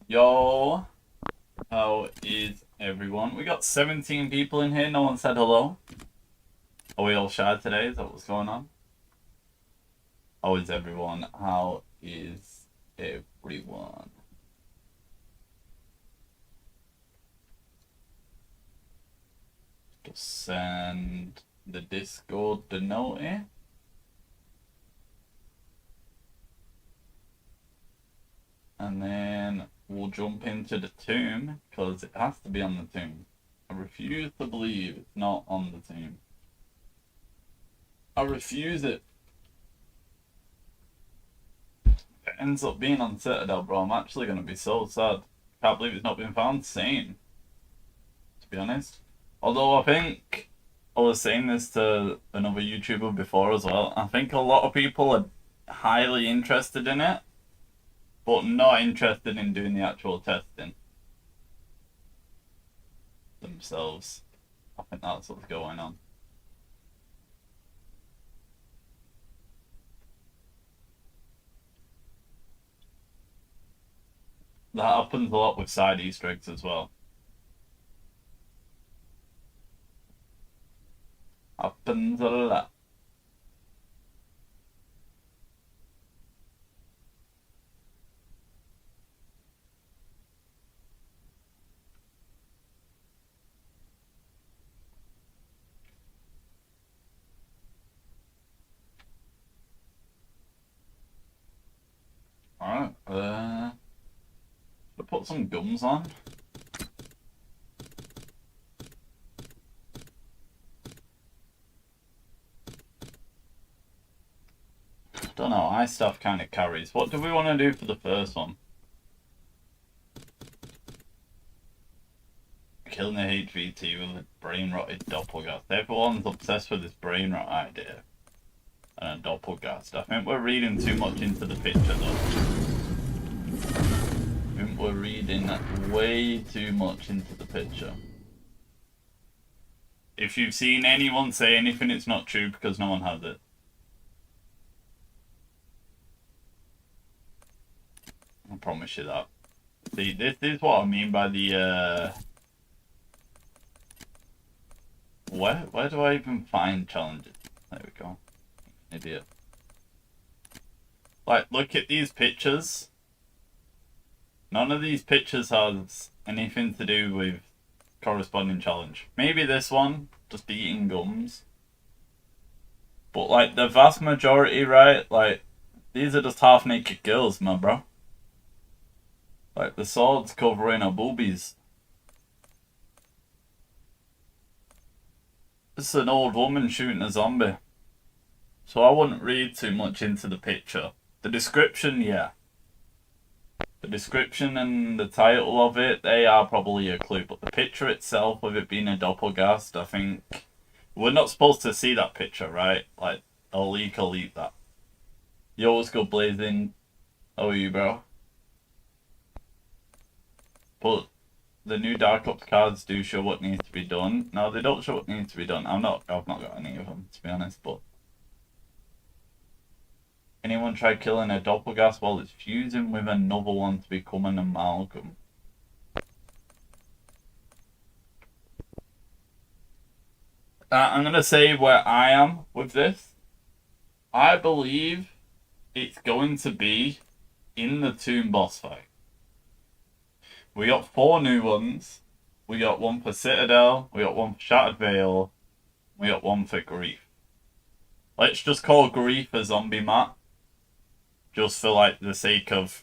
Yo, how is everyone? We got 17 people in here. No one said hello. Are we all shy today? Is that what's going on? How is everyone? How is everyone? Just send the Discord the note here. And then we'll jump into the tomb, because it has to be on the tomb. I refuse to believe it's not on the tomb. I refuse it. If it ends up being on Citadel, bro, I'm actually going to be so sad. Can't believe it's not been found. Same, to be honest. Although I think, I was saying this to another YouTuber before as well, I think a lot of people are highly interested in it, but not interested in doing the actual testing themselves. I think that's what's going on. That happens a lot with side Easter eggs as well. Happens a lot. Alright, should I put some gums on? Don't know, ice stuff kind of carries. What do we want to do for the first one? Killing the HVT with a brain-rotted doppelgast. Everyone's obsessed with this brain rot idea. And a doppelgast. I think we're reading too much into the picture though. I think we're reading way too much into the picture. If you've seen anyone say anything, it's not true because no one has it. I promise you that. See, this is what I mean by the, Where do I even find challenges? There we go. Idiot. Like, look at these pictures. None of these pictures has anything to do with corresponding challenge. Maybe this one, just eating gums. But like the vast majority, right? Like these are just half-naked girls, my bro. Like the swords covering her boobies. It's an old woman shooting a zombie. So I wouldn't read too much into the picture. The description, yeah. The description and the title of it, they are probably a clue. But the picture itself, with it being a doppelgast, I think... We're not supposed to see that picture, right? Like, a leak will leak that. Yo, what's good, Blazing? How are you, bro? But the new Dark Ops cards do show what needs to be done. No, they don't show what needs to be done. I've not got any of them, to be honest, but... Anyone tried killing a doppelgast while it's fusing with another one to become an amalgam? I'm going to say where I am with this. I believe it's going to be in the Tomb boss fight. We got 4 new ones. We got one for Citadel, we got one for Shattered Veil, we got one for Grief. Let's just call Grief a zombie map. Just for like the sake of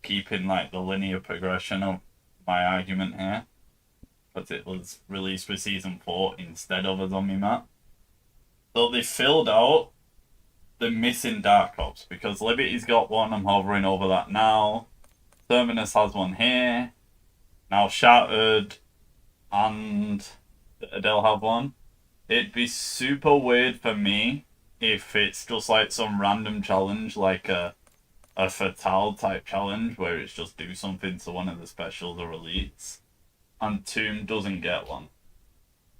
keeping like the linear progression of my argument here. But it was released for Season 4 instead of a zombie map. So they filled out the missing Dark Ops, because Liberty's got one, I'm hovering over that now. Terminus has one here. Now Shattered and Adele have one. It'd be super weird for me if it's just like some random challenge, like a Fatale type challenge, where it's just do something to one of the specials or elites, and Tomb doesn't get one.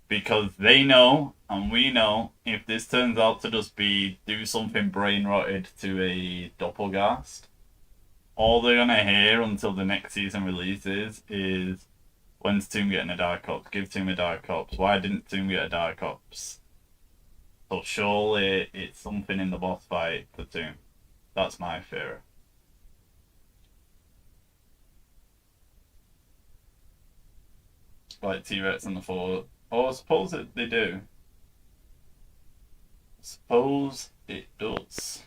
Because they know, and we know, if this turns out to just be do something brain rotted to a doppelgast, all they're gonna hear until the next season releases is, when's Tomb getting a Dark Ops? Give Tomb a Dark Ops. Why didn't Tomb get a Dark Ops? So surely it's something in the boss fight for Tomb. That's my fear. Like T-Rex and the 4. Oh, I suppose they do. Suppose it does.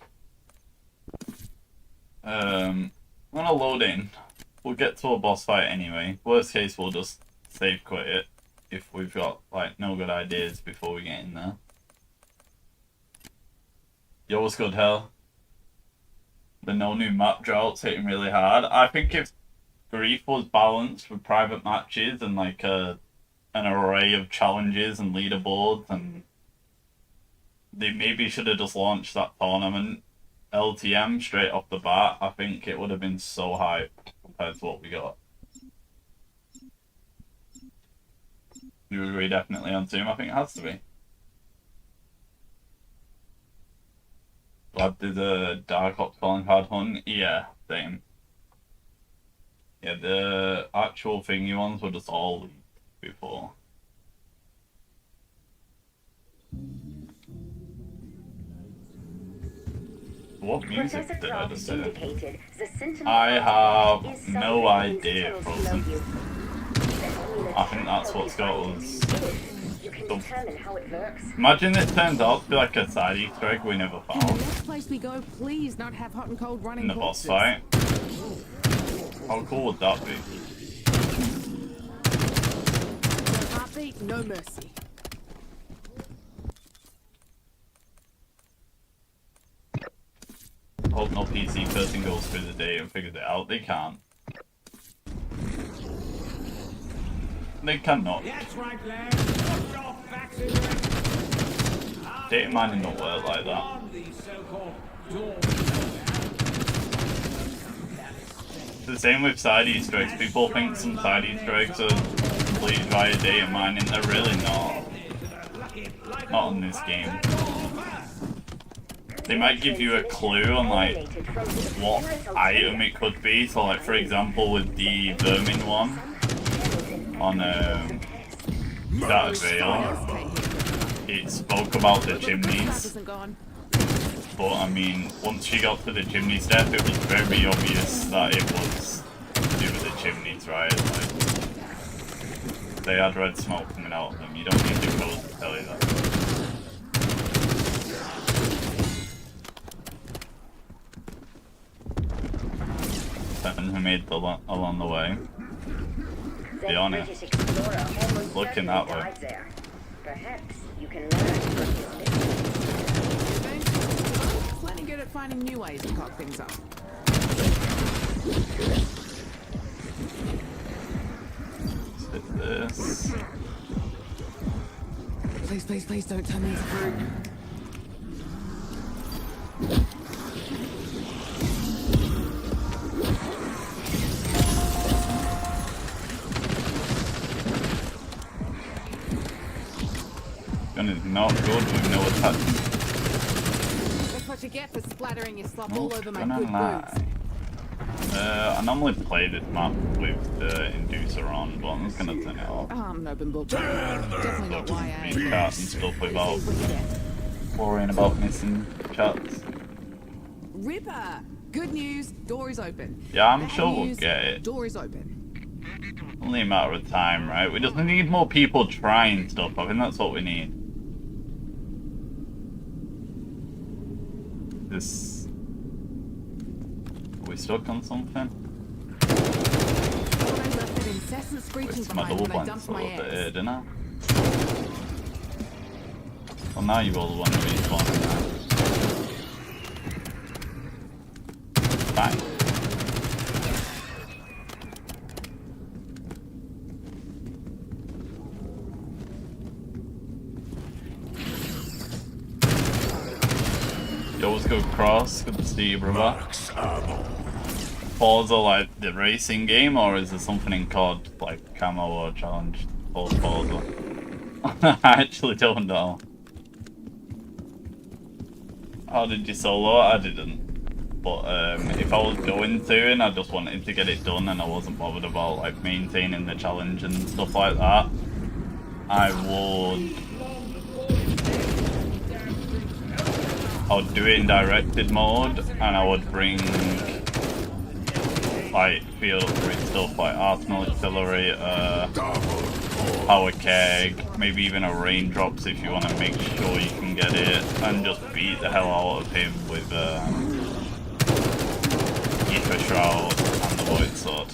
I'm gonna load in. We'll get to a boss fight anyway. Worst case, we'll just save quit it if we've got like no good ideas before we get in there. Yo, what's good, hell? The no new map drought's hitting really hard. I think if Grief was balanced with private matches and like an array of challenges and leaderboards, and they maybe should have just launched that tournament LTM straight off the bat, I think it would have been so hype compared to what we got. You agree definitely on Tomb? I think it has to be. Glad did the Dark Ops calling card hunt? Yeah, same. Yeah, the actual thingy ones were just all leaked before. What music did I just say? I have no idea, Frozen. I think that's what's got us. Imagine it turns out to be like a side Easter egg we never found. In the boss fight. How cool would that be? No mercy. Hope no PC person goes through the day and figures it out. They can't. They cannot. Data mining don't work like that. It's the same with side Easter eggs. People think some side Easter eggs are completed via data mining. They're really not. Not in this game. They might give you a clue on like what item it could be. So like for example with the vermin one on Shattered Veil, it spoke about the chimneys. But I mean, once you got to the chimney step, it was very obvious that it was to do with the chimneys, right? Like, they had red smoke coming out of them. You don't need to go to tell you that. And who made the along the way. Be honest. Looking that way. Perhaps you can learn from his mistakes. Plenty good at finding new ways to cock things up. Let's hit this. Please, please, please don't turn these through. Gun is not good with no attachment. That's what you get for splattering your slop all over my Gonna good lie. boots. I normally play this map with the inducer on, but I'm just gonna turn it off. Oh, I'm an open book. Definitely not YA. Read chat and stuff without worrying about missing chats. Ripper! Good news, door is open. Yeah, I'm Bad sure we'll news, get it. Door is open. Only a matter of time, right? We just need more people trying stuff. I think that's what we need. This... Are we stuck on something? I left that incessant screeching It's my behind double when I blind dumped my sword there, eggs. didn't I? Well, now you all want to respawn now. Fine. Yo, what's good, Cross? Good to see you, brother. Forza like the racing game, or is there something in COD like camo or challenge for Forza? I actually don't know. How did you solo? I didn't. But if I was going to and I just wanted to get it done and I wasn't bothered about like maintaining the challenge and stuff like that, I would do it in directed mode, and I would bring like field upgrade stuff like Arsenal Accelerator, Power Keg, maybe even a Raindrops if you want to make sure you can get it, and just beat the hell out of him with Ether Shroud and the Void Sword.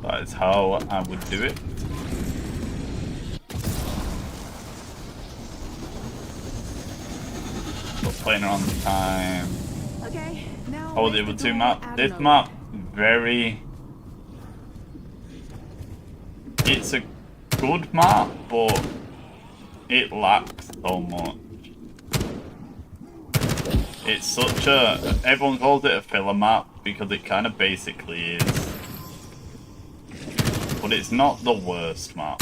That is how I would do it. But playing around the time. Okay, now Oh, the other two map. This map, very. It's a good map, but it lacks so much. It's such a. Everyone calls it a filler map because it kind of basically is. But it's not the worst map.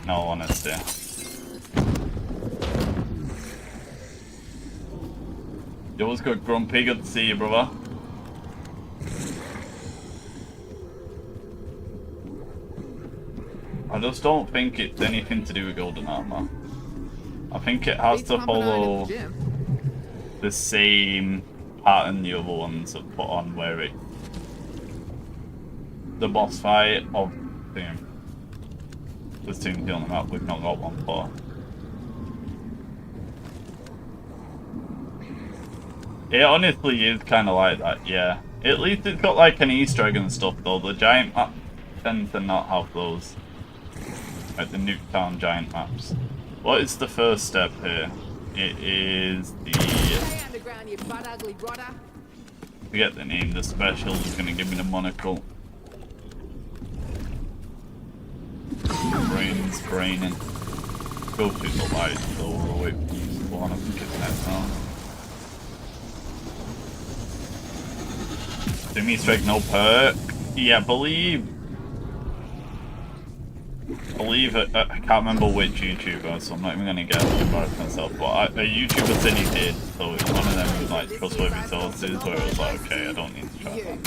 In all honesty. Yo, what's good, Grumpy? Good to see you, brother. I just don't think it's anything to do with golden armor. I think it has to follow the same pattern the other ones have put on, where it the boss fight of there's two on the map we've not got one for. It honestly is kind of like that, yeah. At least it's got like an Easter egg and stuff though. The giant map tend to not have those. Like the Nuketown giant maps. What is the first step here? It is the... Stay underground, you butt ugly rotter. Forget the name, the special is going to give me the monocle. Brains braining. Go through the lights though, we'll wait for you to spawn. I think it's next round. Jimmy Strike no perk. Yeah, I believe believe it, I can't remember which YouTuber, so I'm not even gonna get embarrassed myself. But a YouTuber said he did, so it's one of them like trustworthy sources where it was like, okay, I don't need to try that.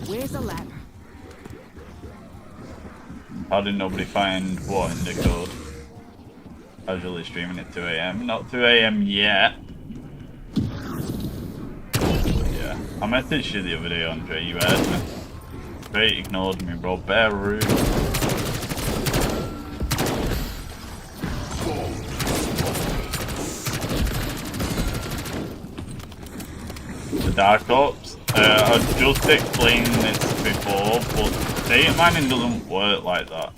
Where's the ladder? How did nobody find what in the code? Casually streaming at 2 AM. Not 2 AM yet. Yeah. I messaged you the other day, Andre. You heard me. Straight ignored me, bro. Bare rude. The Dark Ops. I've just explained this before, but data mining doesn't work like that.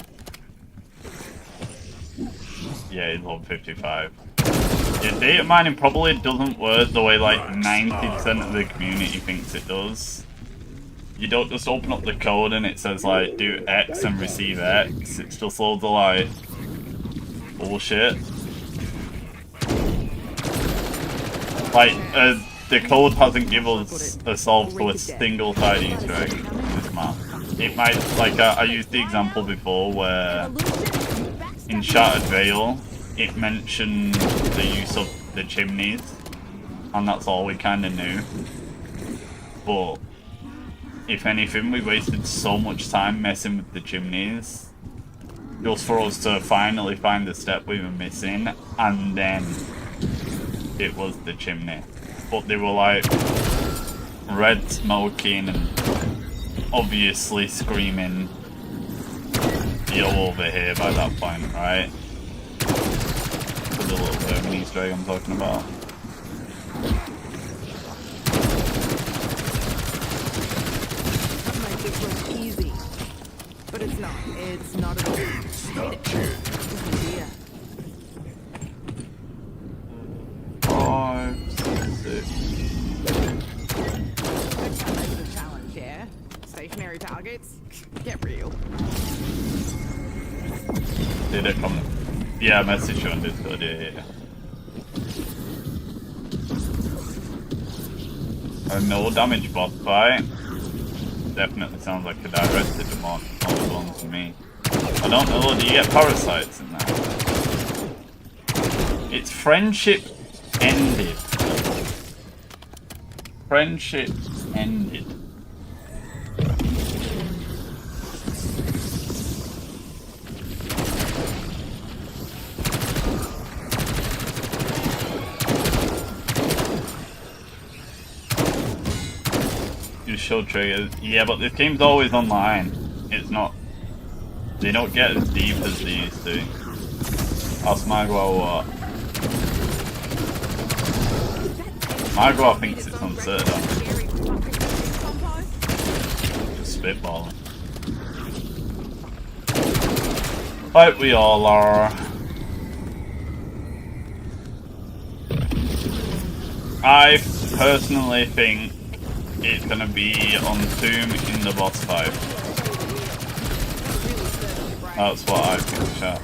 Yeah, he's on 55. Yeah, data mining probably doesn't work the way like 90% of the community thinks it does. You don't just open up the code and it says like do X and receive X. It's just loads of like bullshit. Like, the code hasn't given us a solve to a single side Easter egg in this map. It might, like, I used the example before where in Shattered Veil it mentioned the use of the chimneys, and that's all we kind of knew. But if anything, we wasted so much time messing with the chimneys just for us to finally find the step we were missing, and then it was the chimney. But they were like red smoking and obviously screaming yo over here by that point, right? For the little Terminus Easter egg I'm talking about. That might just look easy, but it's not. It's not at all. Yeah. 5, 6. The challenge, yeah? Stationary targets? Get real. Did it come? Yeah, message you on Discord, yeah. A no damage boss fight. Definitely sounds like a direct hit on one to me. I don't know, do you get parasites in that? It's friendship ended. Friendship ended. You show triggers. Yeah, but this game's always online. It's not. They don't get as deep as they used to. Ask Magua what? Magua thinks it's uncertain. Just spitballing. Like we all are. I personally think it's gonna be on Tomb in the boss fight. That's what I think, chat.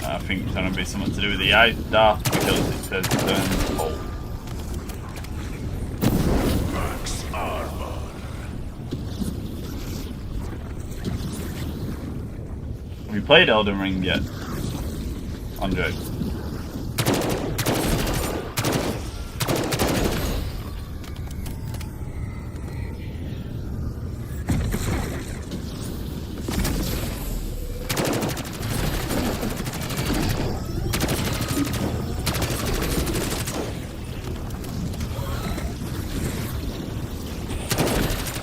I think it's gonna be something to do with the ice stuff because it says turn cold. Max armor. Have you played Elden Ring yet, Andre?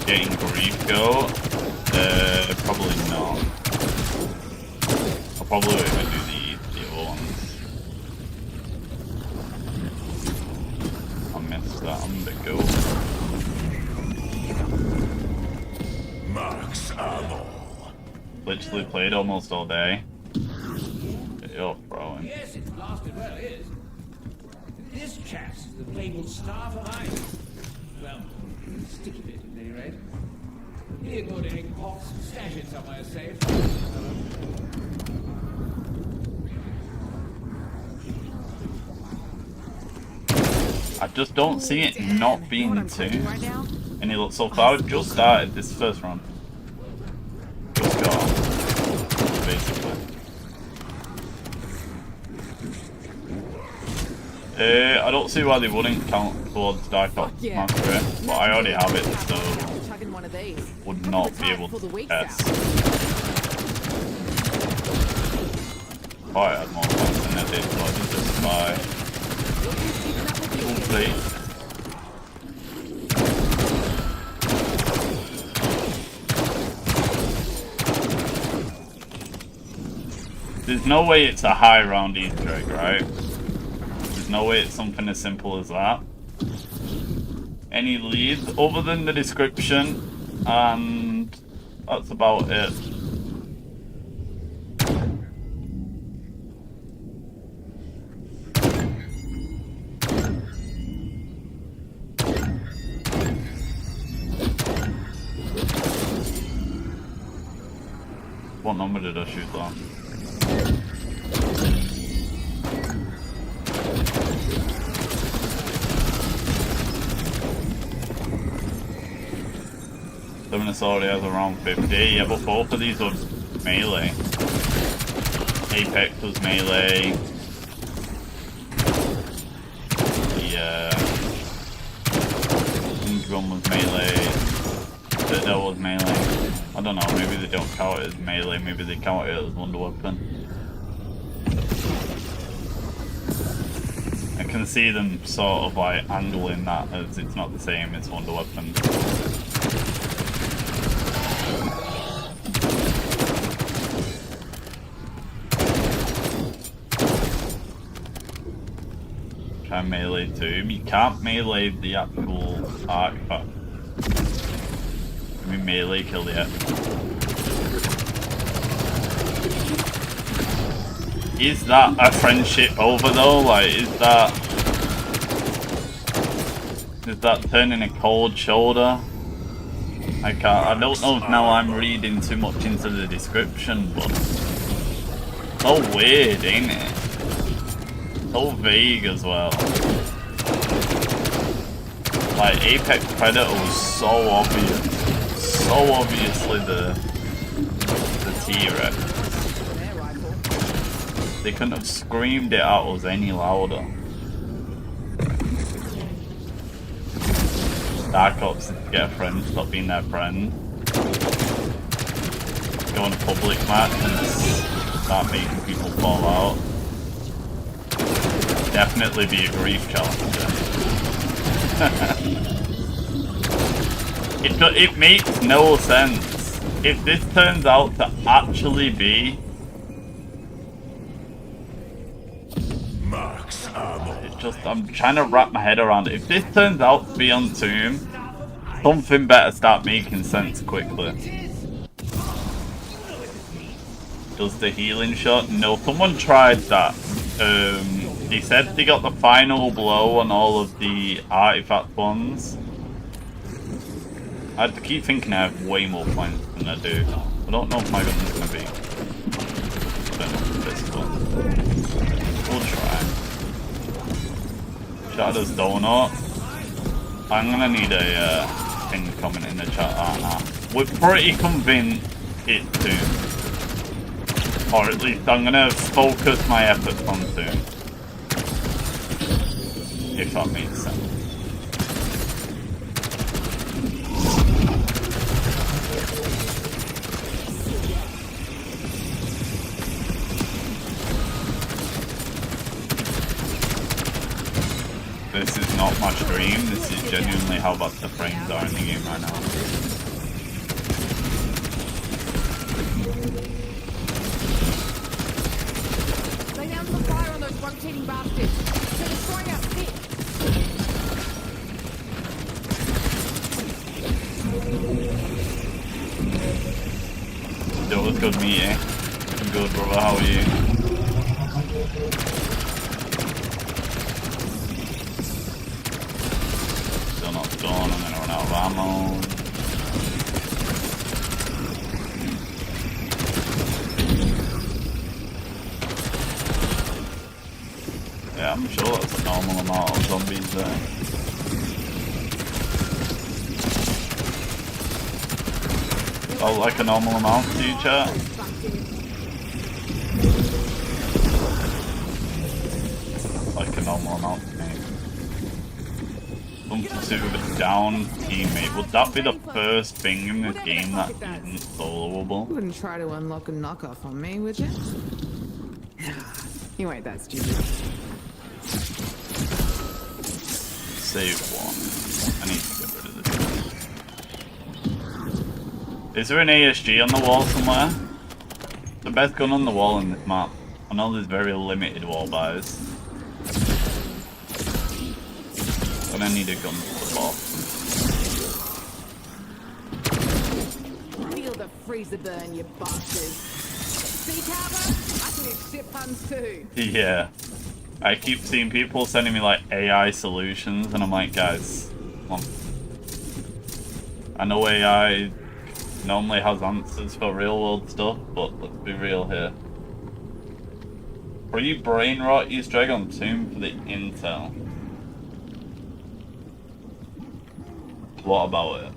Getting grief go? Probably not. I'll probably even do the other ones. I missed that on the go. Max ammo. Literally played almost all day. Yo, bro. Yes, it's blasted well is. This chap is the labeled Star of Iron. Well, Sticky bit at any rate. Here, good ink box. Stash it somewhere safe. I just don't see it not You being know what I'm thinking two. right now? Any look so far? I've just started this first run. Just got basically. I don't see why they wouldn't count towards Dark Ops Yeah. Master, but I already have it, so Chugging one of these. would Couple not of be times able pull the to weeks test. out. Oh, I had more points than I did, so I did just buy complete. There's no way it's a high round Easter egg, right? There's no way it's something as simple as that. Any leads other than the description, and that's about it. What number did I shoot that? Terminus already has around 50, yeah, but both of these were melee. Apex was melee. The gun was melee. Citadel was melee. I don't know, maybe they don't count it as melee, maybe they count it as wonder weapon. I can see them sort of like angling that as it's not the same as wonder weapon. Try melee too. You can't melee the actual artifact. I mean melee kill the artifact. Is that a friendship over though? Like, is that turning a cold shoulder? I don't know if now I'm reading too much into the description, but so weird, ain't it? So vague as well. Like, Apex Predator was so obvious. So obviously the T-Rex. They couldn't have screamed it at us any louder. Dark Ops is to get a friend, stop being their friend. Go on a public match and start making people fall out. Definitely be a grief challenger. It makes no sense. If this turns out to actually be Max ammo. it's just, I'm trying to wrap my head around it. If this turns out to be on Tomb, something better start making sense quickly. Does the healing shot? No, someone tried that. They said they got the final blow on all of the artifact ones. I keep thinking I have way more points than I do. I don't know if my gun's gonna be. I don't know if this one. We'll try. Shadow's donut. I'm gonna need a thing comment in the chat, aren't I? We're pretty convinced it's Tomb. Or at least I'm gonna focus my efforts on Tomb. If that makes sense. This is not my stream, this is genuinely how bad the frames are in the game right now. Lay down some fire on those rotating bastards. They're destroying our pit. Yo, what's good, me, eh? I'm good, brother, how are you? Still not done, I'm gonna Run out of ammo. Yeah, I'm sure that's a normal amount of zombies there. Oh, like a normal amount to you, chat? Like a normal amount to me. Some pursuit of a down teammate. Would that be the first thing in the game that isn't soloable? You wouldn't try to unlock a knockoff on me, would you? You ain't that stupid. Save one. I need to get rid of this. Is there an ASG on the wall somewhere? The best gun on the wall in this map. I know there's very limited wall buys. Gonna need a gun for the boss. Feel the freezer burn, you bastards. See, Carver? I can do shit puns too. Yeah. I keep seeing people sending me like AI solutions and I'm like, guys, come on. I know AI normally has answers for real world stuff, but let's be real here. Free brain rot Easter egg on Tomb for the intel. What about it?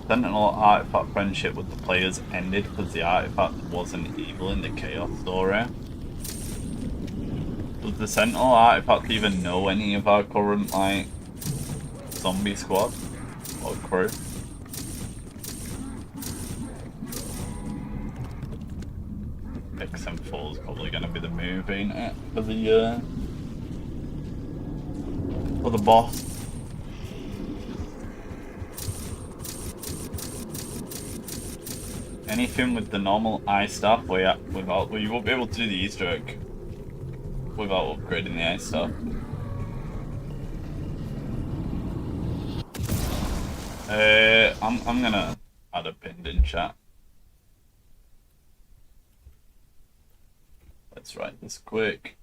Sentinel artifact friendship with the players ended because the artifact wasn't evil in the chaos story. Does the Sentinel artifact even know any of our current like zombie squad or crew? XM4 is probably going to be the move, ain't it? For the boss. Anything with the normal ice staff you won't be able to do the Easter egg without upgrading the ice staff. I'm gonna add a pinned in chat. Let's write this quick.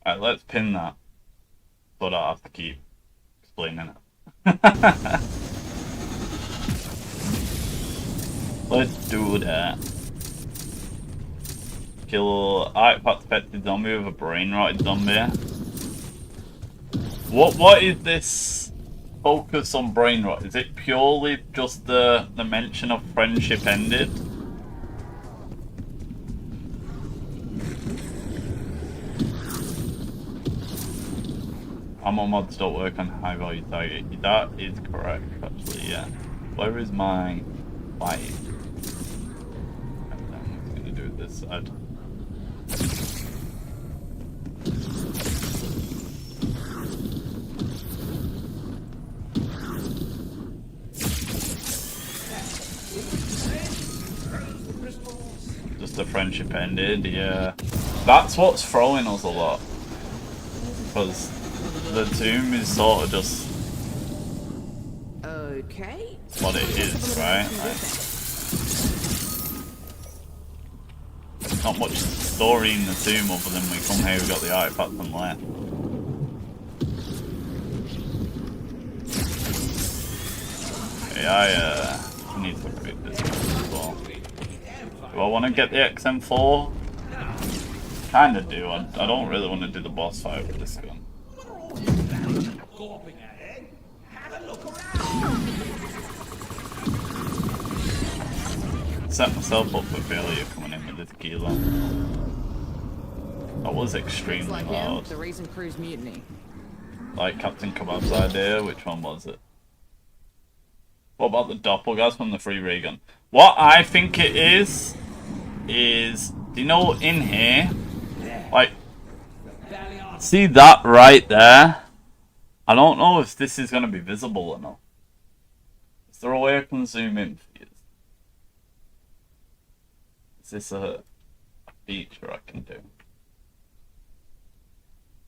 Alright, let's pin that. So I don't have to keep explaining it. Let's do that. Kill artifact affected zombie with a brain rotted zombie. What is this focus on brain rot? Is it purely just the mention of friendship ended? Ammo mods don't work on high value target. That is correct, actually, yeah. Where is my fight? I'm gonna do it this side. Just the friendship ended, yeah. That's what's throwing us a lot. Because the tomb is sort of just okay. what it is, right? Like, not much story in the tomb other than we come here, we got the artifact and left. Yeah, I need to upgrade this as well. Do I want to get the XM4? Kinda do. I don't really want to do the boss fight with this gun. Set myself up for failure coming in with this kilo. That was extremely Like loud. him, the reason crew's mutiny. Like Captain Kebab's idea, which one was it? What about the doppelgas from the free ray gun? What I think it is, do you know in here, like, see that right there? I don't know if this is going to be visible or not. Is there a way I can zoom in for you? Is this a feature I can do?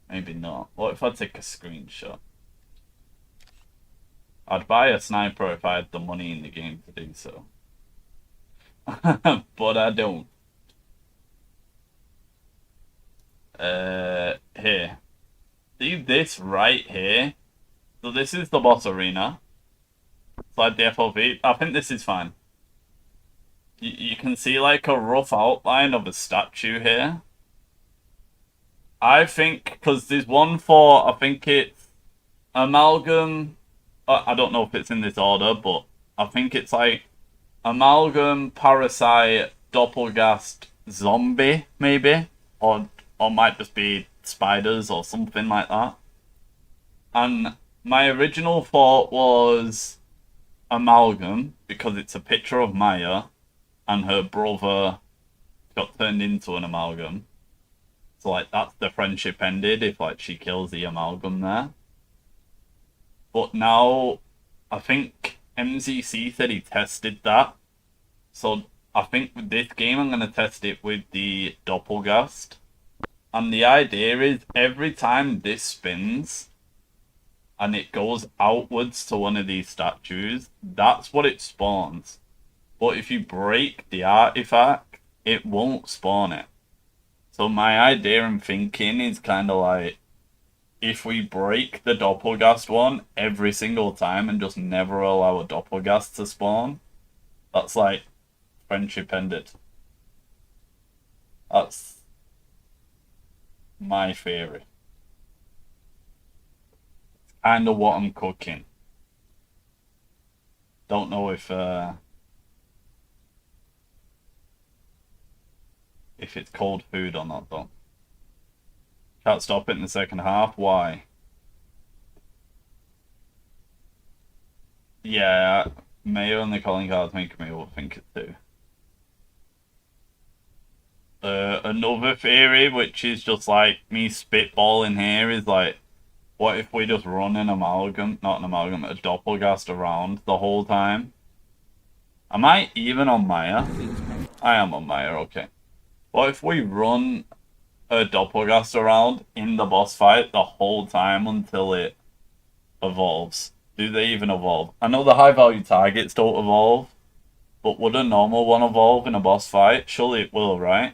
Maybe not. What if I take a screenshot? I'd buy a sniper if I had the money in the game to do so. But I don't. Here. See this right here? So this is the boss arena. Slide the FOV. I think this is fine. You can see like a rough outline of a statue here. I think, because there's one for, I think it's Amalgam. I don't know if it's in this order, but I think it's like Amalgam, Parasite, Doppelgast, Zombie, maybe? Or might just be spiders or something like that. And my original thought was Amalgam, because it's a picture of Maya, and her brother got turned into an Amalgam. So, like, that's the friendship ended if, like, she kills the Amalgam there. But now, I think MZC said he tested that. So, I think with this game, I'm going to test it with the Doppelgast. And the idea is, every time this spins, and it goes outwards to one of these statues, that's what it spawns. But if you break the artifact, it won't spawn it. So my idea and thinking is kind of like, if we break the Doppelgast one every single time and just never allow a Doppelgast to spawn, that's like friendship ended. That's my theory. It's kind of what I'm cooking. Don't know if it's cold food or not, though. Can't stop it in the second half. Why? Yeah, Mayo and the calling cards make me overthink it too. Another theory, which is just like me spitballing here, is like, what if we just run an amalgam, not an amalgam, a doppelgast around the whole time? Am I even on Maya? I am on Maya, okay. What if we run a doppelgast around in the boss fight the whole time until it evolves? Do they even evolve? I know the high value targets don't evolve, but would a normal one evolve in a boss fight? Surely it will, right?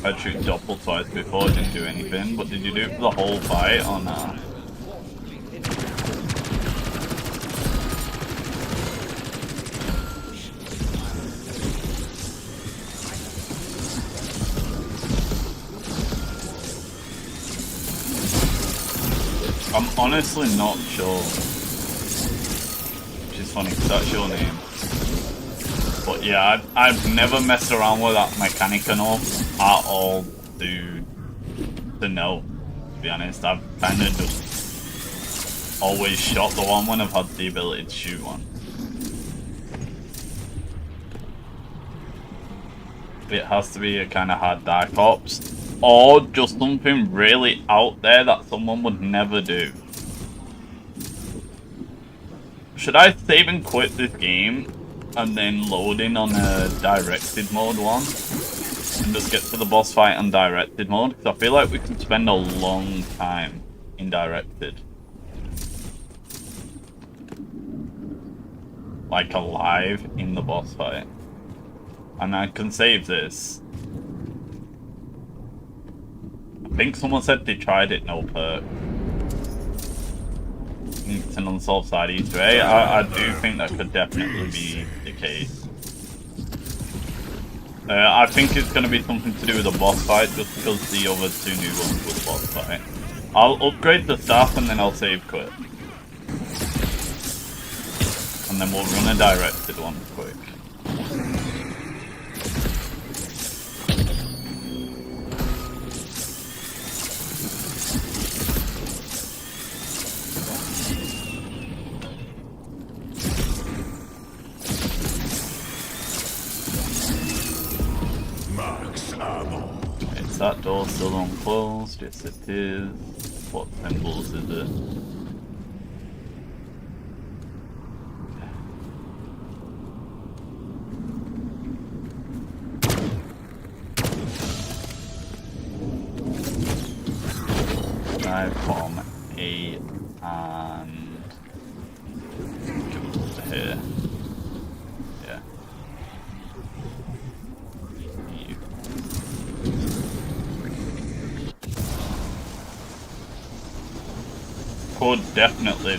I tried shooting doppel twice before, it didn't do anything, but did you do it for the whole fight or not? I'm honestly not sure. Which is funny because that's your name. But yeah, I've never messed around with that mechanic enough at all to know, to be honest. I've kind of just always shot the one when I've had the ability to shoot one. It has to be a kind of hard dark ops, or just something really out there that someone would never do. Should I save and quit this game and then load in on a directed mode one and just get to the boss fight on directed mode? Because I feel like we can spend a long time in directed. Like alive in the boss fight. And I can save this. I think someone said they tried it, no perk. It's an unsolved side Easter egg. I do think that could definitely be the case. I think it's going to be something to do with the boss fight, just because the other two new ones were the boss fight. I'll upgrade the staff and then I'll save quit. And then we'll run a directed one quick. Is that door still unclosed? Yes, it is. What symbols is it? Dive bomb A and here. Yeah. You. Could definitely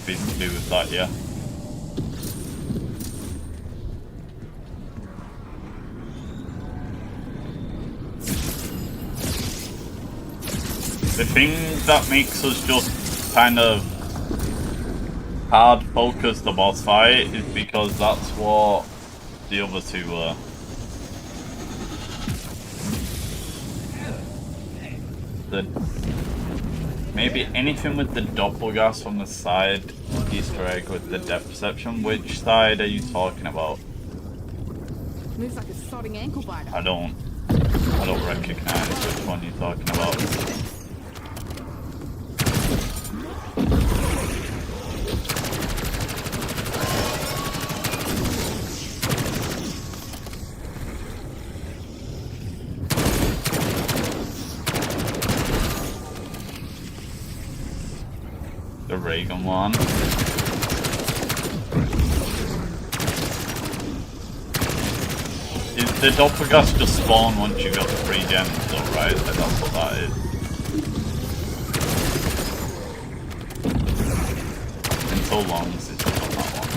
be to do with that, yeah. The thing that makes us just kind of hard focus the boss fight is because that's what the other two were. Maybe anything with the doppelgas from the side Easter egg with the depth perception. Which side are you talking about? Moves like a sodding ankle biter. I don't recognize which one you're talking about. The Reagan one. Is the doppelgas just spawn once you got the 3 gems though, right? Like that's what that is. It's been so long since I've done that one.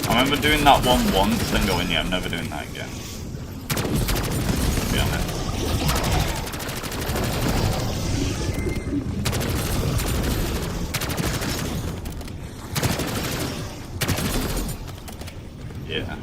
I remember doing that one once and going, yeah, I'm never doing that again. To be honest. Yeah.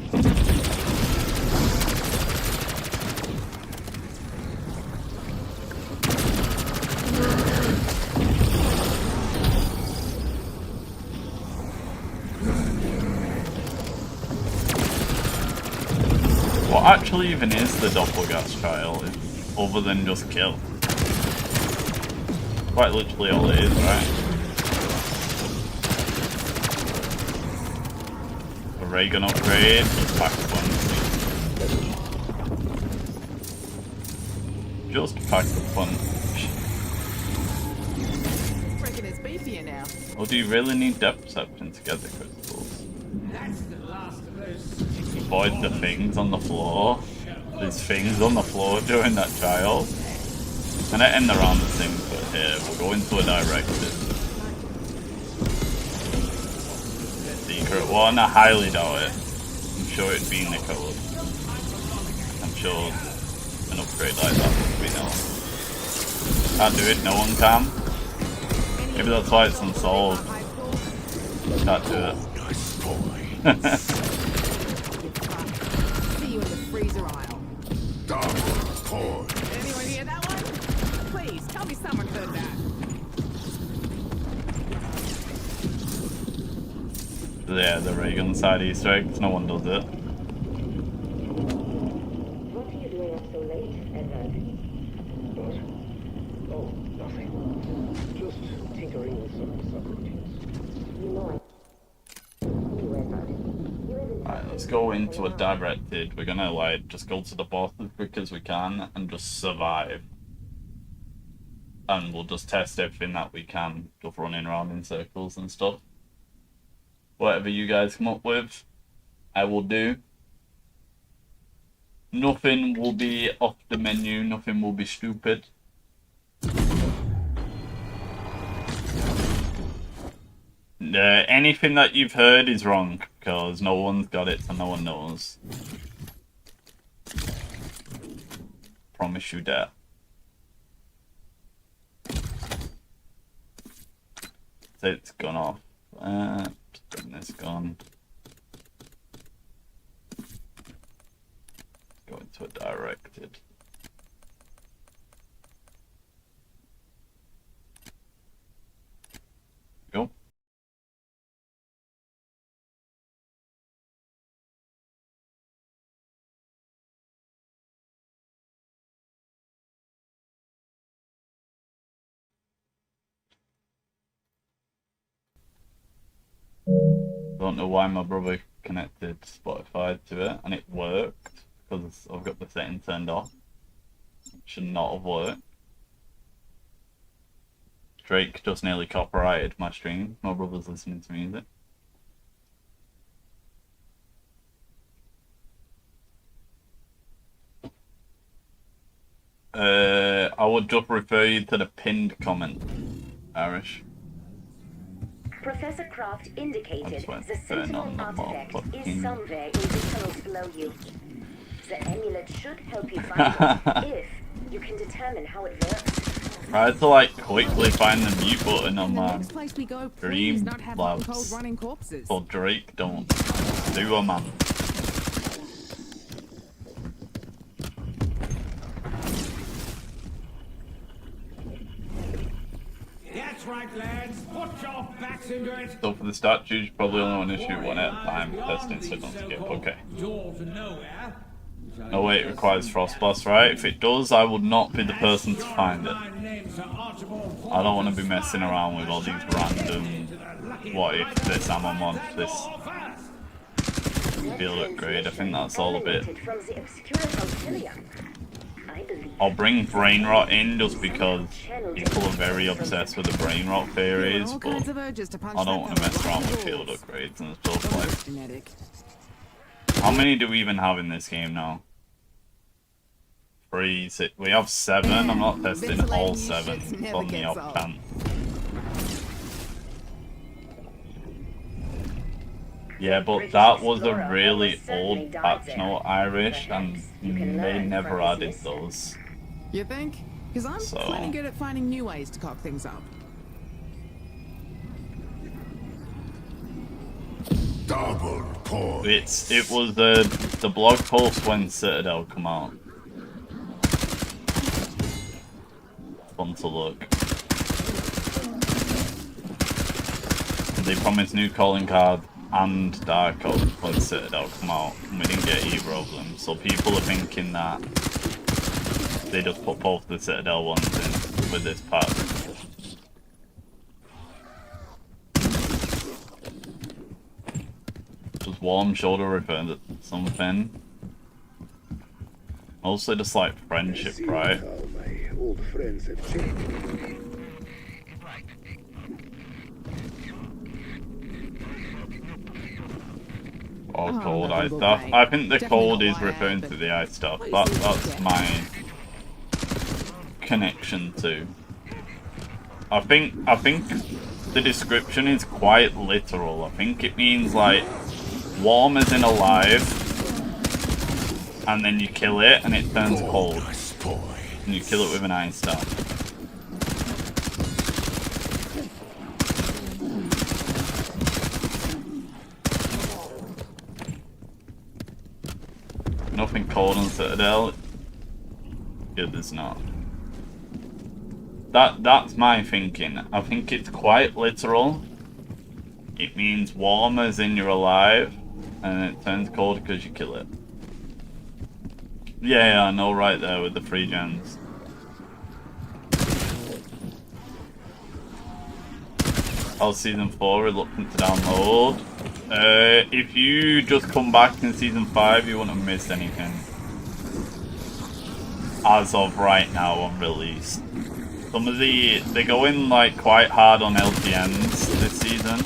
What actually even is the doppelgas trial, other than just kill? Quite literally all it is, right? A ray gun upgrade, just pack a punch. Just pack a punch. Reckon it's beefier now. Or do you really need depth perception to get the crystals? That's the last of those. Avoid the things on the floor. There's things on the floor during that trial. And I end the round the thing, but here, we'll go into a directed. Secret one, I highly doubt it. I'm sure it'd be in the code. I'm sure an upgrade like that would be known. Can't do it, no one can. Maybe that's why it's unsolved. Can't do it. See you in the freezer aisle. Dark cord. Anyone hear that one? Please, tell me someone heard that. Yeah, the Reagan side Easter eggs, no one does it. What are you doing up so late, Edward? What? Oh, nothing. Just tinkering with some subroutines. You know you, Edward. You haven't Alright, let's go into a directed. We're gonna like just go to the boss as quick as we can and just survive. And we'll just test everything that we can, just running around in circles and stuff. Whatever you guys come up with, I will do. Nothing will be off the menu, nothing will be stupid. Anything that you've heard is wrong, because no one's got it, so no one knows. Promise you that. So it's gone off. Turn this gun. Go into a directed. Go. Don't know why my brother connected Spotify to it, and it worked because I've got the setting turned off. It should not have worked. Drake just nearly copyrighted my stream. My brother's listening to music. I would just refer you to the pinned comment, Irish. Professor Croft indicated went the burn on Sentinel the artifact motherfucking- is somewhere in the tunnels below you. The amulet should help you find it if you can determine how it works. I had to like quickly find the mute button on And the my next place we go, please Dream not have hot and cold Labs. running corpses. So Drake don't do a man. That's right, lads. Put your backs into it. So for the statues, you probably only want to shoot one at a time, testing signal skip. Okay. Door to nowhere. No way it requires frost blast, right? If it does, I would not be the person to find it. I don't want to be messing around with all these random what if this ammo mod, this field upgrade. I think that's all a bit. Emanated from the obscure Auxilia. I believe I'll bring brain rot in just because people are very obsessed with the brain rot theories, All but kinds of urges to punch I don't that want to mess fellow around right with in the field balls. upgrades and stuff But like. it's genetic. How many do we even have in this game now? 3, 6. We have 7. I'm not testing all 7 on the off chance. Yeah, but that was a really old patch note, Irish, and they never added those. You think? Because I'm So- plenty good at finding new ways to cock things up. Double core. It was the blog post when Citadel come out. Fun to look. They promised new calling card and Dark Oak when Citadel come out, and we didn't get either of them. So people are thinking that they just put both the Citadel ones in with this patch. Just warm shoulder referring to something. Mostly just like friendship, See right? how my old friends have changed. Or Oh, cold that ice will go stuff. great. I think the Definitely cold not is why I referring am, to but the ice stuff. what you see That's is my connection to. I think the description is quite literal. I think it means like warm as in alive, and then you kill it and it turns cold, and you kill it with an ice staff. Nothing cold on Citadel. Yeah, there's not. That's my thinking. I think it's quite literal. It means warm as in you're alive, and it turns cold because you kill it. Yeah, I know, right there with the free gens. How's Season 4 reluctant to download? If you just come back in Season 5, you wouldn't have missed anything. As of right now on release. Some of they're going like quite hard on LTMs this season.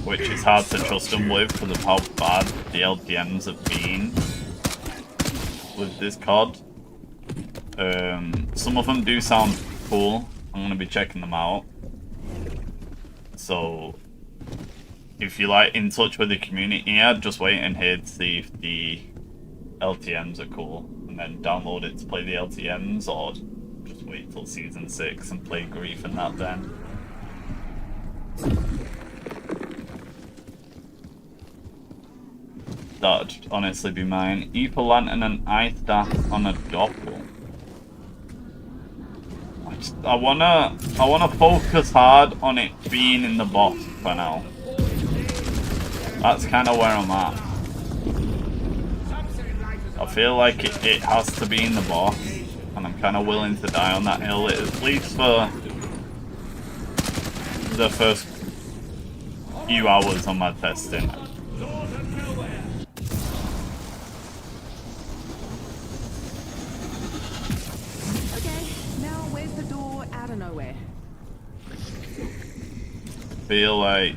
Which is hard to trust them with because of how bad the LTMs have been with this COD. Some of them do sound cool. I'm gonna be checking them out. So if you're like in touch with the community, I'd just wait and hear to see if the LTMs are cool, and then download it to play the LTMs, or just wait till Season 6 and play Grief and that then. That'd honestly be mine. Ether Lantern and Ice Staff on a doppel. I wanna focus hard on it being in the boss for now. That's kind of where I'm at. I feel like it has to be in the boss, and I'm kind of willing to die on that hill, at least for the first few hours on my testing. Okay, now where's the door out of nowhere? Feel like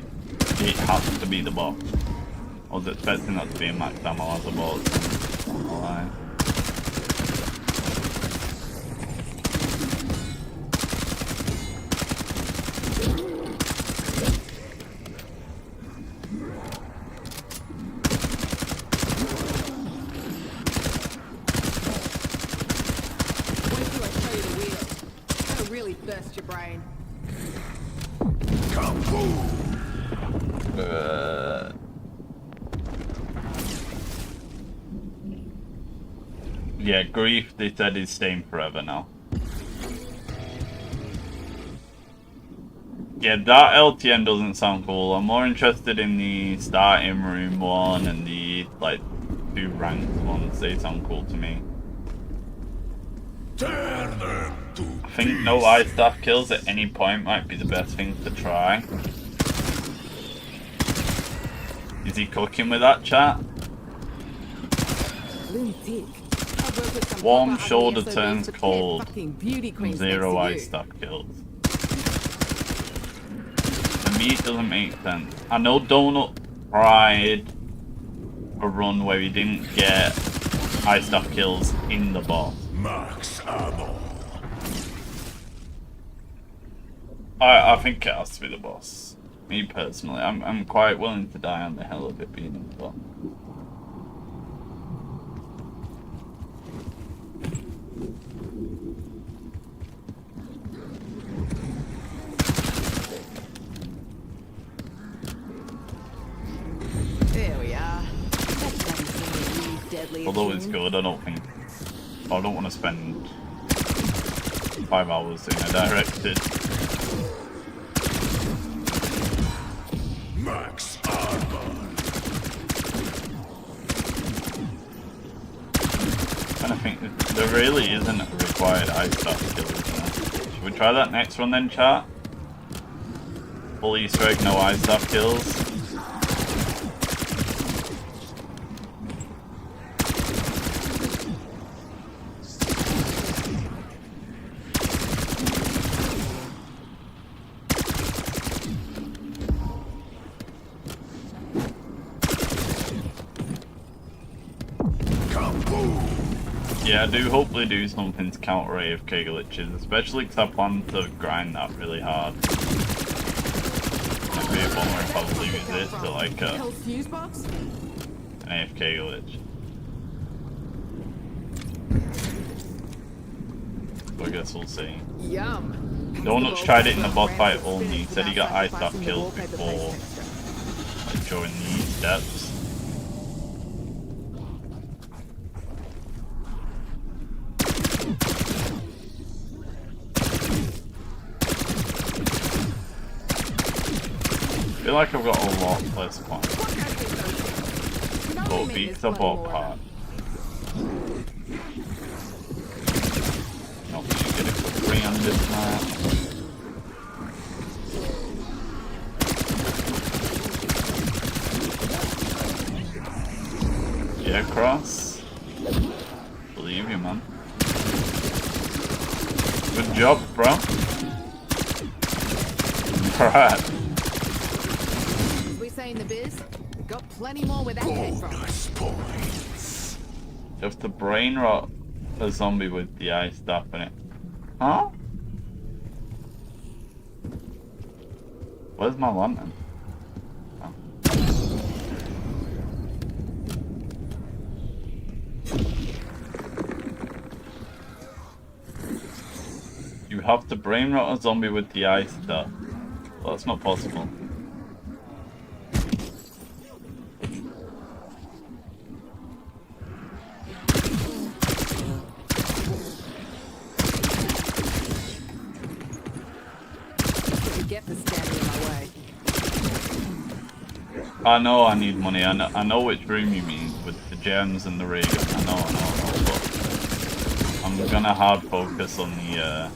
it has to be the boss. I was expecting that to be a max ammo as a boss. Not gonna lie. Wait till I show you the wheel. That'll really burst your brain. Yeah, grief, they said, is staying forever now. Yeah, that LTN doesn't sound cool. I'm more interested in the starting room one and the, like, 2 ranked ones. They sound cool to me. Turn them to I think no eye staff kills at any point might be the best thing to try. Is he cooking with that, chat? Lunatic. Warm shoulder turns cold. 0 eye staff kills. To me, it doesn't make sense. I know Donut tried a run where he didn't get eye staff kills in the boss. max ammo. I think it has to be the boss. Me personally, I'm quite willing to die on the hill of it being the boss. There we are. Deadly Although it's good, I don't want to spend 5 hours doing a directed. Max armor. And I think there really isn't a required eye staff skill, is there? Should we try that next one then, chat? Full Easter egg, no eye staff kills. Yeah, I do hopefully do something to counter AFK glitches, especially because I plan to grind that really hard. Might be a bummer if I lose it to like an AFK glitch. But I guess we'll see. Yum. Donuts tried it in the boss fight only. He said he got eye staff kills before, like during these steps. I feel like I've got a lot less points. But beat support part. Not really get a quick 300 now. Yeah, Cross. Believe you, man. Good job, bro. Alright. In the biz, got plenty more where that came from. Bonus points. You have to brain rot a zombie with the eye staff in it. Huh? Where's my lantern? Oh. You have to brain rot a zombie with the eye staff. Well, that's not possible. I know I need money. I know which room you mean with the gems and the ray gun. I know. But I'm gonna hard focus on the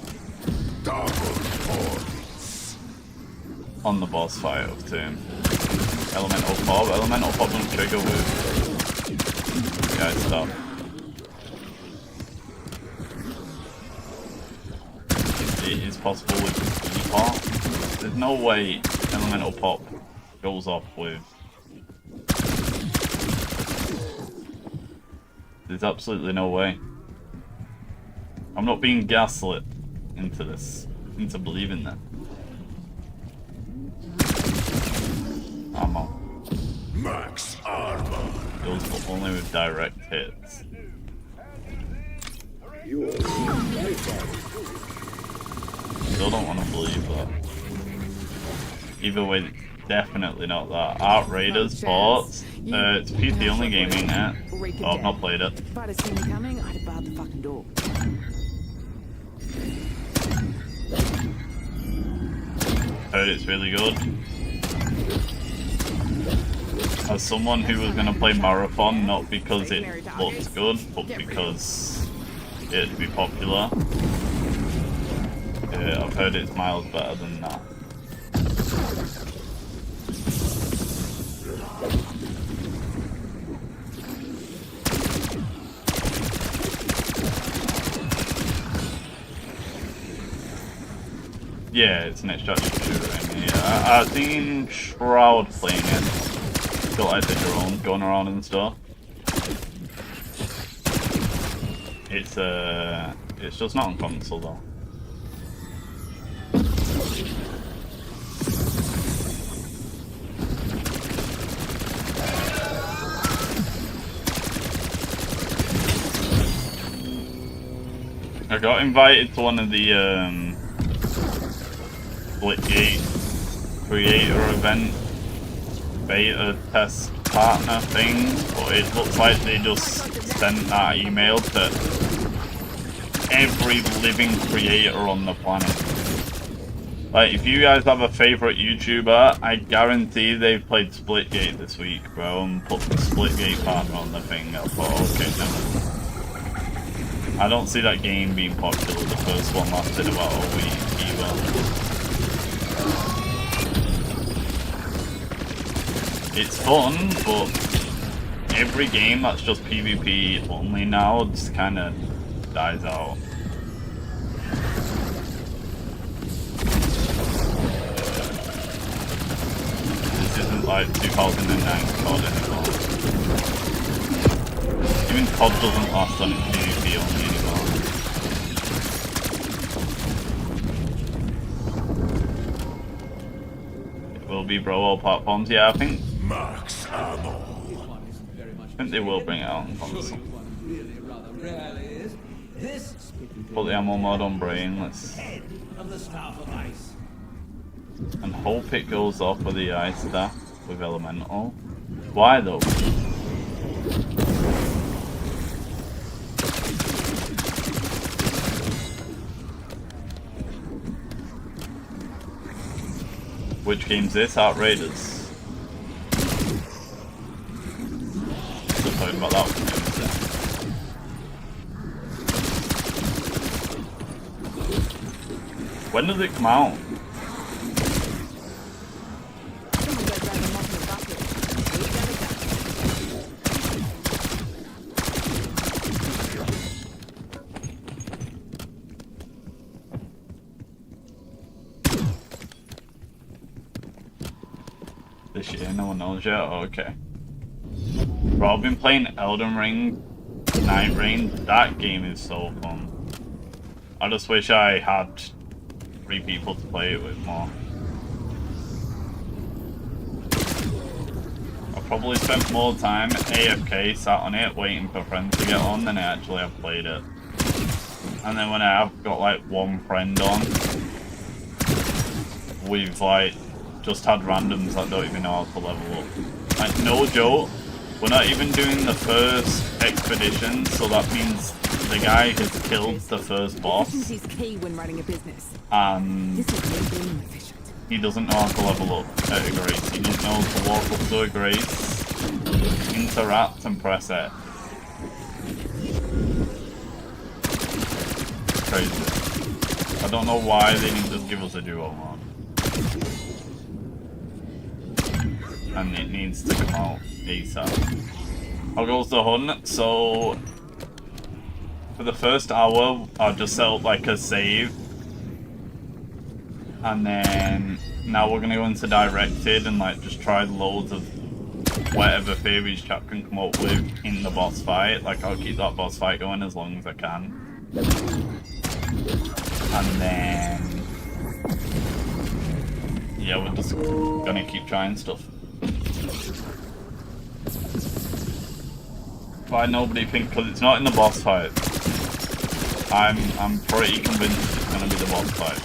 Double hordes. on the boss fight of Tomb. Elemental Pop. Elemental Pop doesn't trigger with the ice stuff. It is possible with Pop. There's no way Elemental Pop goes off with. There's absolutely no way. I'm not being gaslit into this, into believing that. Ammo. Max armor. Goes only with direct hits. You are Still don't want to believe that. Either way, definitely not that. Art Raiders, Ports. It's PC only game, ain't it? Oh, I've not played it. If I'd have seen it coming, I'd have barred the fucking door. Heard it's really good. As someone who was going to play Marathon, not because it looks good, but because it'd be popular, I've heard it's miles better than that. Yeah, it's an extraction shooter in here. I've seen Shroud playing it. Got like the drone going around and stuff. It's just not on console though. I got invited to one of the Splitgate creator event beta test partner things, but it looks like they just sent that email to every living creator on the planet. Like, if you guys have a favourite YouTuber, I guarantee they've played Splitgate this week, bro, and put the Splitgate partner on the thing. I thought, okay, never. I don't see that game being popular. The first one lasted about a week either. It's fun, but every game that's just PvP only now just kind of dies out. This isn't like 2009 COD anymore. Even COD doesn't last on its PvP only anymore. It will be bro all platforms. Yeah, I think. Max ammo. I think they will bring it out on console. Put the ammo mod on brain, let's. And hope it goes off with the ice staff with elemental. Why though? Which game's this? Outriders. Talking about that one. When does it come out? This year, no one knows yet? Oh, okay. Bro, I've been playing Elden Ring, Night Rain. That game is so fun. I just wish I had 3 people to play it with more. I probably spent more time AFK sat on it waiting for friends to get on than I actually have played it. And then when I have got like one friend on, we've like just had randoms that don't even know how to level up. Like, no joke. We're not even doing the first expedition, so that means the guy has killed the first boss. Efficiency's key when running a business. And This is me being efficient. he doesn't know how to level up at a grace. He doesn't know how to walk up to a grace, interact and press X. Crazy. I don't know why they didn't just give us a duo mod. and it needs to come out ASAP. How goes the hunt? So for the first hour, I'll just set up like a save, and then now we're gonna go into directed and like just try loads of whatever theories chat can come up with in the boss fight. Like I'll keep that boss fight going as long as I can, and then yeah, we're just gonna keep trying stuff. Why nobody think? Because it's not in the boss fight. I'm pretty convinced it's gonna be the boss fight.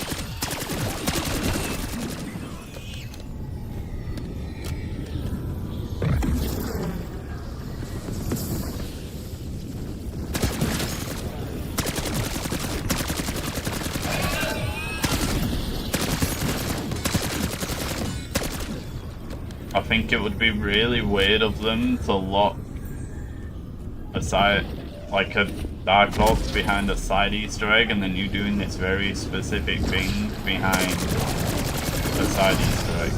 I think it would be really weird of them to lock a side, like a dark box behind a side Easter egg, and then you doing this very specific thing behind a side Easter egg.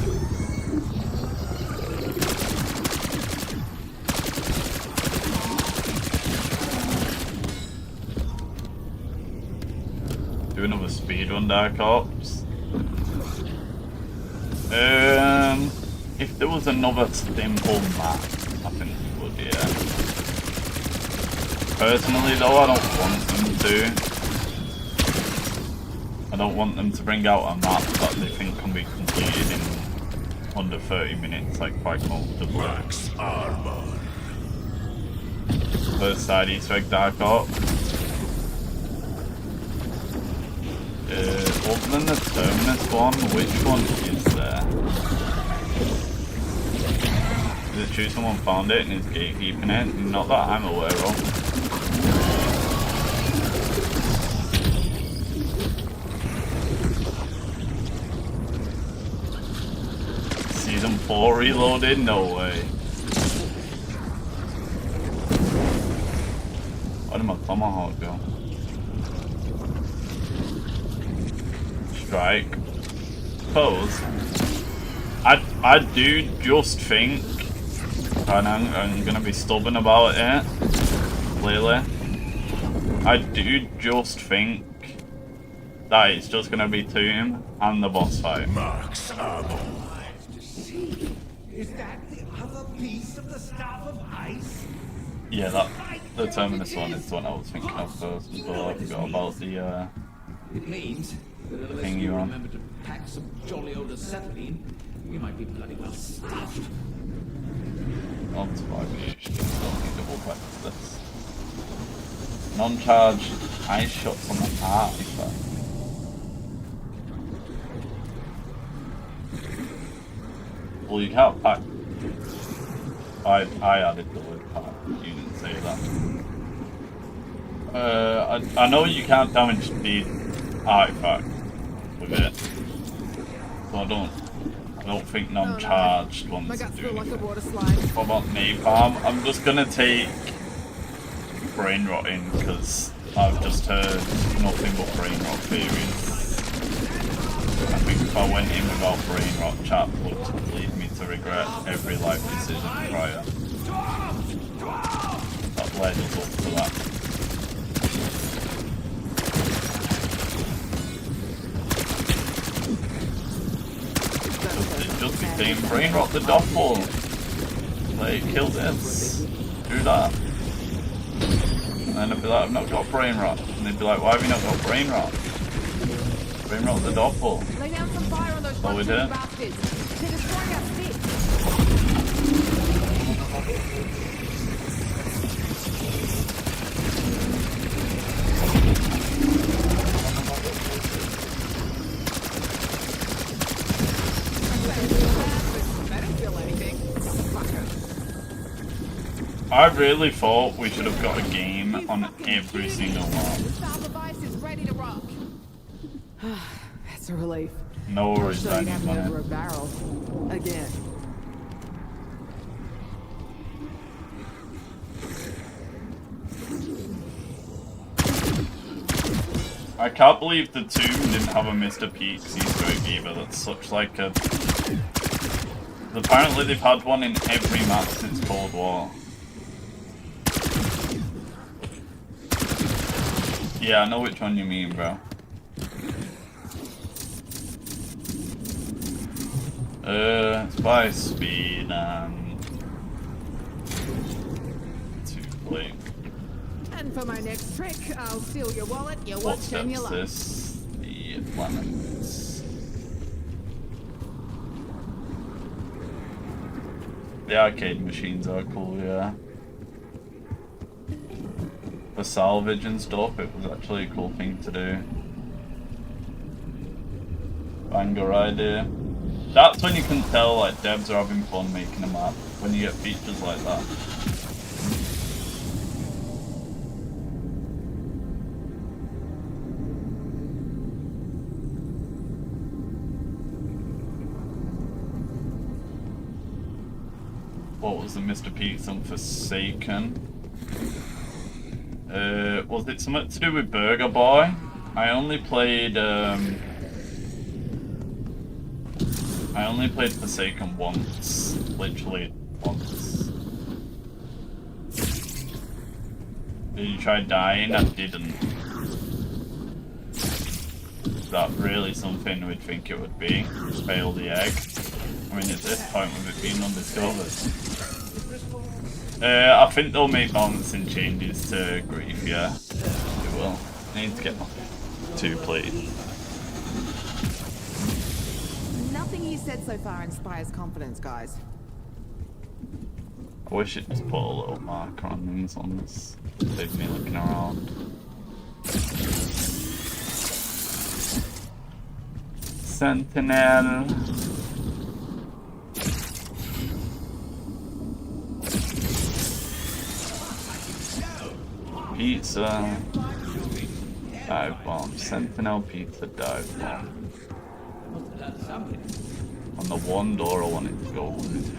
Do another speedrun Dark Ops. If there was another simple map, I think we would, yeah. Personally though, I don't want them to. I don't want them to bring out a map that they think can be completed in under 30 minutes, like quite comfortably. Max armor. First side Easter egg Dark Ops. Other than the Terminus one, which one is there? Is it true someone found it and is gatekeeping it? Not that I'm aware of. Season 4 reloaded? No way. Where did my tomahawk go? Strike. Pose. I do just think, and I'm gonna be stubborn about it, clearly. I do just think that it's just gonna be Tomb and the boss fight. Max armor. Is that the other piece of the staff of ice? Yeah, that the Terminus one is the one I was thinking of first as well. I forgot about the It means that unless thing you you're on. remember to pack some jolly old acetylene, you might be bloody well stuffed. On 5 minutes, don't need double weapons this. Non-charged ice shots on the artifact. Well, you can't pack. I added the word pack, you didn't say that. I know you can't damage the artifact with it. So I don't think non-charged ones My to guts do feel like a anything. water slide. What about napalm? I'm just gonna take brain rotting because I've just heard nothing but brain rot theories. I think if I went in without brain rot, chat would lead me to regret every life decision prior. That led us up to that. Just be saying brain rot the doppel. Like, kill this. Do that. And then I'd be like, I've not got brain rot. And they'd be like, why have you not got brain rot? Brain rot the doppel. Lay down some fire on those Oh, we did? bastards. They're destroying our stick. I really thought we should have got a game on every single one. The staff of ice is ready to rock. That's a relief. No worries, So you have me man. over a barrel. Again. I can't believe the tomb didn't have a Mr. Peaks Easter egg either. That's such like a Apparently they've had one in every map since Cold War. Yeah, I know which one you mean, bro. It's by speed and... too quick. And for my next trick, I'll steal your wallet, your What watch, and your steps life. this? The lemons. The arcade machines are cool, yeah. For salvage and stuff, it was actually a cool thing to do. Banger idea. That's when you can tell like devs are having fun making a map, when you get features like that. What was the Mr. Pete's Unforsaken? Was it something to do with Burger Boy? I only played Forsaken once. Literally once. Did you try dying? I didn't. Is that really something we'd think it would be? Fail the egg? I mean, at this point with it being undiscovered. I think they'll make balancing changes to grief, yeah. They will. I need to get my 2, please. Nothing you said so far inspires confidence, guys. I wish it just put a little marker on these ones. Save me looking around. Sentinel. Pizza. Dive bomb. Sentinel pizza dive bomb. On the one door I wanted to go with.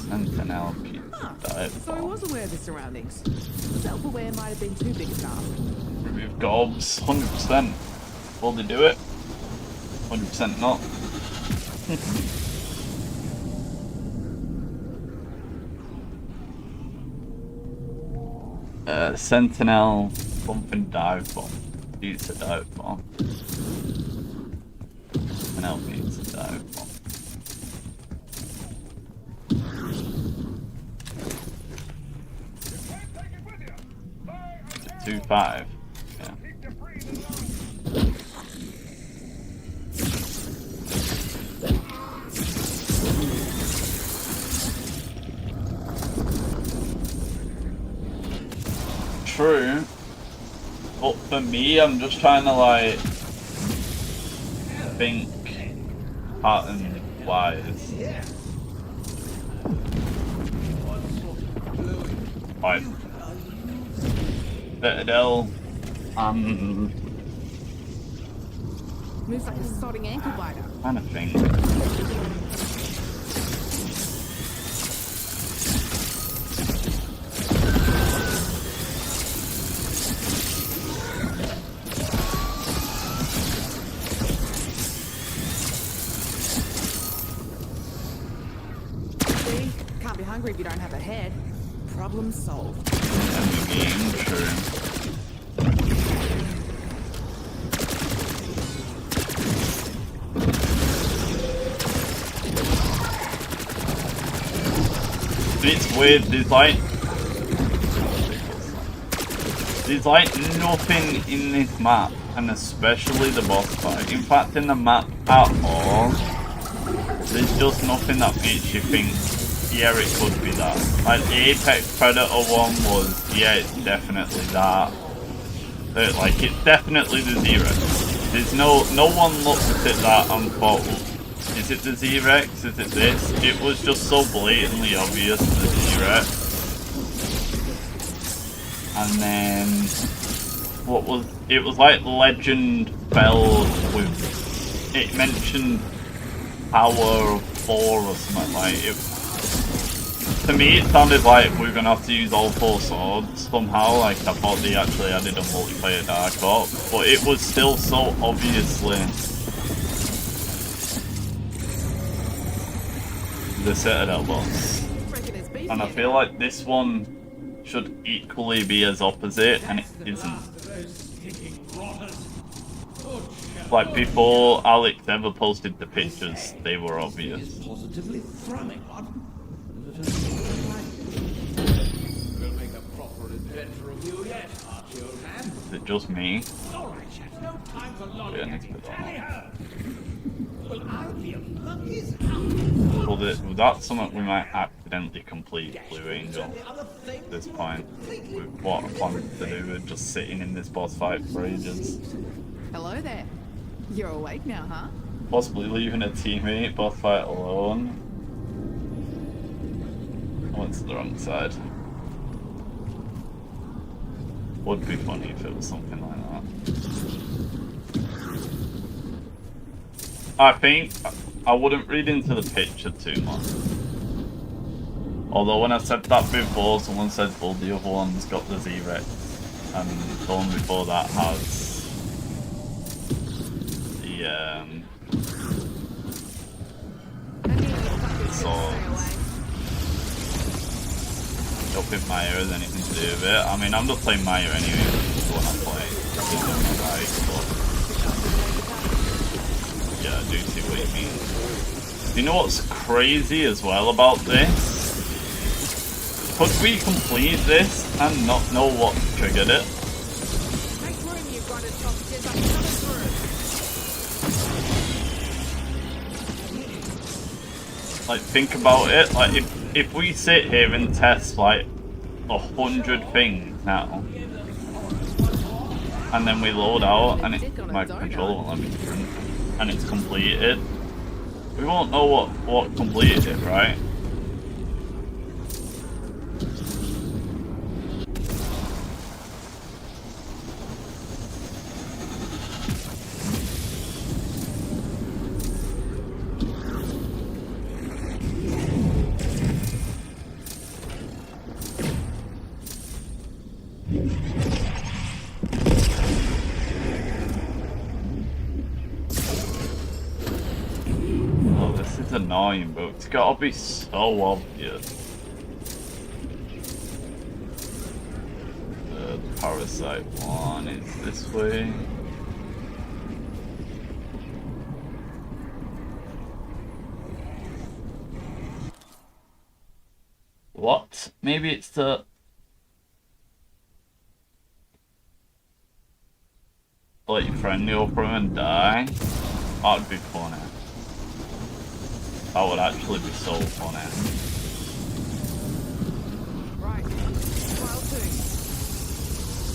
Sentinel pizza dive So I bomb. was aware of the surroundings. Self-aware might have been too big a task. Remove gobs. 100%. Will they do it? 100% not. Sentinel something dive bomb. Pizza dive bomb. Sentinel pizza dive bomb. 2-5. Yeah. True, but for me, I'm just trying to like think pattern wise. Like Citadel and Moves like a sodding ankle biter. kind of thing. See? Can't be hungry if you don't have a head. Problem solved. And the game, true. It's weird, there's like nothing in this map, and especially the boss fight. In fact, in the map at all, there's just nothing that makes you think, yeah, it could be that. Like the Apex Predator one was, yeah, it's definitely that. Like, it's definitely the Xerex. There's no one looked at that and thought, is it the Xerex? Is it this? It was just so blatantly obvious the Xerex. And then it was like Legend fell with, it mentioned Power of 4 or something like it. To me, it sounded like we were gonna have to use all 4 swords somehow. Like I thought they actually added a multiplayer Dark Ops, but it was still so obviously the Citadel boss. Reckon it's beef And I here feel now. like this one should equally be as opposite, and it isn't. Like before Alex ever posted the pictures, they were obvious. Positively thrumming one. We'll make a proper adventure of you yet, Archie, old man. Is it just me? All right, chat. No time for Yeah, lollygagging. next bit Tally on. ho. Well, I'll be a monkey's hound. Well, that's something we might accidentally complete, Blue Angel, at this point. With what I plan to do, we're just sitting in this boss fight for ages. Hello there. You're awake now, huh? Possibly leaving a teammate boss fight alone. I went to the wrong side. Would be funny if it was something like that. I think I wouldn't read into the picture too much. Although when I said that before, someone said, well, the other one's got the Z-Rex, and the one before that has the swords. Don't think Maya has anything to do with it. I mean, I'm not playing Maya anyway, which is the one I'm playing. Yeah, I do see what you mean. You know what's crazy as well about this? Could we complete this and not know what triggered it? Make room, you grunted sausages. I'm coming through. Like, think about it. Like, if we sit here and test like 100 things now, and then we load out and my controller won't let me sprint, and it's completed, we won't know what completed it, right? Oh, this is annoying, but it's gotta be so obvious. The parasite one is this way. What? Maybe it's the... let your friend go for him and die? That'd be funny. That would actually be so funny. Right. Trial 2.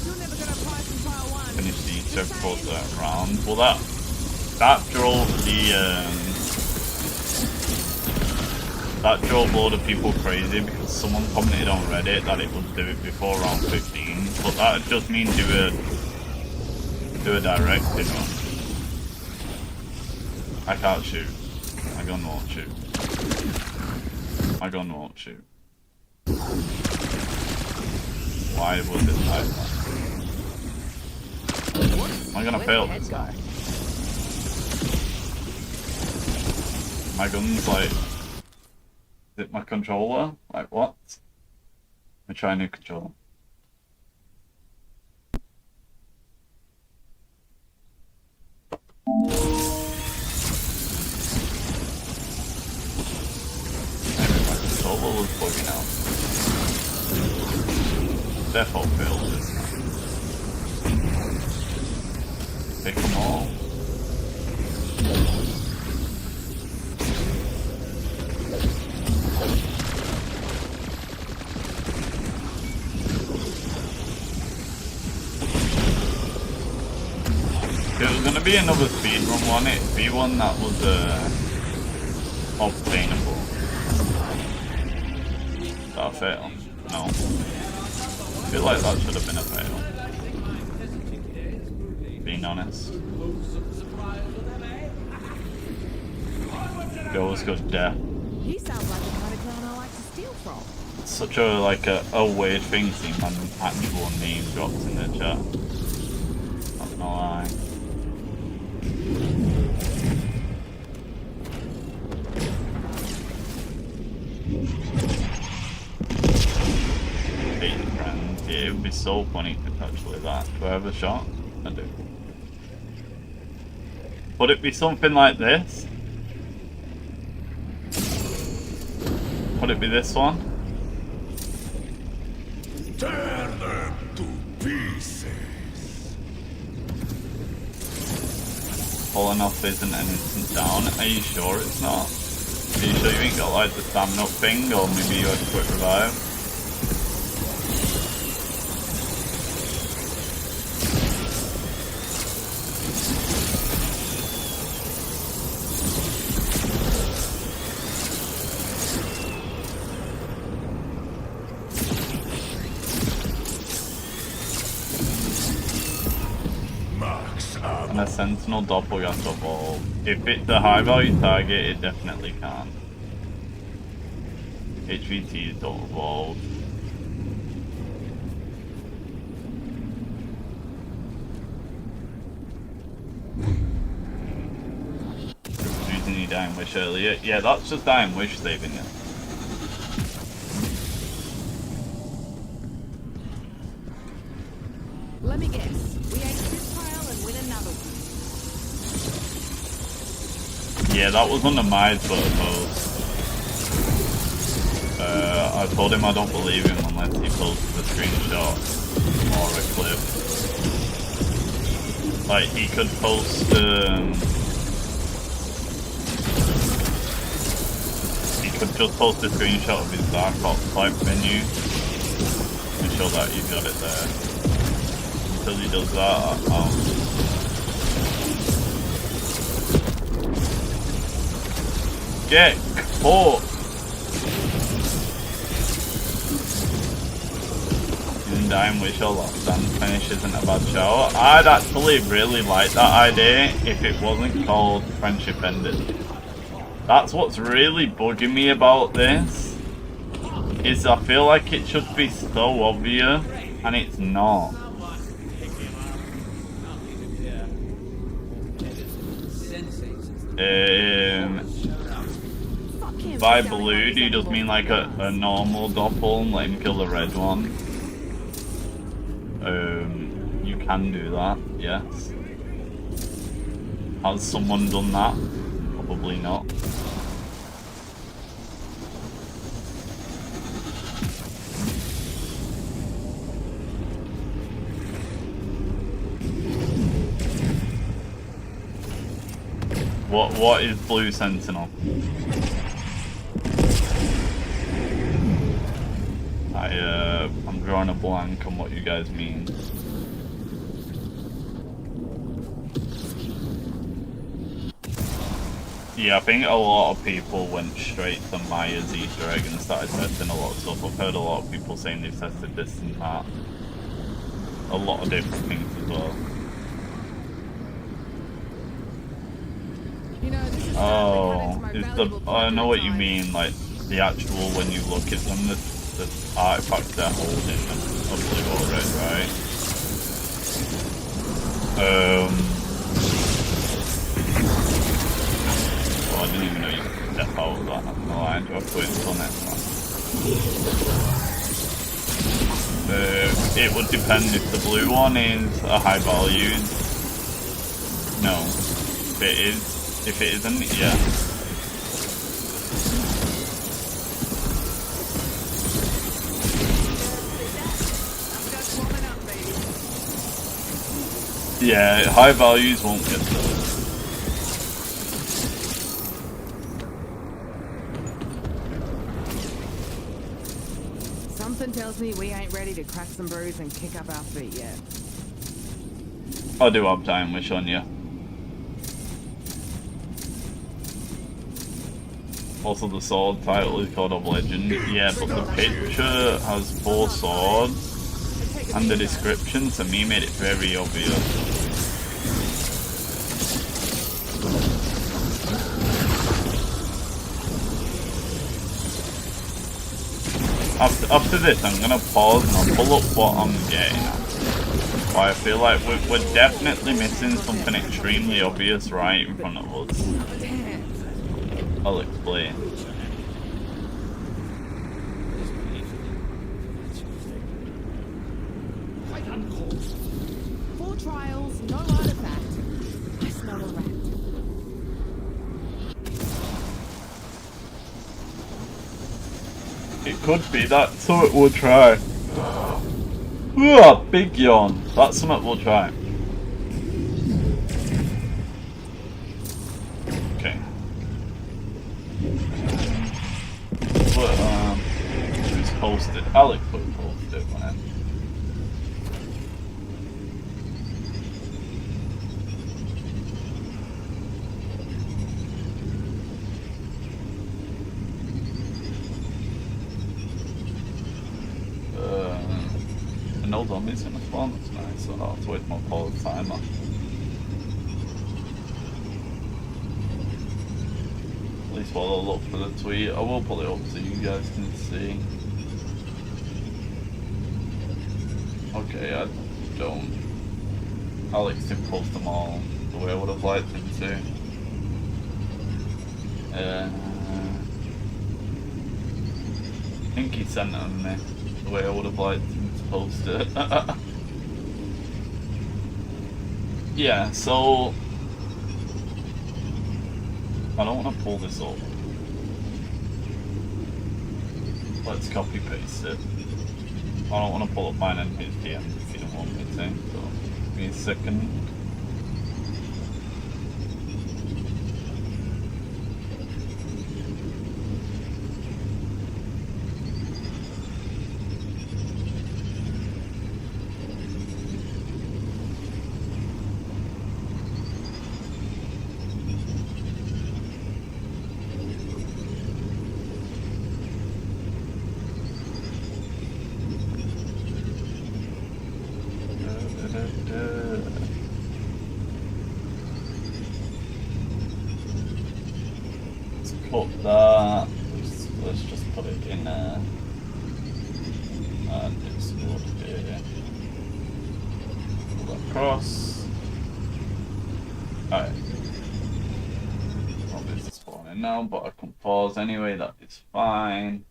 You're never gonna prize from trial 1. Finish the Easter egg for that round. Well, that drove that drove a load of people crazy because someone commented on Reddit that it would do it before round 15, but that just means do a directed one. I can't shoot. My gun won't shoot. My gun won't shoot. Why was it like that? Am I gonna fail this guy? My gun's like... is it my controller? Like what? Let me try a new controller. Was bugging out. Therefore failed this time. Pick them all. If it was gonna be another speedrun one, it'd be one that was obtainable. That a fail? No. I feel like that should have been a fail. Being honest. Goes good death. He sounds like the kind of clown I like to steal from. It's such a weird thing seeing an actual name dropped in the chat. Not gonna lie. It would be so funny if actually that. Do I have a shot? I do. Would it be something like this? Would it be this one? Tear them to pieces. Falling off isn't an instant down. Are you sure it's not? Are you sure you ain't got like the stamina up thing, or maybe you had a quick revive? And a Sentinel doppelganger evolve. If it's a high value target, it definitely can. HVTs don't evolve. Using your Dying Wish earlier. Yeah, that's just Dying Wish saving you. Let me guess. We ate this pile and win another one. Yeah, that was under my Twitter post. I told him I don't believe him unless he posted a screenshot or a clip. Like, he could post, he could just post a screenshot of his Dark Ops type menu and show that he got it there. Until he does that, get caught! Dying Wish or Last Stand finish isn't a bad show. I'd actually really like that idea if it wasn't called Friendship Ended. That's what's really bugging me about this, is I feel like it should be so obvious, and it's not. By blue, do you just mean like a normal doppel and let him kill the red one? You can do that, yes. Has someone done that? Probably not. What is Blue Sentinel? I'm drawing a blank on what you guys mean. Yeah, I think a lot of people went straight to Maya's Easter egg and started testing a lot of stuff. I've heard a lot of people saying they've tested this and that. A lot of different things as well. You know, this is I know what you mean, like the actual, when you look at them, the artifacts they're holding are blue or red, right? Well, I didn't even know you could step out of that, I'm not lying, do I put it on it? It would depend if the blue one is a high value. No. If it isn't, yeah. Yeah, high values won't get those. Something tells me we ain't ready to crack some brews and kick up our feet yet. I do have Time Wish on you. Also, the sword title is God of Legend. Yeah, but the picture has 4 swords, and the description to me made it very obvious. After this, I'm gonna pause and I'll pull up what I'm getting at. Why I feel like we're definitely missing something extremely obvious right in front of us. I'll explain. trials, no artifact. I smell a rat. It could be that something we'll try. Ooh, big yawn. That's something we'll try. Okay. But, who's posted? Alex put posted one. No zombies in the spawn, that's nice, so I'll have to wait my pause timer. At least while I look for the tweet, I will pull it up so you guys can see. Okay, I don't. Alex didn't post them all the way I would have liked him to. I think he sent them me the way I would have liked him to post it. Yeah, so I don't want to pull this up. Let's copy paste it. I don't want to pull up mine and his DM if you don't want me to, so give me a second. Put that. Let's just put it in Discord here. Pull that across. Alright. Obviously spawning now, but I can pause anyway, that is fine.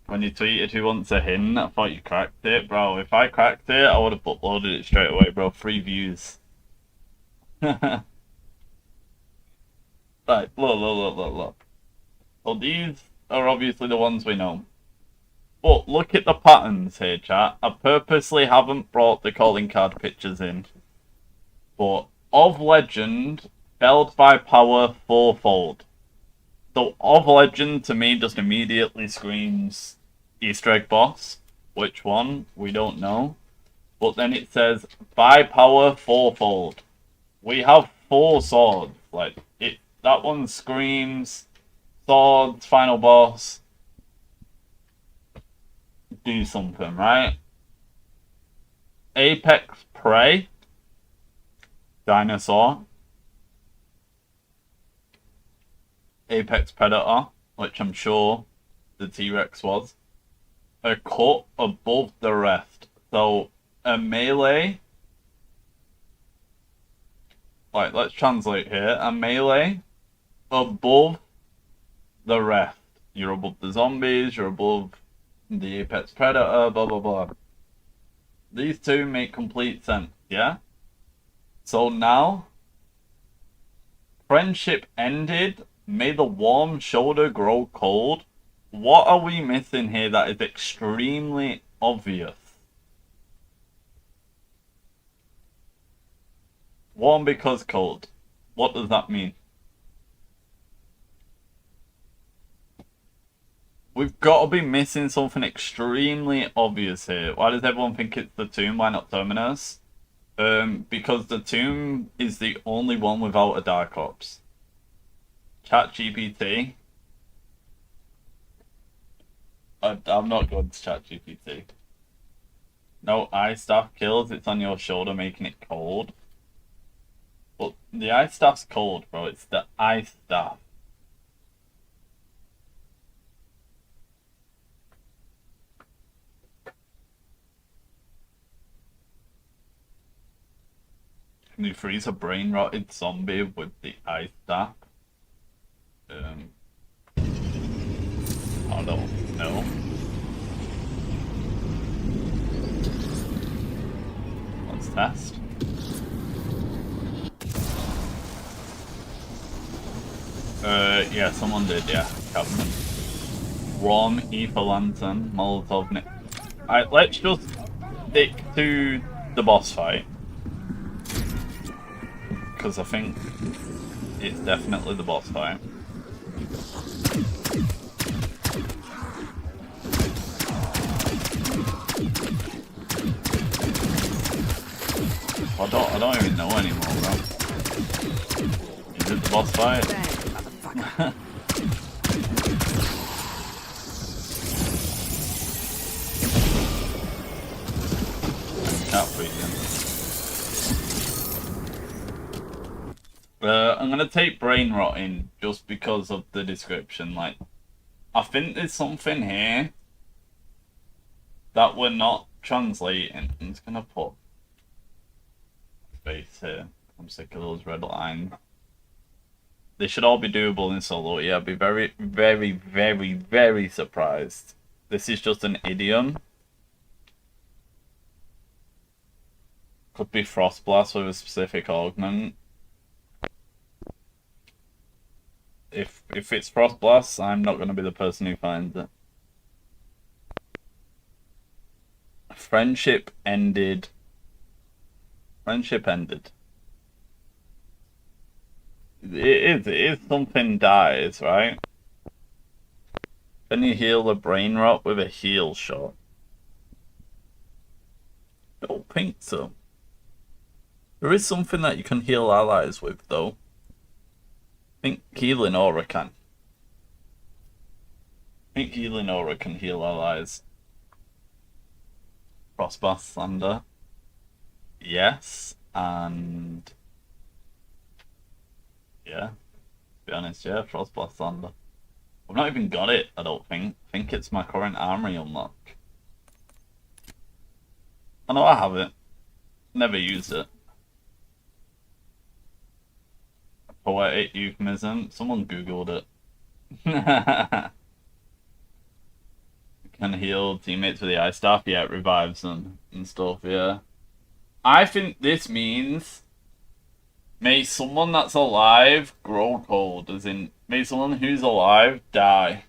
When you tweeted who wants a hint, I thought you cracked it, bro. If I cracked it, I would have uploaded it straight away, bro. 3 views. Right, look. So these are obviously the ones we know. But look at the patterns here, chat. I purposely haven't brought the calling card pictures in. But of legend, felled by power, fourfold. So of legend to me just immediately screams Easter egg boss. Which one? We don't know. But then it says by power, fourfold. We have 4 swords. Like it. That one screams swords, final boss. Do something, right? Apex prey. Dinosaur. Apex predator, which I'm sure the T-Rex was. A cut above the rest. So a melee. Like, let's translate here. A melee above the rest. You're above the zombies, you're above the apex predator, blah blah blah. These two make complete sense, yeah? So now, friendship ended, may the warm shoulder grow cold. What are we missing here that is extremely obvious? Warm because cold. What does that mean? We've got to be missing something extremely obvious here. Why does everyone think it's the tomb? Why not Terminus? Because the tomb is the only one without a Dark Ops. ChatGPT. I'm not going to ChatGPT. No ice staff kills, it's on your shoulder making it cold. But the ice staff's cold, bro. It's the ice staff. Can you freeze a brain rotted zombie with the ice staff? I don't know. test. Yeah, someone did, yeah. Cabinet. Warm, ether lantern, Molotov. Alright, let's just stick to the boss fight. Because I think it's definitely the boss fight. I don't even know anymore, bro. Is it the boss fight? Can't beat him. I'm gonna take brain rotting just because of the description. Like, I think there's something here that we're not translating. I'm just gonna put space here. I'm sick of those red lines. They should all be doable in solo. Yeah, I'd be very, very, very, very surprised. This is just an idiom. Could be Frost Blast with a specific augment. If it's Frost Blast, I'm not going to be the person who finds it. Friendship ended. Friendship ended. It is something dies, right? Can you heal the brain rot with a heal shot? Don't think so. There is something that you can heal allies with, though. I think healing aura can. I think healing aura can heal allies. Frostbath Thunder. Yes, and yeah, to be honest, yeah, Frostblast Thunder. I've not even got it, I don't think. I think it's my current armory unlock. I know I have it. Never used it. Poetic euphemism. Someone googled it. Can heal teammates with the ice staff? Yeah, it revives them and stuff, yeah. I think this means may someone that's alive grow cold, as in may someone who's alive die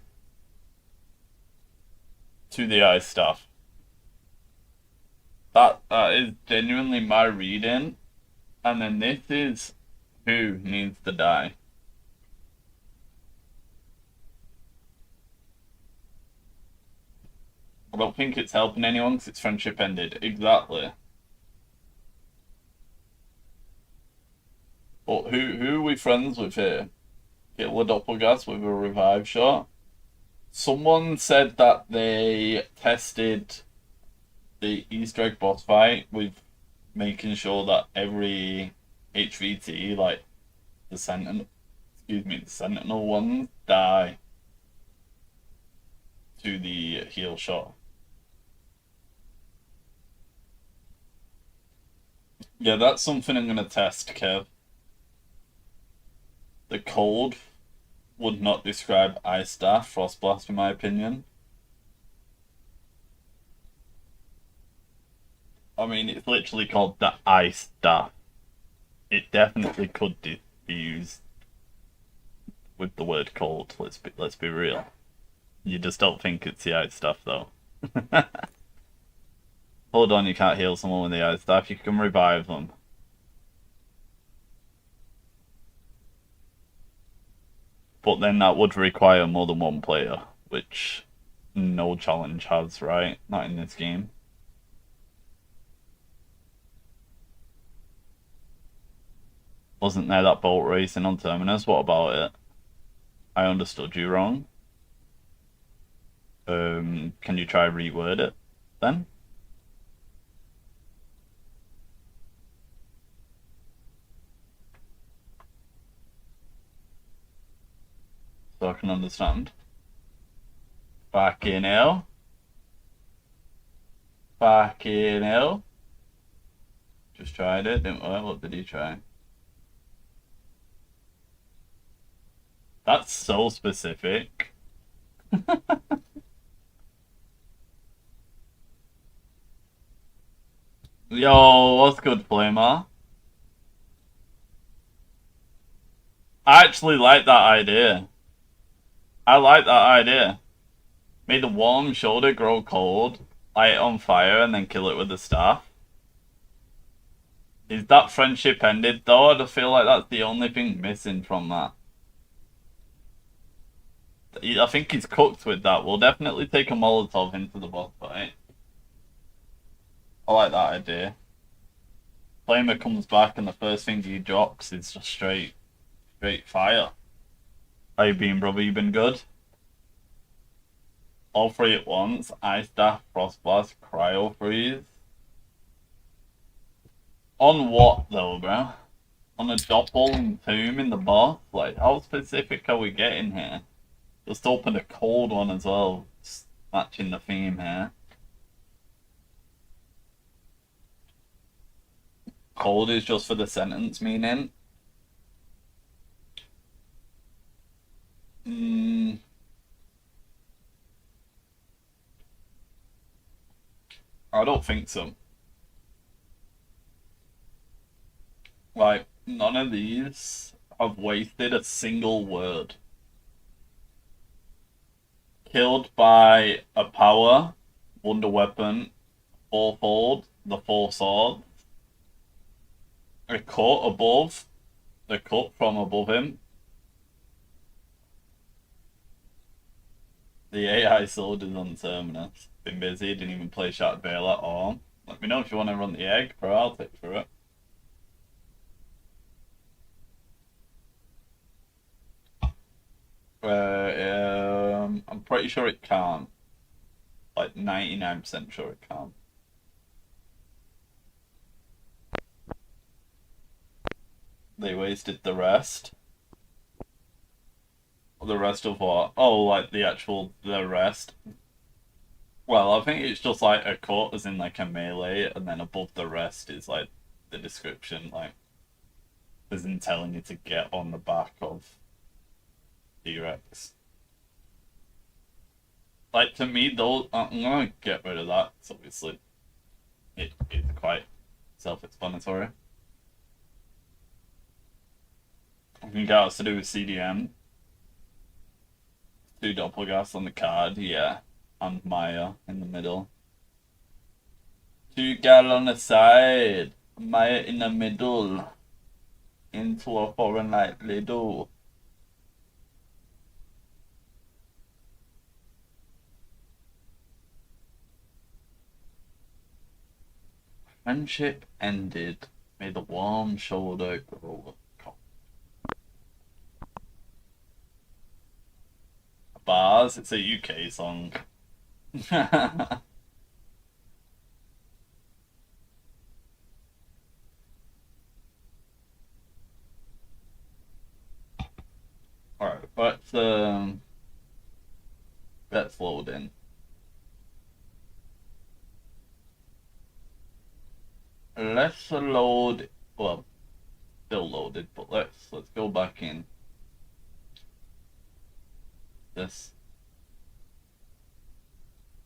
to the ice staff. That is genuinely my reading. And then this is who needs to die. I don't think it's helping anyone because its friendship ended. Exactly. But who are we friends with here? Hitler Doppelgas with a revive shot. Someone said that they tested the Easter egg boss fight with making sure that every HVT, like the Sentinel, the Sentinel ones, die to the heal shot. Yeah, that's something I'm gonna test, Kev. The cold would not describe Ice Staff, Frost Blast, in my opinion. I mean, it's literally called the Ice Staff. It definitely could be used with the word cold. Let's be real. You just don't think it's the Ice Staff, though. Hold on, you can't heal someone with the Ice Staff. You can revive them. But then that would require more than one player, which no challenge has, right? Not in this game. Wasn't there that boat racing on Terminus? What about it? I understood you wrong. Can you try reword it then? So I can understand. Fucking hell. Fucking hell. Just tried it, didn't work. What did he try? That's so specific. Yo, what's good, Flamer? I actually like that idea. I like that idea. Make the warm shoulder grow cold, light it on fire, and then kill it with the staff. Is that friendship ended though? I just feel like that's the only thing missing from that. I think he's cooked with that. We'll definitely take a Molotov into the boss fight. I like that idea. Flamer comes back and the first thing he drops is just straight fire. How you been, brother? You been good? All three at once. Ice Dash, Frostblast, Cryo Freeze. On what though, bro? On a Doppel tomb in the boss? Like, how specific are we getting here? Just opened a cold one as well, just matching the theme here. Cold is just for the sentence meaning. I don't think so. Like, none of these have wasted a single word. Killed by a power, wonder weapon, fourfold, the four swords. A cut above, the cut from above him. The AI soldiers on Terminus. Been busy, didn't even play Shattered Veil at all. Let me know if you want to run the egg, bro, I'll take through it. I'm pretty sure it can't. Like 99% sure it can't. They wasted the rest. The rest of what? Oh, like the rest. Well, I think it's just like a cut, as in like a melee, and then above the rest is like the description, like, as in telling you to get on the back of T-Rex. Like, to me, those, I'm gonna get rid of that, because obviously it is quite self-explanatory. I can get us to do with CDM. 2 doppelgasts on the card, yeah. And Maya in the middle. 2 gal on the side. Maya in the middle. Into a foreign light little. Friendship ended. May the warm shoulder grow. Bars, it's a UK song. Alright, let's load in. Let's load, well, still loaded, but let's go back in. This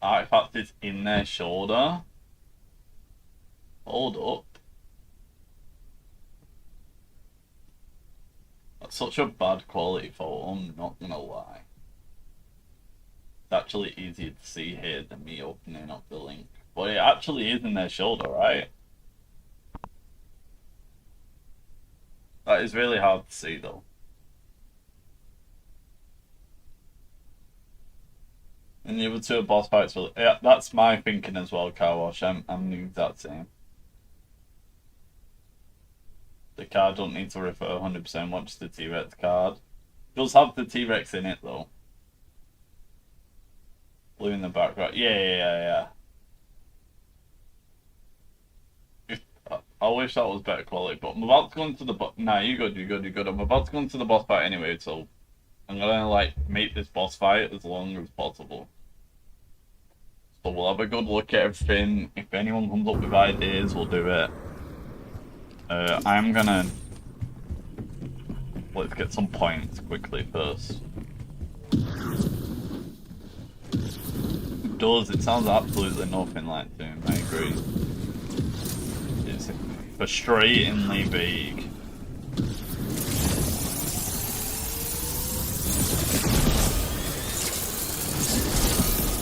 artifact is in their shoulder. Hold up. That's such a bad quality photo, I'm not gonna lie. It's actually easier to see here than me opening up the link. But it actually is in their shoulder, right? That is really hard to see though. And the other 2 boss fights will, yeah, that's my thinking as well, Car Wash. I'm the exact same. The card don't need to refer 100%, watch the T-Rex card. It does have the T-Rex in it though. Blue in the background. Yeah. I wish that was better quality, but I'm about to go into the boss. Nah, you're good. I'm about to go into the boss fight anyway, so I'm gonna like make this boss fight as long as possible. So we'll have a good look at everything. If anyone comes up with ideas, we'll do it. I'm gonna... Let's get some points quickly first. It does, it sounds absolutely nothing like Doom, I agree. frustratingly big.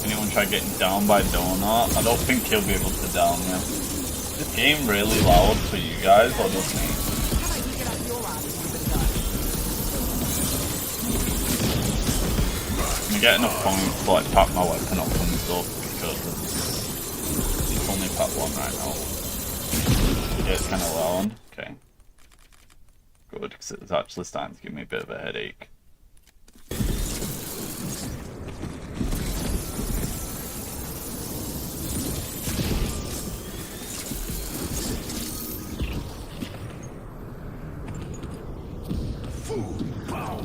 Anyone try getting down by Donut? I don't think he'll be able to down me. Is this game really loud for you guys or just me? I'm getting enough points to like pack my weapon up and stuff because it's only pack 1 right now. Yeah, it's kind of loud. Okay. Good, because it's actually starting to give me a bit of a headache. Full power.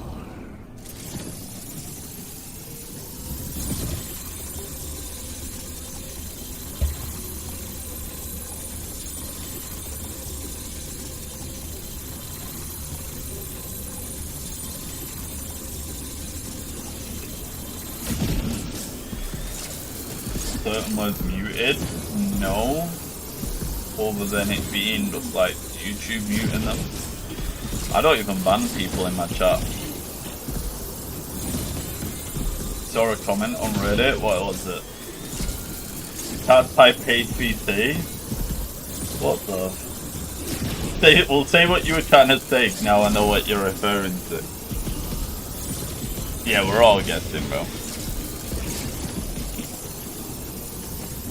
Certain words muted? No. Other than it being just like YouTube muting them. I don't even ban people in my chat. Saw a comment on Reddit, what was it? Can't type HBC? What the? Say what you were trying to say, now I know what you're referring to. Yeah, we're all guessing, bro.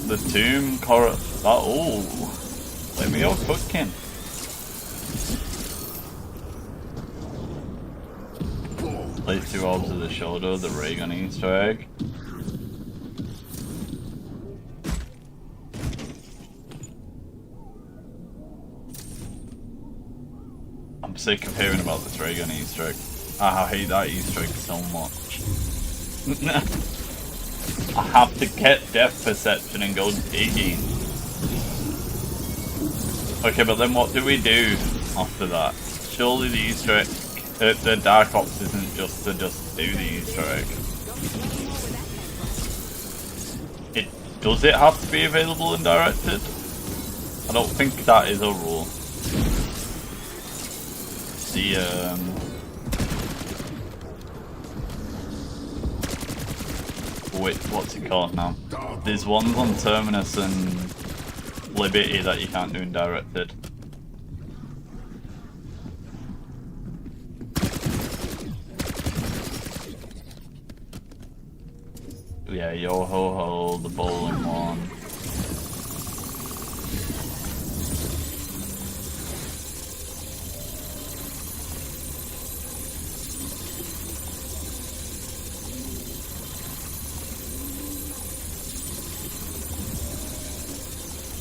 The tomb oh, let me go cooking. Place 2 orbs to the shoulder, the ray gun Easter egg. I'm sick of hearing about this ray gun Easter egg. I hate that Easter egg so much. I have to get depth perception and go digging. Okay, but then what do we do after that? Surely the Easter egg, the Dark Ops isn't just to do the Easter egg. Does it have to be available and directed? I don't think that is a rule. What's it called now? There's ones on Terminus and Liberty that you can't do in directed. Yeah, yo ho ho, the bowling one.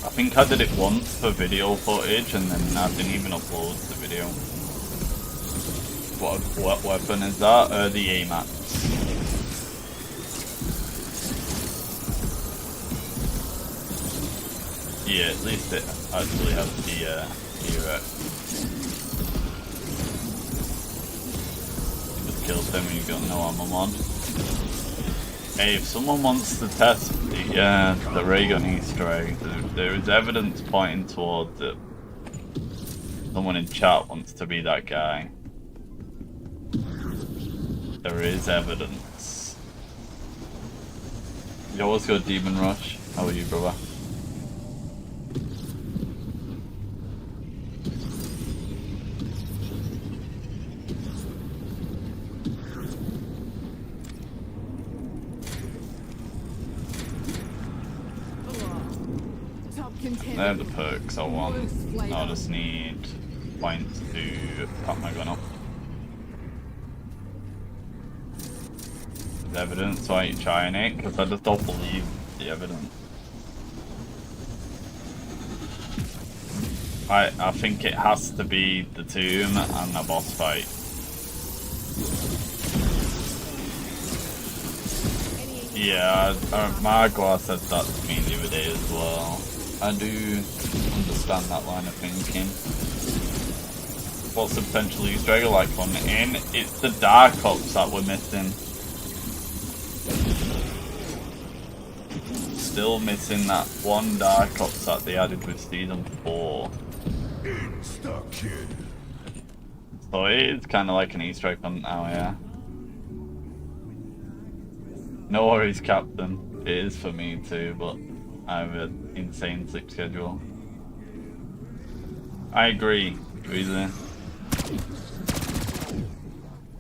I think I did it once for video footage and then I didn't even upload the video. What weapon is that? The AMAX. Yeah, at least it actually has the T-Rex. Just kills them and you got no ammo mod. Hey, if someone wants to test the ray gun Easter egg, there is evidence pointing towards it. Someone in chat wants to be that guy. There is evidence. Yo, what's good, Demon Rush? How are you, brother? They're the perks I want. I just need points to pop my gun up. There's evidence, so I ain't trying it, because I just don't believe the evidence. I think it has to be the tomb and the boss fight. Yeah, Margot said that to me the other day as well. I do understand that line of thinking. What's the potential Easter egg like on in? It's the Dark Ops that we're missing. Still missing that one Dark Ops that they added with Season 4. Insta-kill. So it's kind of like an Easter egg hunt now, yeah. No worries, Captain. It is for me too, but I have an insane sleep schedule. I agree, Dweezy.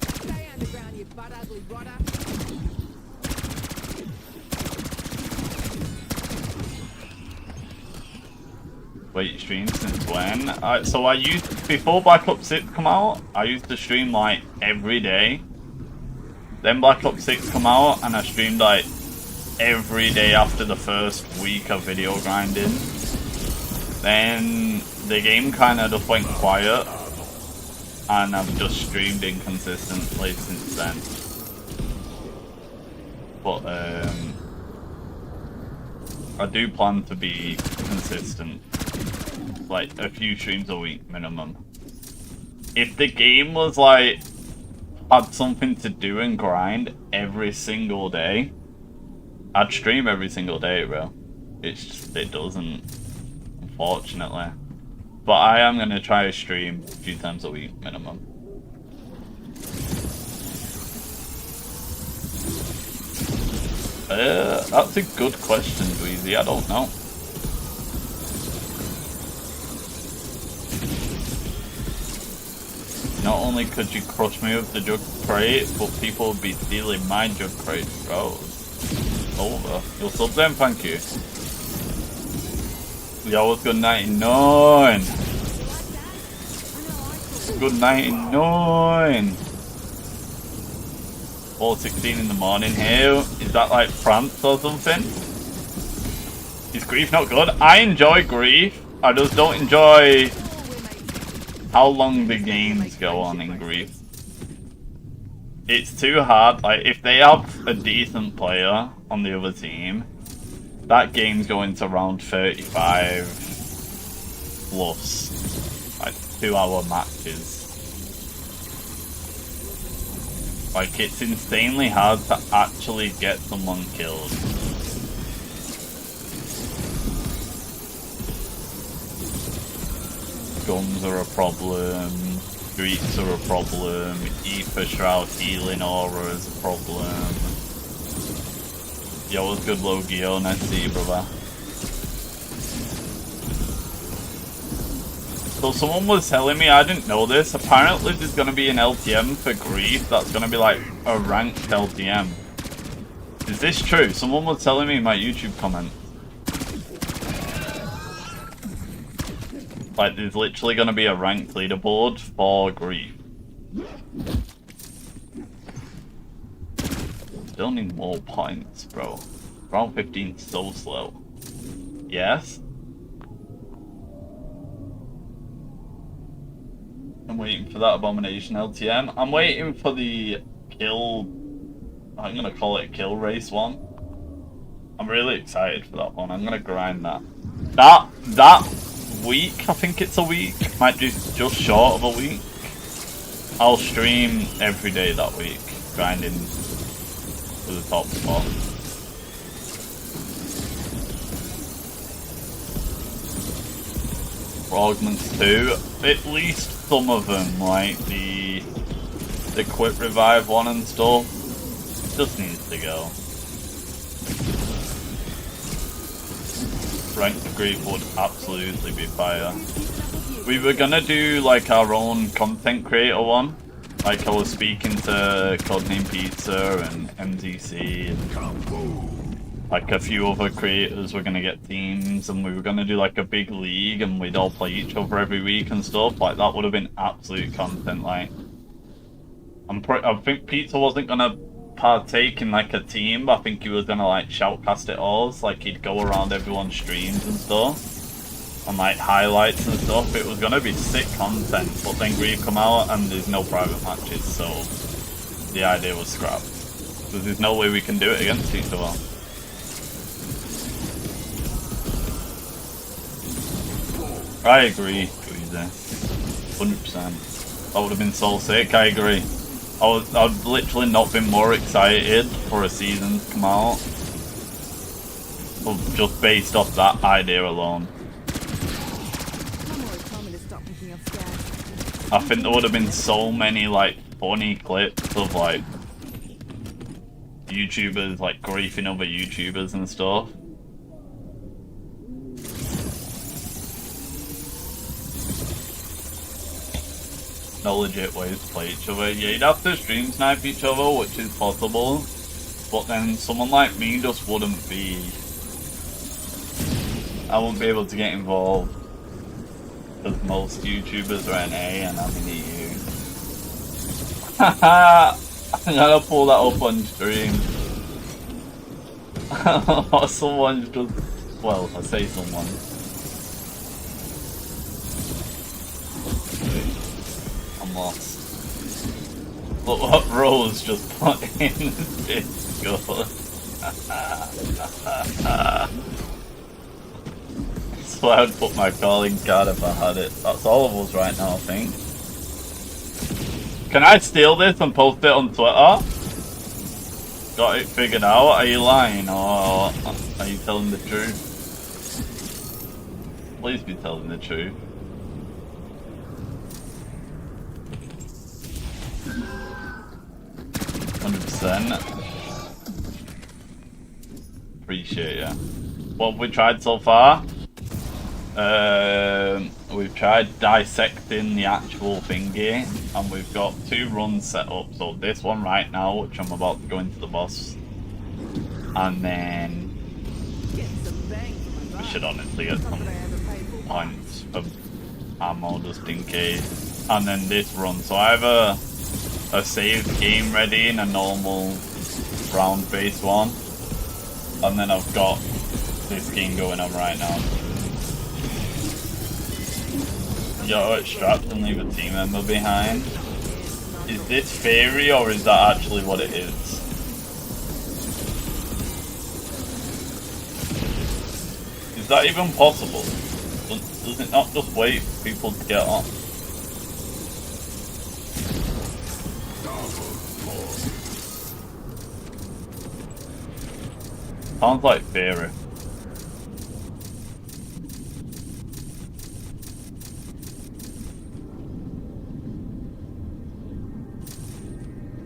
Stay underground, you butt ugly rotter. Wait, you streamed since when? So I used, before Black Ops 6 come out, I used to stream like every day. Then Black Ops 6 come out and I streamed like every day after the first week of video grinding. Then the game kind of just went quiet and I've just streamed inconsistently since then. But I do plan to be consistent, like a few streams a week minimum. If the game was like had something to do and grind every single day, I'd stream every single day, bro. It's just, it doesn't, unfortunately. But I am gonna try to stream a few times a week minimum. That's a good question, Dweezy. I don't know. Not only could you crush me with the jug crate, but people would be stealing my jug crate, bro. Over. You'll sub them, thank you. Yo, what's good 99? Good 99. 4:16 in the morning here. Is that like France or something? Is Grief not good? I enjoy Grief. I just don't enjoy how long the games go on in Grief. It's too hard. Like, if they have a decent player on the other team, that game's going to round 35 plus, like 2-hour matches. Like, it's insanely hard to actually get someone killed. Guns are a problem, streets are a problem, Ether Shroud healing aura is a problem. Yo, what's good, Logio? Nice to see you, brother. So someone was telling me, I didn't know this, apparently there's going to be an LTM for Grief that's going to be like a ranked LTM. Is this true? Someone was telling me in my YouTube comment. Like, there's literally going to be a ranked leaderboard for Grief. Still need more points, bro. Round 15 is so slow. Yes? I'm waiting for that Abomination LTM. I'm waiting for the kill... I'm going to call it kill race one. I'm really excited for that one. I'm going to grind that. That week, I think it's a week. Might be just short of a week. I'll stream every day that week, grinding to the top spot. Fragments too. At least some of them, like the Quick Revive one and stuff, just needs to go. Ranked Grief would absolutely be fire. We were gonna do like our own content creator one. Like, I was speaking to Codename Pizza and MZC and like a few other creators were gonna get teams, and we were gonna do like a big league and we'd all play each other every week and stuff. Like, that would have been absolute content. Like, I think Pizza wasn't gonna partake in like a team, but I think he was gonna like shoutcast it all. So, like, he'd go around everyone's streams and stuff and like highlights and stuff. It was gonna be sick content, but then Grief come out and there's no private matches, so the idea was scrapped because there's no way we can do it against each other. I agree, Tweezer. 100%. That would have been so sick, I agree. I've literally not been more excited for a season to come out. Just based off that idea alone. Someone told me to stop I think there would have been so many like funny clips of like YouTubers like griefing other YouTubers and stuff. No legit ways to play each other. Yeah, you'd have to stream snipe each other, which is possible. But then someone like me just wouldn't be... I wouldn't be able to get involved. Because most YouTubers are NA and I'm in EU. Haha! I'm gonna pull that up on stream. Someone's just... Well, I say someone. I'm lost. Look what Rose just put in Discord. So I would put my calling card if I had it. That's all of us right now, I think. Can I steal this and post it on Twitter? Got it figured out? Are you lying or are you telling the truth? Please be telling the truth. %. Appreciate you. What have we tried so far? We've tried dissecting the actual thingy, and we've got 2 runs set up. So this one right now, which I'm about to go into the boss, and then we should honestly get some points of ammo just in case. And then this run. So I have a saved game ready in a normal round-based one, and then I've got this game going on right now. Yo, it's strapped and leave a team member behind. Is this theory or is that actually what it is? Is that even possible? Does it not just wait for people to get on? Sounds like theory.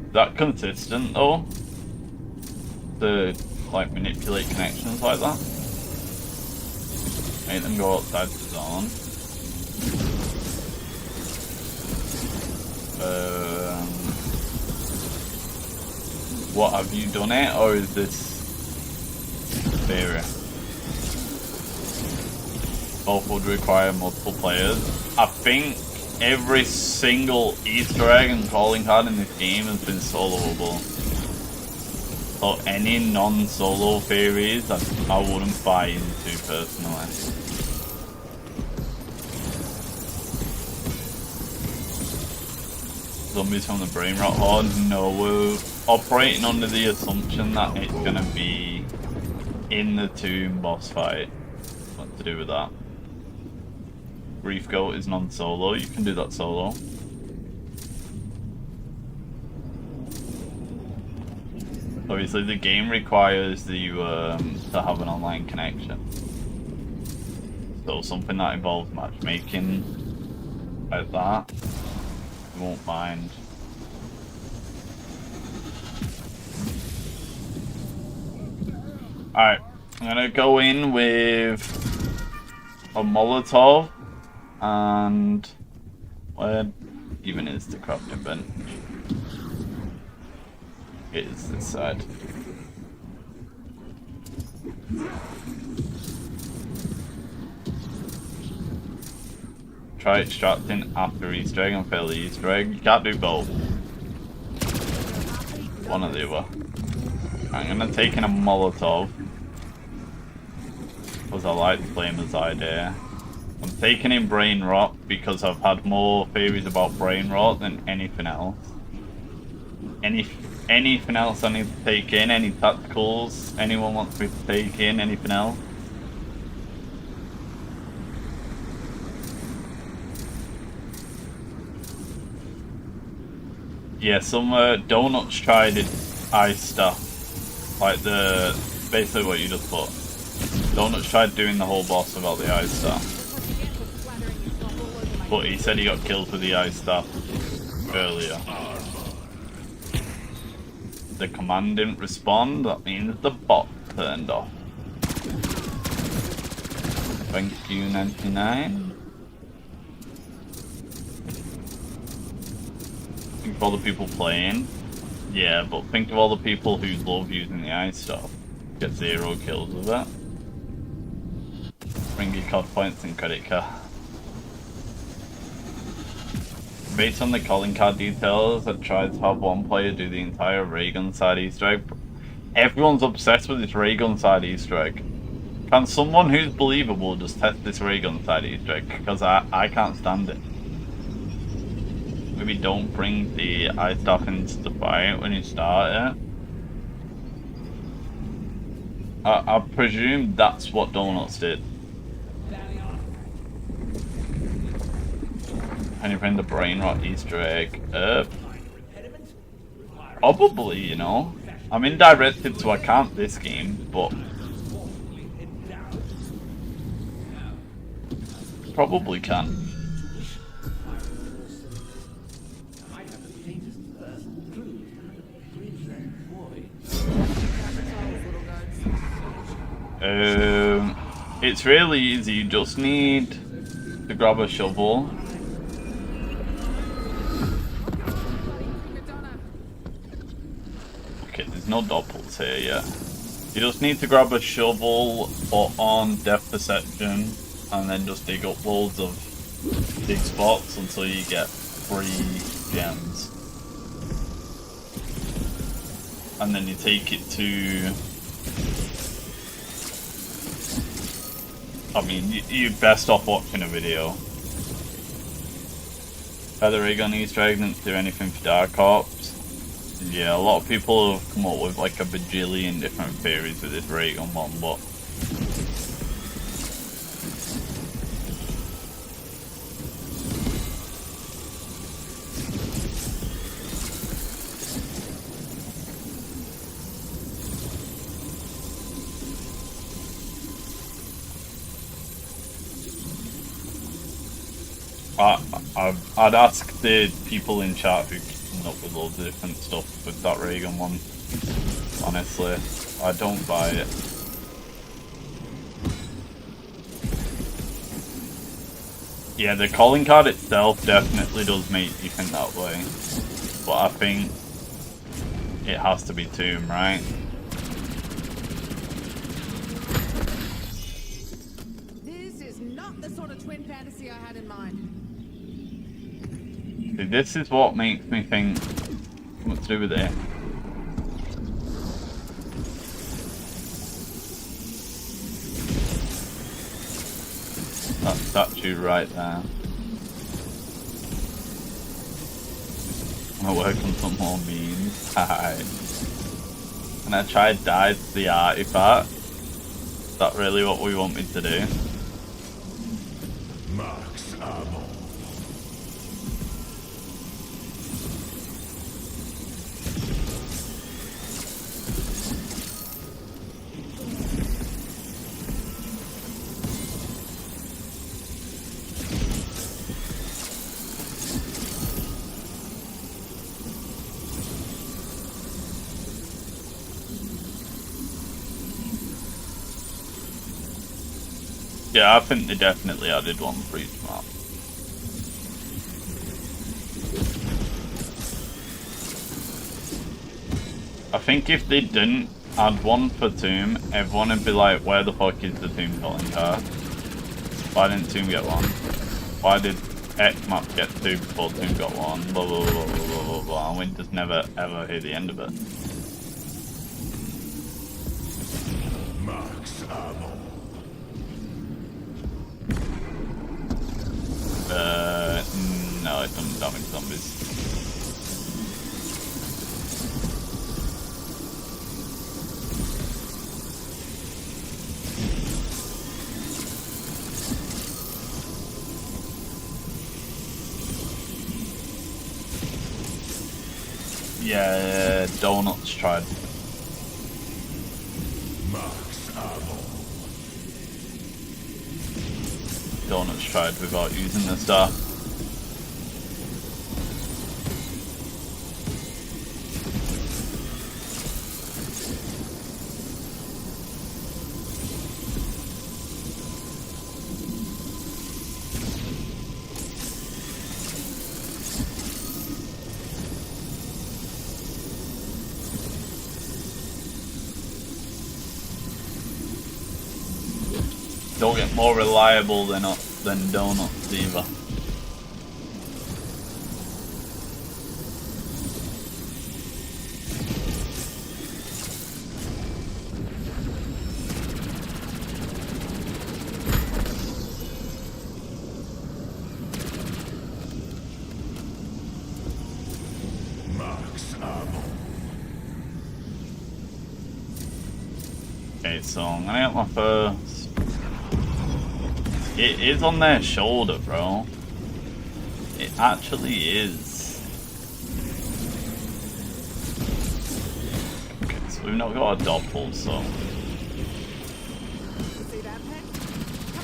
Is that consistent though? To like manipulate connections like that? Make them go outside the zone. What, have you done it or is this theory? Both would require multiple players. I think every single Easter egg and calling card in this game has been soloable. So any non-solo theories I wouldn't buy into personally. Zombies from the brain rot horde? No, we're operating under the assumption that it's gonna be in the tomb boss fight. What to do with that? Reef Goat is non-solo, you can do that solo. Obviously the game requires you to have an online connection. So something that involves matchmaking like that, you won't mind. Alright, I'm gonna go in with a Molotov. And where even is the crafting bench? It is this side. Try extracting after Easter egg and fail the Easter egg. You can't do both. One or the other. I'm gonna take in a Molotov because I like the flamer's idea. I'm taking in brain rot because I've had more theories about brain rot than anything else. Anything else I need to take in? Any tacticals? Anyone wants me to take in? Anything else? Yeah, some donuts tried ice stuff, like basically what you just put. Donuts tried doing the whole boss without the ice stuff. But he said he got killed with the ice staff earlier. The command didn't respond, that means the bot turned off. Thank you, 99. Think of all the people playing. Yeah, but think of all the people who love using the ice stuff. Get 0 kills with it. Bring your COD points and credit card. Based on the calling card details, I tried to have one player do the entire ray gun side Easter egg. Everyone's obsessed with this ray gun side Easter egg. Can someone who's believable just test this ray gun side Easter egg? Because I can't stand it. Maybe don't bring the ice staff into the fight when you start it. I presume that's what Donuts did. Can you bring the brain rot Easter egg up? Probably, you know. I'm indirected, so I can't this game, but probably can. It's really easy. You just need to grab a shovel. Okay, there's no doppels here yet. You just need to grab a shovel, put on depth perception, and then just dig up loads of big spots until you get 3 gems. And then you take it to... I mean, you're best off watching a video. Feather ray gun Easter egg didn't do anything for Dark Ops. Yeah, a lot of people have come up with like a bajillion different theories with this ray gun one, but I'd ask the people in chat who came up with loads of different stuff with that ray gun one. Honestly, I don't buy it. Yeah, the calling card itself definitely does make you think that way, but I think it has to be Tomb, right? This is not the sort of twin fantasy I had in mind. See, this is what makes me think what to do with it. That statue right there. I'm gonna work on some more memes. Hi. And I tried dive the artifact. Is that really what we want me to do? Max ammo. Yeah, I think they definitely added one for each map. I think if they didn't add one for Tomb, everyone would be like, where the fuck is the Tomb calling card? Why didn't Tomb get one? Why did X map get 2 before Tomb got one? Blah blah blah blah blah blah blah, and we just never ever hear the end of it. Max ammo. No, it doesn't damage zombies. Yeah, Donuts tried. Max ammo. Donuts tried without using the star. don't get more reliable than donuts either. Okay, so I'm gonna get my first. It is on their shoulder, bro. It actually is. Okay, so we've not got a doppel, so See that pet?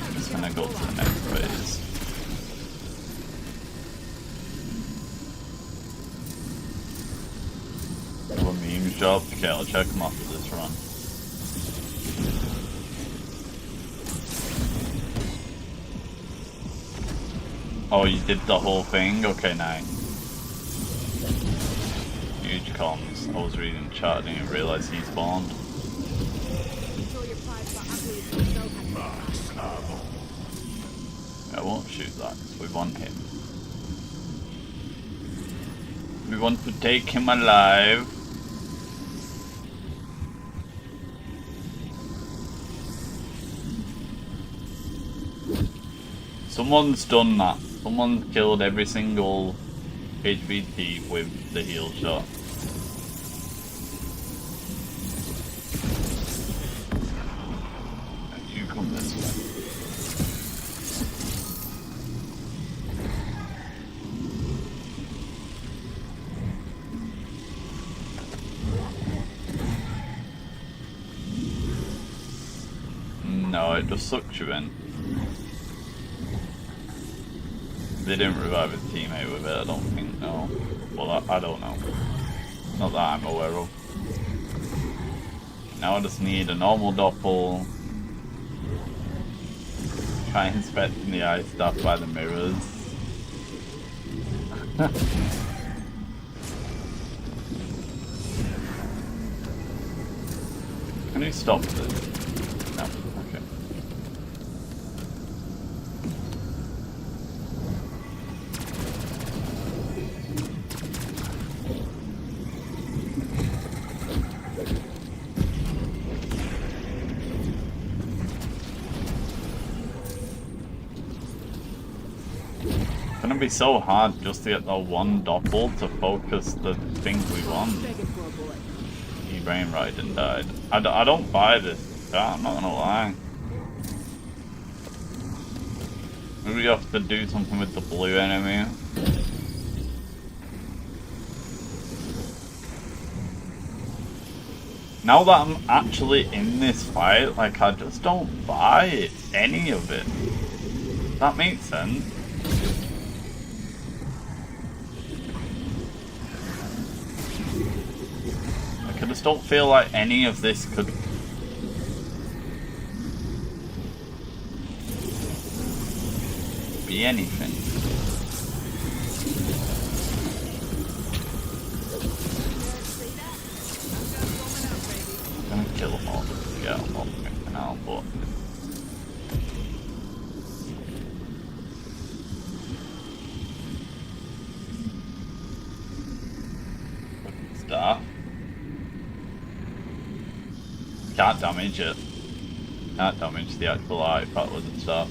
I'm just gonna go to the next phase. Another meme job. Okay, I'll check them after this run. Oh, you did the whole thing? Okay, nice. Huge comms. I was reading chat, I didn't even realise he spawned. I won't shoot that because we want him. We want to take him alive. Someone's done that. Someone's killed every single HVT with the heal shot. You come this way. No, it just sucks you in. They didn't revive his teammate with it, I don't think, no. Well, I don't know. Not that I'm aware of. Now I just need a normal doppel. Try inspecting the ice stuff by the mirrors. Can we stop this? No, okay. It's gonna be so hard just to get the one doppel to focus the things we want. He brain ride and died. I don't buy this. I'm not gonna lie. Maybe we have to do something with the blue enemy. Now that I'm actually in this fight, like, I just don't buy it, any of it. That makes sense. Like, I just don't feel like any of this could... be anything. I'm gonna kill them all just to get them off me for now, but... Staff. Can't damage it. Can't damage the actual artifact with the staff.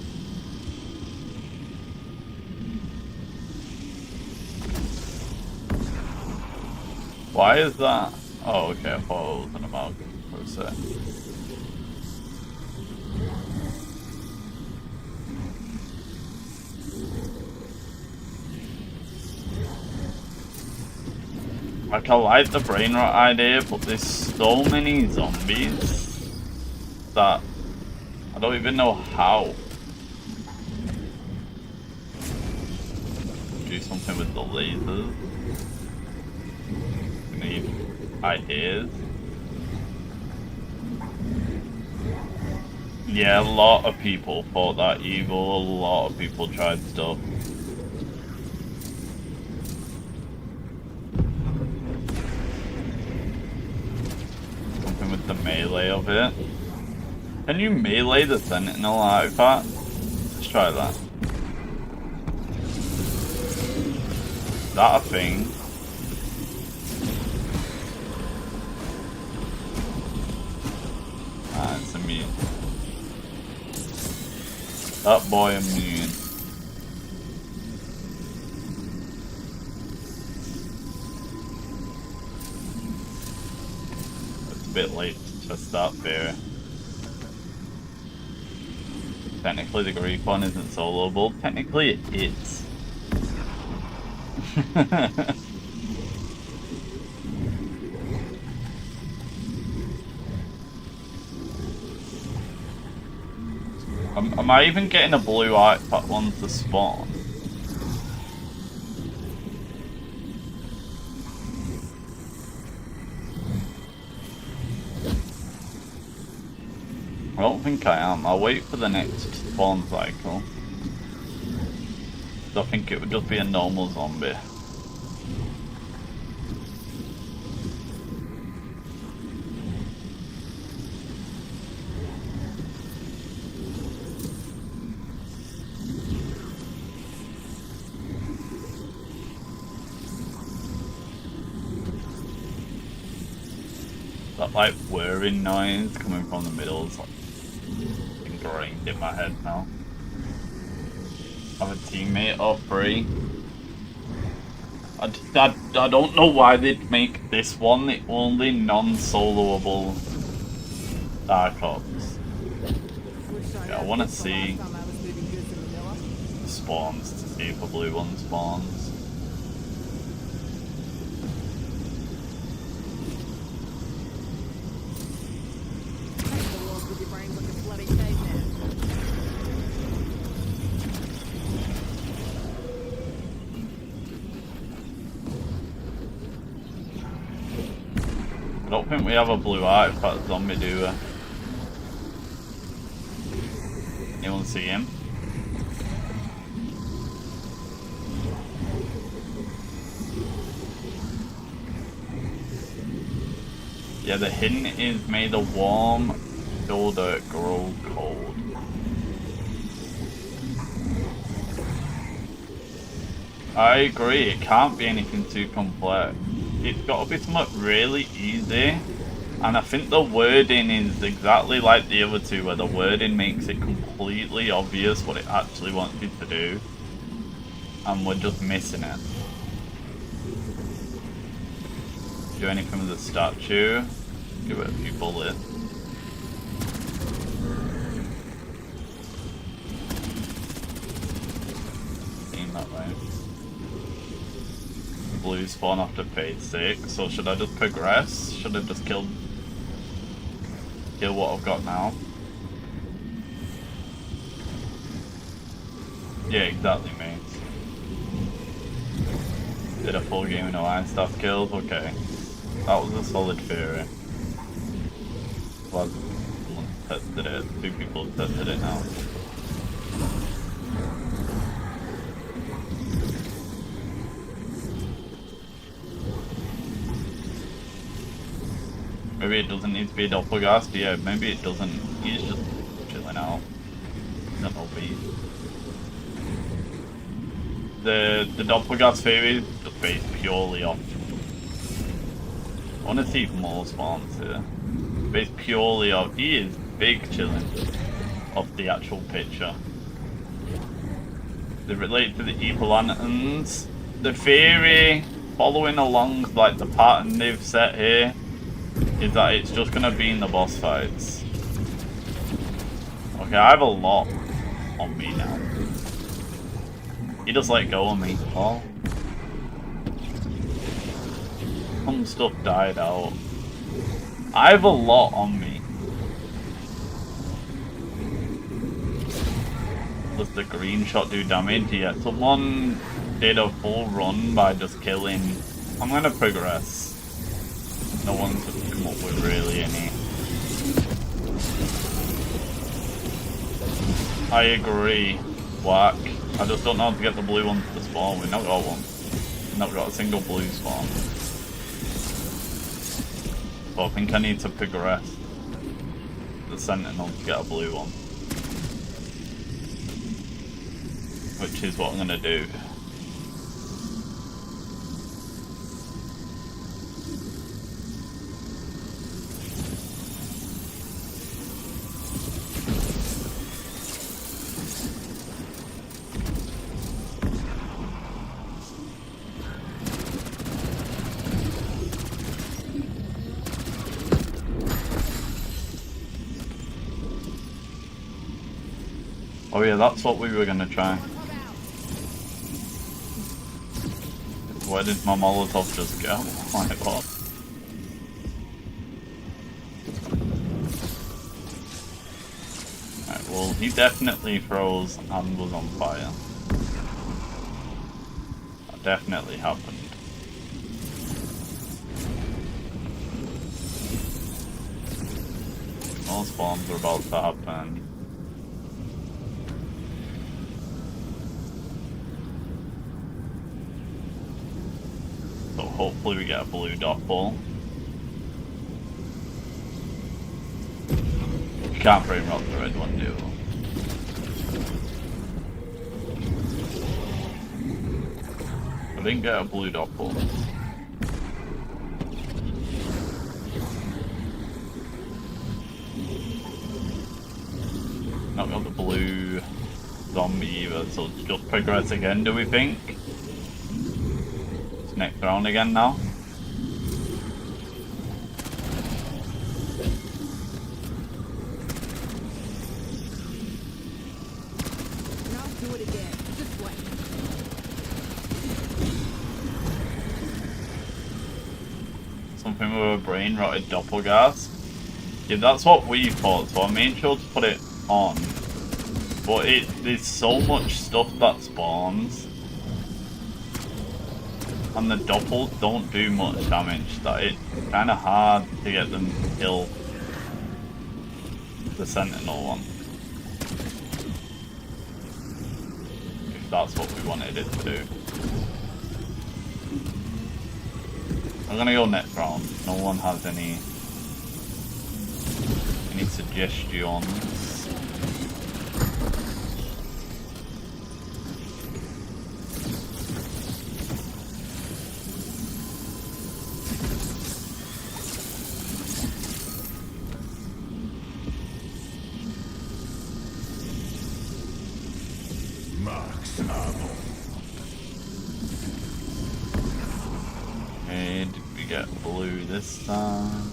Why is that? Oh, okay, I thought it was an amalgam for a sec. Like, I like the brain rot idea, but there's so many zombies that I don't even know how. Do something with the lasers. Need ideas. Yeah, a lot of people thought that evil, a lot of people tried stuff. Something with the melee of it. Can you melee the Sentinel artifact? Let's try that. Is that a thing? Ah, it's immune. That boy immune. It's a bit late to start there. Technically the Greek one isn't soloable. Technically it is. Am I even getting a blue artifact one to spawn? I don't think I am. I'll wait for the next spawn cycle. I think it would just be a normal zombie. That like whirring noise coming from the middle is like ingrained in my head now. I have a teammate or three. I don't know why they'd make this one the only non-soloable Dark Ops. Yeah, I want to see spawns to see if a blue one spawns. I don't think we have a blue artifact zombie, do we? Anyone see him? Yeah, the hint is made a warm shoulder grow cold. I agree, it can't be anything too complex. It's got to be something really easy, and I think the wording is exactly like the other two, where the wording makes it completely obvious what it actually wants you to do, and we're just missing it. Do anything with the statue, give it a few bullets. Aim that way. Blue spawn after phase 6, so should I just progress? Should I just kill what I've got now? Yeah, exactly, mate. Did a full game with no iron staff kills? Okay. That was a solid theory. Well, someone tested it. 2 people tested it now. Maybe it doesn't need to be a doppelgast. Yeah, maybe it doesn't. He's just chilling out. Not no beat. The doppelgast theory is just based purely off. I want to see more spawns here. Based purely off. He is big chilling off the actual picture. They relate to the evil lanterns. The theory, following along like the pattern they've set here, is that it's just gonna be in the boss fights. Okay, I have a lot on me now. He just let go of me. Oh. Some stuff died out. I have a lot on me. Does the green shot do damage? Yeah, someone did a full run by just killing. I'm gonna progress. No one's come up with really any. I agree. Whack. I just don't know how to get the blue ones to spawn. We've not got one. We've not got a single blue spawn. But I think I need to progress the the Sentinel to get a blue one. Which is what I'm gonna do. Oh yeah, that's what we were gonna try. Where did my Molotov just go? Like what? Right, well, he definitely froze and was on fire. That definitely happened. More spawns are about to happen. So hopefully we get a blue dot ball. You can't frame rock the red one, do you? I didn't get a blue dot ball. Not got the blue zombie either, so just progress again, do we think? Next round again now. Now do it again. This way. Something with a brain rotted doppelgas. Yeah, that's what we thought, so I made sure to put it on. But there's so much stuff that spawns. And the doppels don't do much damage, that it's kind of hard to get them to kill the Sentinel one. If that's what we wanted it to do. I'm gonna go next round. No one has any suggestions. Max ammo. Okay, did we get blue this time?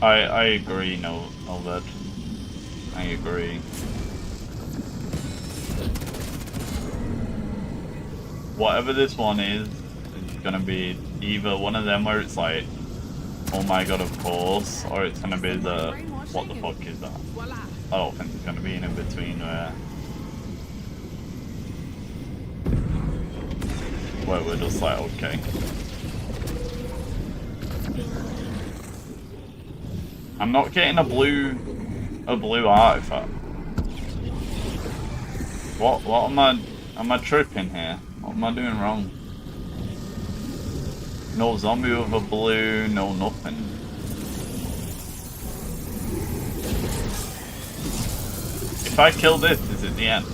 I agree, no that. I agree. Whatever this one is, it's gonna be either one of them where it's like, oh my god, of course, or it's gonna be the, what the fuck is that? I don't think it's gonna be an in between where we're just like, okay. I'm not getting a blue artifact. What am I tripping here? What am I doing wrong? No zombie with a blue, no nothing. If I kill this, is it the end?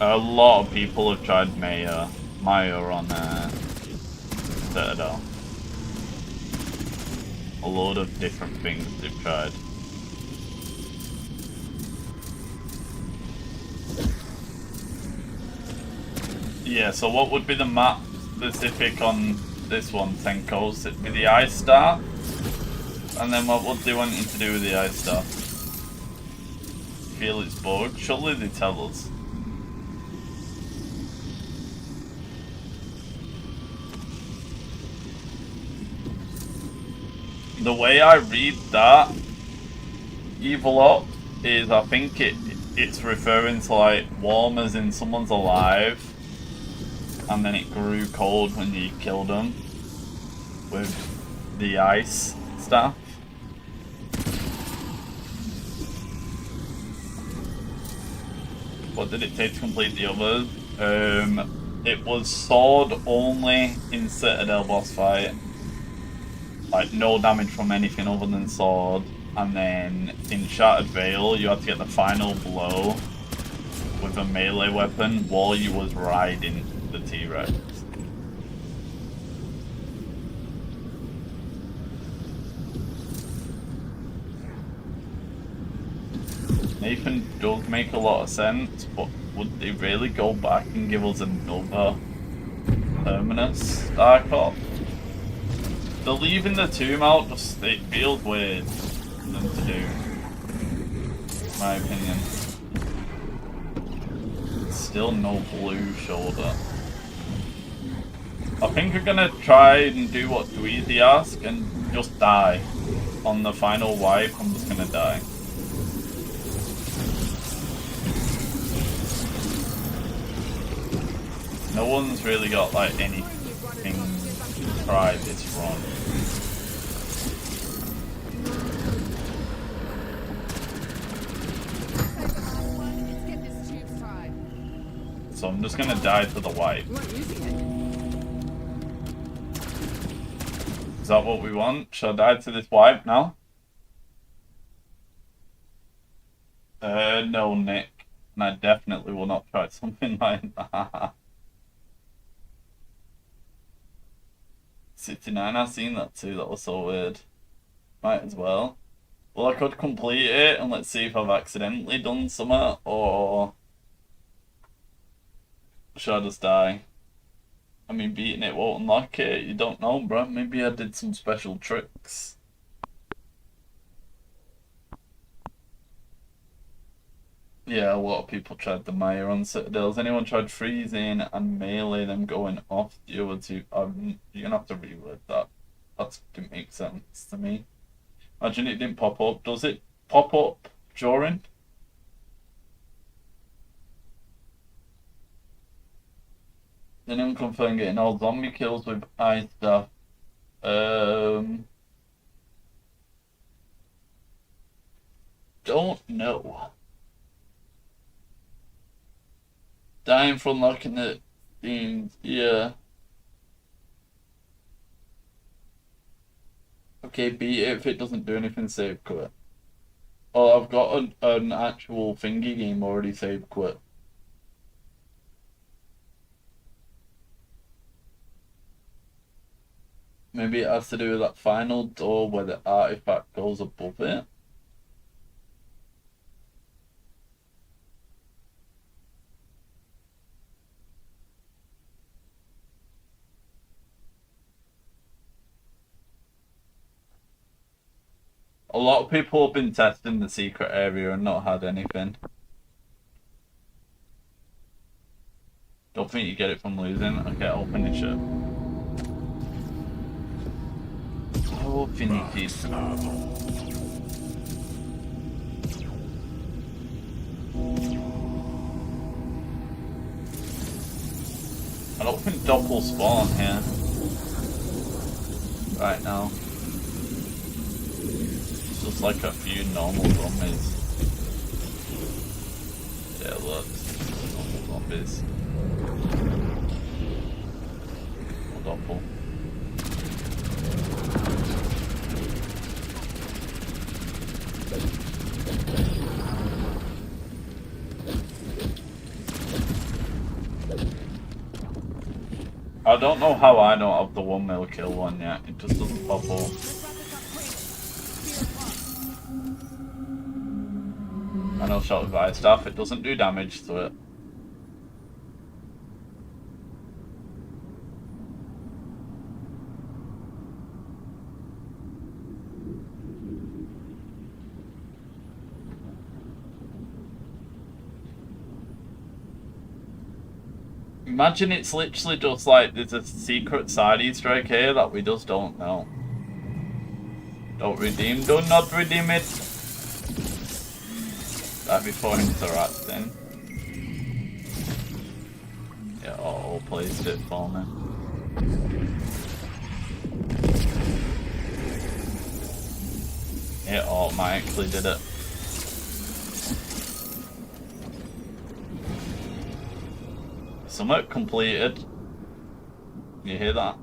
A lot of people have tried Maya on Citadel. A load of different things they've tried. Yeah, so what would be the map specific on this one, Senkos? It'd be the Ice Star. And then what would they want you to do with the Ice Star? Feel it's bugged? Surely they tell us. The way I read that evil up is I think it's referring to like warm as in someone's alive and then it grew cold when you killed them with the ice staff. What did it take to complete the others? It was sword only in Citadel boss fight. Like, no damage from anything other than sword. And then in Shattered Veil, you had to get the final blow with a melee weapon while you was riding the T-Rex. Nathan does make a lot of sense, but would they really go back and give us another Terminus Starcop? They're leaving the tomb out, just it feels weird for them to do, in my opinion. Still no blue shoulder. I think we're gonna try and do what Dweezy asked and just die. On the final wipe, I'm just gonna die. No one's really got like anything to try this run. So I'm just gonna die to the wipe. Is that what we want? Should I die to this wipe now? No, Nick. And I definitely will not try something like that. 69, I've seen that too, that was so weird. Might as well. Well, I could complete it and let's see if I've accidentally done something, or should I just die? I mean, beating it won't unlock it, you don't know, bro. Maybe I did some special tricks. Yeah, a lot of people tried the Maya on Citadels. Anyone tried freezing and melee them going off the other two? You're gonna have to reword that. That didn't make sense to me. Imagine it didn't pop up. Does it pop up during? Anyone confirm getting all zombie kills with ice stuff? Don't know. Dying from unlocking the themes, yeah. Okay, beat it if it doesn't do anything, save quit. Oh, I've got an actual thingy game already, save quit. Maybe it has to do with that final door where the artifact goes above it. A lot of people have been testing the secret area and not had anything. Don't think you get it from losing. Okay, I'll finish it. I will finish it. I don't think doppel spawn here. Right now. Just like a few normal zombies. Yeah, look. Normal zombies. Or doppel. I don't know how I don't have the 1 mil kill one yet. It just doesn't pop up. I know shot with ice staff, it doesn't do damage to it. Imagine it's literally just like there's a secret side Easter egg here that we just don't know. Don't redeem, do not redeem it. That before interacting. Yeah, auto placed it for me. It automatically did it. Summit completed. You hear that?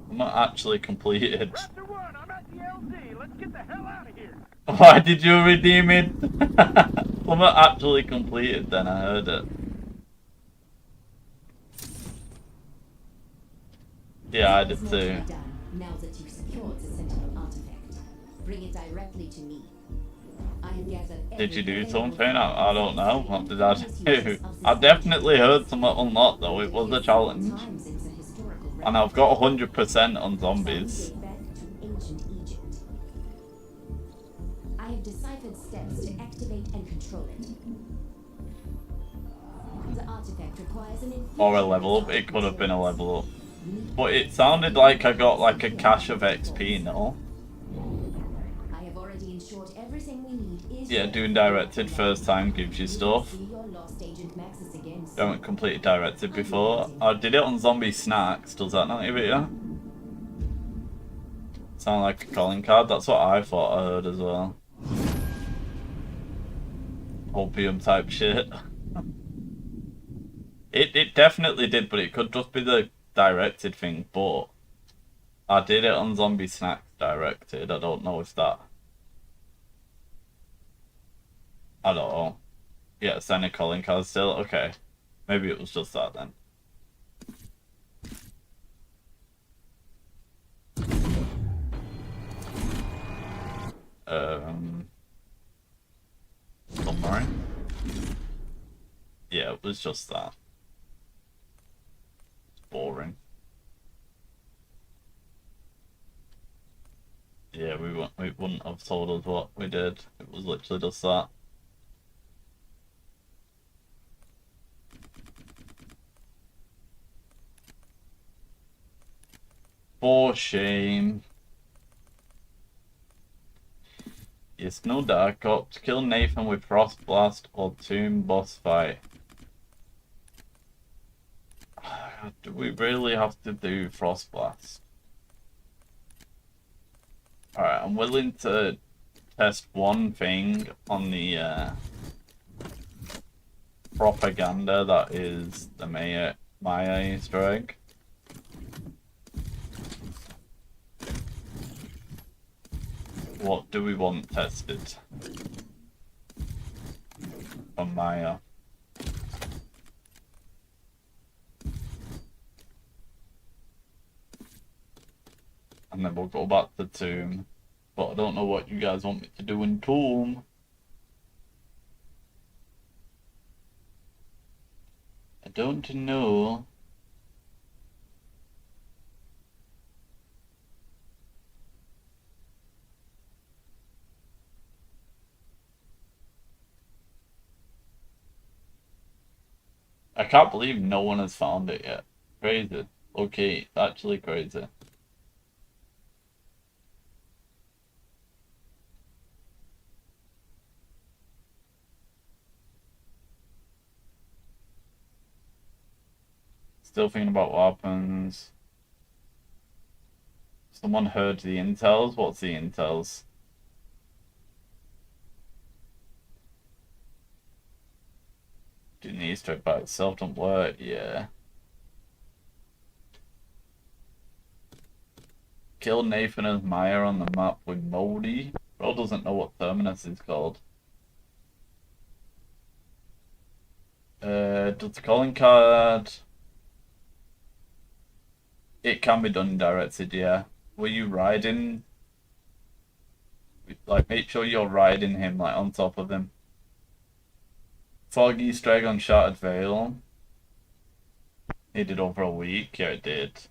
Summit actually completed. Raptor 1, I'm at the LZ. Let's get the hell out of here. Why did you redeem it? Summit actually completed then, I heard it. Yeah, I did There's more to too. be done now that you've secured the Sentinel artifact. Bring it directly to me. I have gathered Did you do every something? available I don't know. What did I misuse do? of the I definitely heard something unlocked though. It was a challenge. times in the historical And I've got 100% on zombies. Sound back to ancient Egypt. I have deciphered steps to activate and control it. The artifact requires an infusion Or a level up. It could have been a level up. But it sounded like I got like a cache of XP, no? I have already ensured everything we need is Yeah, doing directed first time gives you stuff. See your lost Agent Maxis again soon. I haven't completed directed before. I did it on zombie snacks. Does that not give it you? Sound like a calling card? That's what I thought I heard as well. Opium type shit. It definitely did, but it could just be the directed thing, but I did it on zombie snacks directed. I don't know if that... I don't know. Yeah, sending calling cards still? Okay. Maybe it was just that then. Submarine? Yeah, it was just that. It's boring. Yeah, we wouldn't have told us what we did. It was literally just that. For shame. Yes, no Dark Ops. Kill Nathan with Frost Blast or Tomb boss fight. Do we really have to do Frost Blast? Alright, I'm willing to test one thing on the propaganda that is the Maya Easter egg. What do we want tested? From Maya. And then we'll go back to Tomb. But I don't know what you guys want me to do in Tomb. I don't know. I can't believe no one has found it yet. Crazy. Okay, actually crazy. Still thinking about weapons. Someone heard the intels? What's the intels? Doing the Easter egg by itself don't work, yeah. Kill Nathan and Maya on the map with Moldy. Bro doesn't know what Terminus is called. Does the calling card... It can be done directed, yeah. Were you riding? Like, make sure you're riding him, like, on top of him. Fog Easter egg on Shattered Veil. It did over a week. Yeah, it did.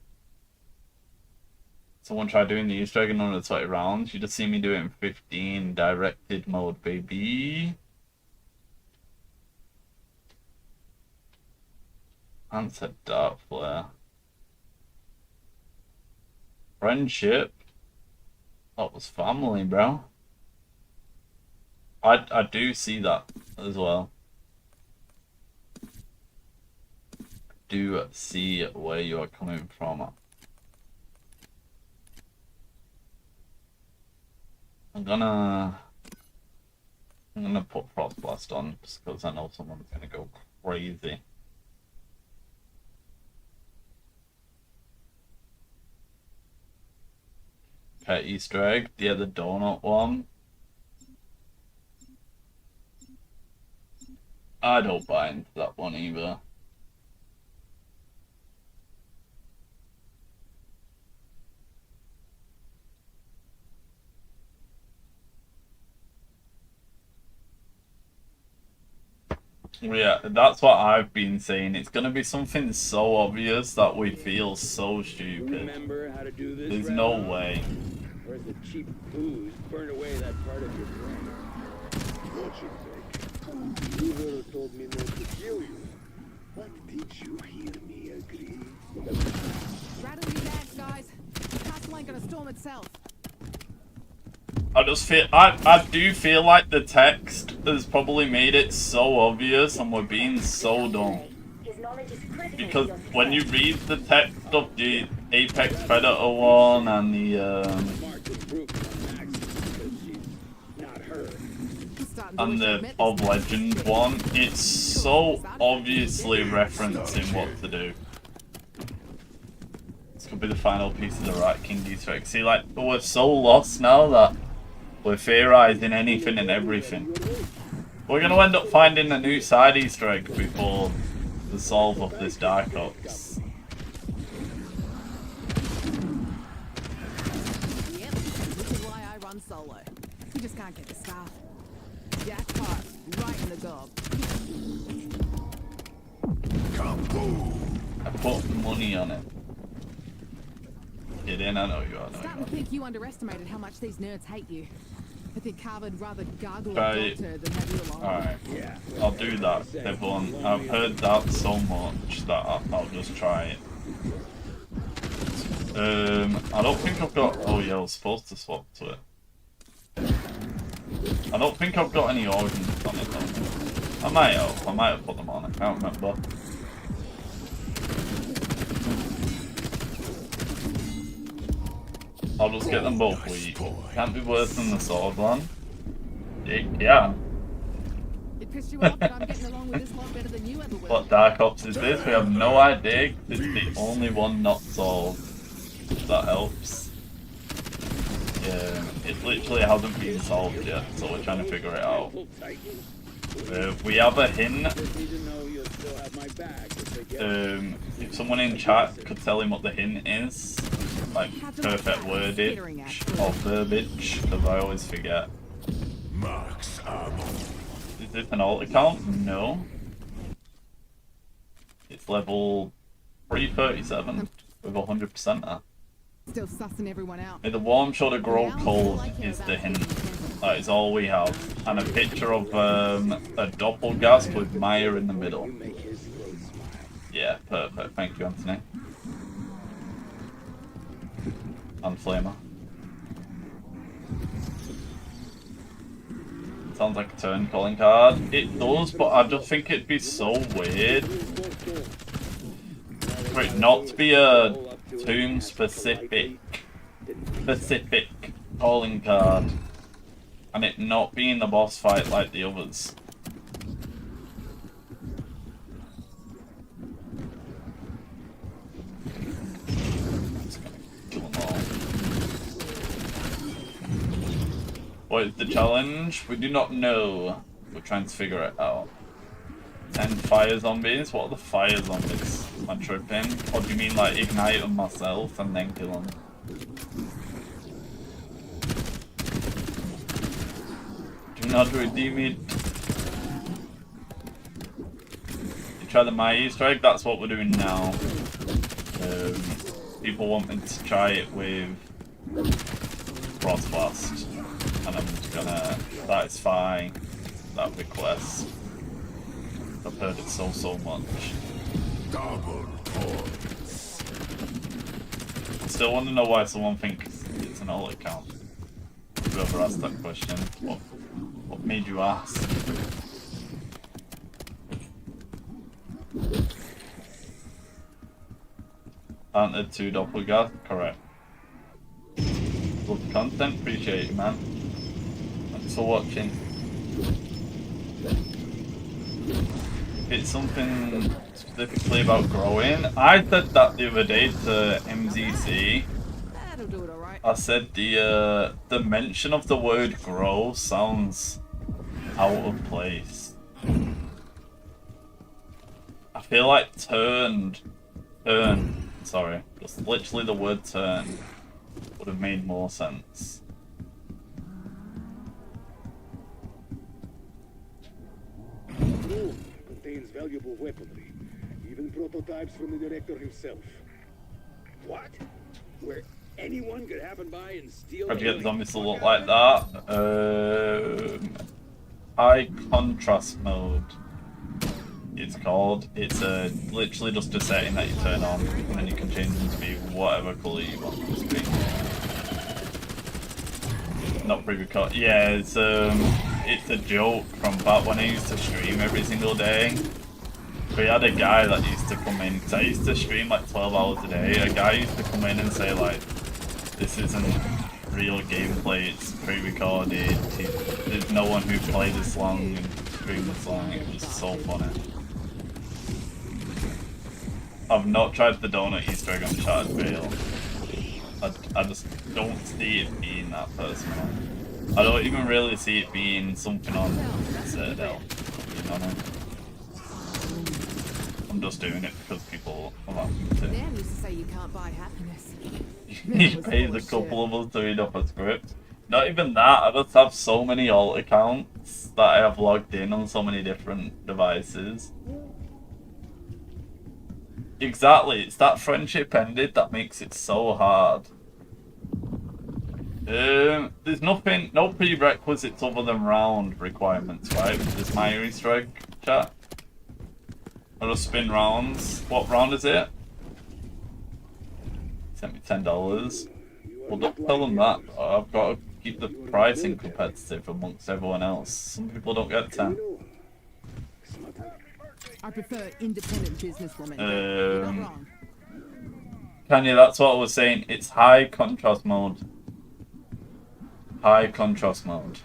Someone tried doing the Easter egg in under 20 rounds. You just see me do it in 15 directed mode, baby. Answer Dark Flare. Friendship. That was family, bro. I do see that as well. Do see where you are coming from. I'm gonna put Frost Blast on just because I know someone's gonna go crazy. Pet Easter egg. Yeah, the donut one. I don't buy into that one either. Yeah, that's what I've been saying. It's gonna be something so obvious that we feel so stupid. Remember how to do this? There's Red no Hawk? way. Or has the cheap booze burned away that part of your brain? What you think? You would have told me not to kill you. But did you hear me agree? Rattle your bags, guys. The castle ain't gonna storm itself. I just feel I do feel like the text has probably made it so obvious and we're being so dumb. His knowledge is critical to Because your when you success. read the text of the Apex Predator one and the Mark the proof on Maxis because she's not her. I'm starting to and wish I'd the met this of guy. Legend one, it's so obviously referencing what to do. This could be the final piece of the Rat King Easter egg. See, like, we're so lost now that we're theorizing anything and everything. We're gonna end up finding a new side Easter egg before the solve of this Dark Ops. Yep, which is why I run solo. You just can't get the staff. Jackpot, right in the gob. I put money on it. Get in, I know you are. Starting to think you underestimated how much these nerds hate you. I think Harvard rather gargle Right. a doctor than have you along. Alright, I'll do that, everyone. I've heard that so much that I'll just try it. I don't think I've got... Oh yeah, I was supposed to swap to it. I don't think I've got any organs on it though. I might have put them on, I can't remember. I'll just get them both weak. Can't be worse than the sword one. Yeah. It pissed you off that I'm getting along with this lot better than you ever will. What Dark Ops is this? We have no idea. It's the only one not solved. If that helps. Yeah, it literally hasn't been solved yet, so we're trying to figure it out. We have a hint. If someone in chat could tell him what the hint is, like perfect wordage or verbiage, because I always forget. Max ammo. Is this an alt account? No. It's level 337 with 100% there. Still sussing everyone out. The warm shoulder grow cold is the hint. That is all we have. And a picture of a doppelgasp with Maya in the middle. Yeah, perfect. Thank you, Anthony. And Flamer. Sounds like a turn calling card. It does, but I just think it'd be so weird for it not to be a tomb specific calling card and it not being the boss fight like the others. Just gonna kill them all. What is the challenge? We do not know. We're trying to figure it out. 10 fire zombies? What are the fire zombies? Am I tripping? Or do you mean like ignite them myself and then kill them? Do not redeem it. You try the My Easter egg? That's what we're doing now. People want me to try it with Frost Blast. And I'm just gonna satisfy that request. I've heard it so much. Double points. Still want to know why someone thinks it's an alt account. Whoever asked that question, what made you ask? Aren't there 2 doppelgangers? Correct. Love the content, appreciate you, man. Thanks for watching. If it's something specifically about growing, I said that the other day to MZC. That'll do it alright. I said the mention of the word grow sounds out of place. I feel like turn, sorry, just literally the word turn would have made more sense. Room contains valuable weaponry, even prototypes from the director himself. What? Where anyone could happen by and steal? How'd you get the zombies to look like that? High contrast mode. It's called. It's literally just a setting that you turn on, and then you can change them to be whatever colour you want them to be. Not pre-record. Yeah, it's a joke from back when I used to stream every single day. We had a guy that used to come in, because I used to stream like 12 hours a day. A guy used to come in and say like, this isn't real gameplay, it's pre-recorded. There's no one who played this long and streamed this long. It was so funny. I've not tried the donut Easter egg on Shattered Veil. I just don't see it being that personally. I don't even really see it being something on Citadel, you know what I mean? I'm just doing it because people are laughing to. Dan used to say you can't buy happiness. He pays a couple of us to read up a script. Not even that, I just have so many alt accounts that I have logged in on so many different devices. Exactly, it's that friendship ended that makes it so hard. There's nothing, no prerequisites other than round requirements, right? There's my Easter egg chat. I'll just spin rounds. What round is it? Sent me $10. Well, don't tell them that. I've got to keep the pricing competitive amongst everyone else. Some people don't get 10. I prefer independent businesswomen. You're not wrong. Kanye, that's what I was saying. It's high contrast mode. High contrast mode.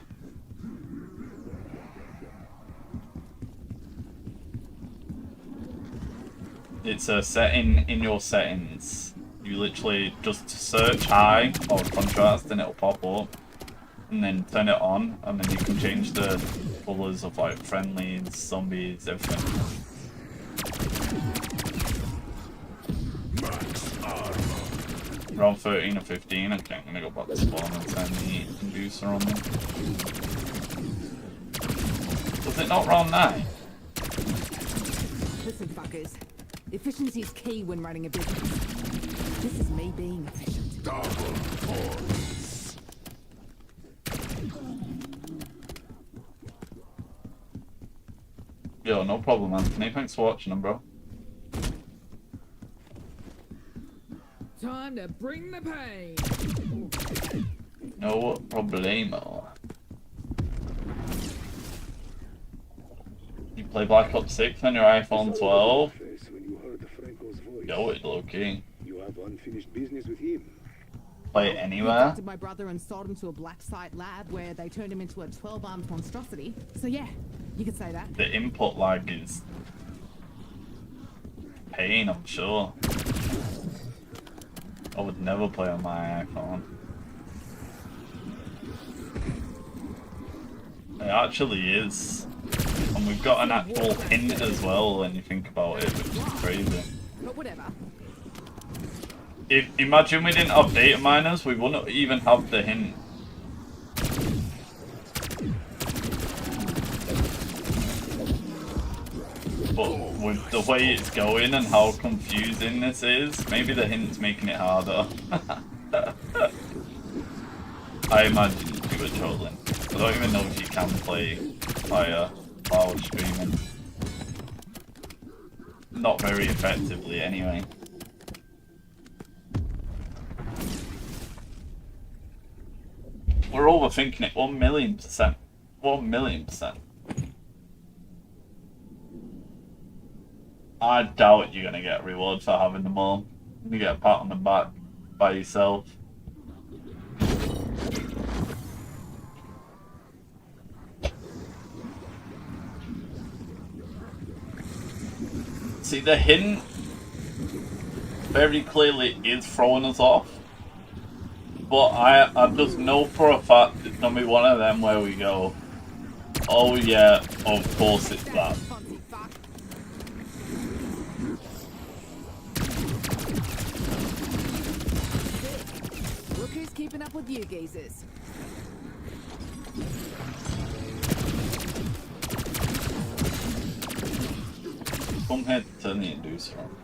It's a setting in your settings. You literally just search high or contrast and it'll pop up. And then turn it on, and then you can change the colours of like friendlies, zombies, everything. Round 13 or 15, okay, I'm gonna go back to spawn and turn the inducer on them. Was it not round 9? Listen, fuckers. Efficiency is key when running a business. This is me being efficient. Double hordes. Yo, no problem, Anthony. Thanks for watching them, bro. Time to bring the pain. No problemo. You play Black Ops 6 on your iPhone 12? Yo, it low-key. You have unfinished business with him. Play it anywhere? He my brother and sold him to a black site lab where they turned him into a 12-armed monstrosity. So yeah, you could say that. The input lag is pain, I'm sure. I would never play on my iPhone. It actually is. And we've got an actual hint as well when you think about it, which is crazy. But whatever. Imagine we didn't have data miners, we wouldn't even have the hint. But with the way it's going and how confusing this is, maybe the hint's making it harder. I imagine you were trolling. I don't even know if you can play via cloud streaming. Not very effectively anyway. We're overthinking it 1,000,000%. 1,000,000%. I doubt you're gonna get a reward for having them all. You get a pat on the back by yourself. See, the hint very clearly is throwing us off. But I just know for a fact it's gonna be one of them where we go, oh yeah, of course it's that. Fancy fuck. Look who's keeping up with you geezers. Come here to tell me and do something.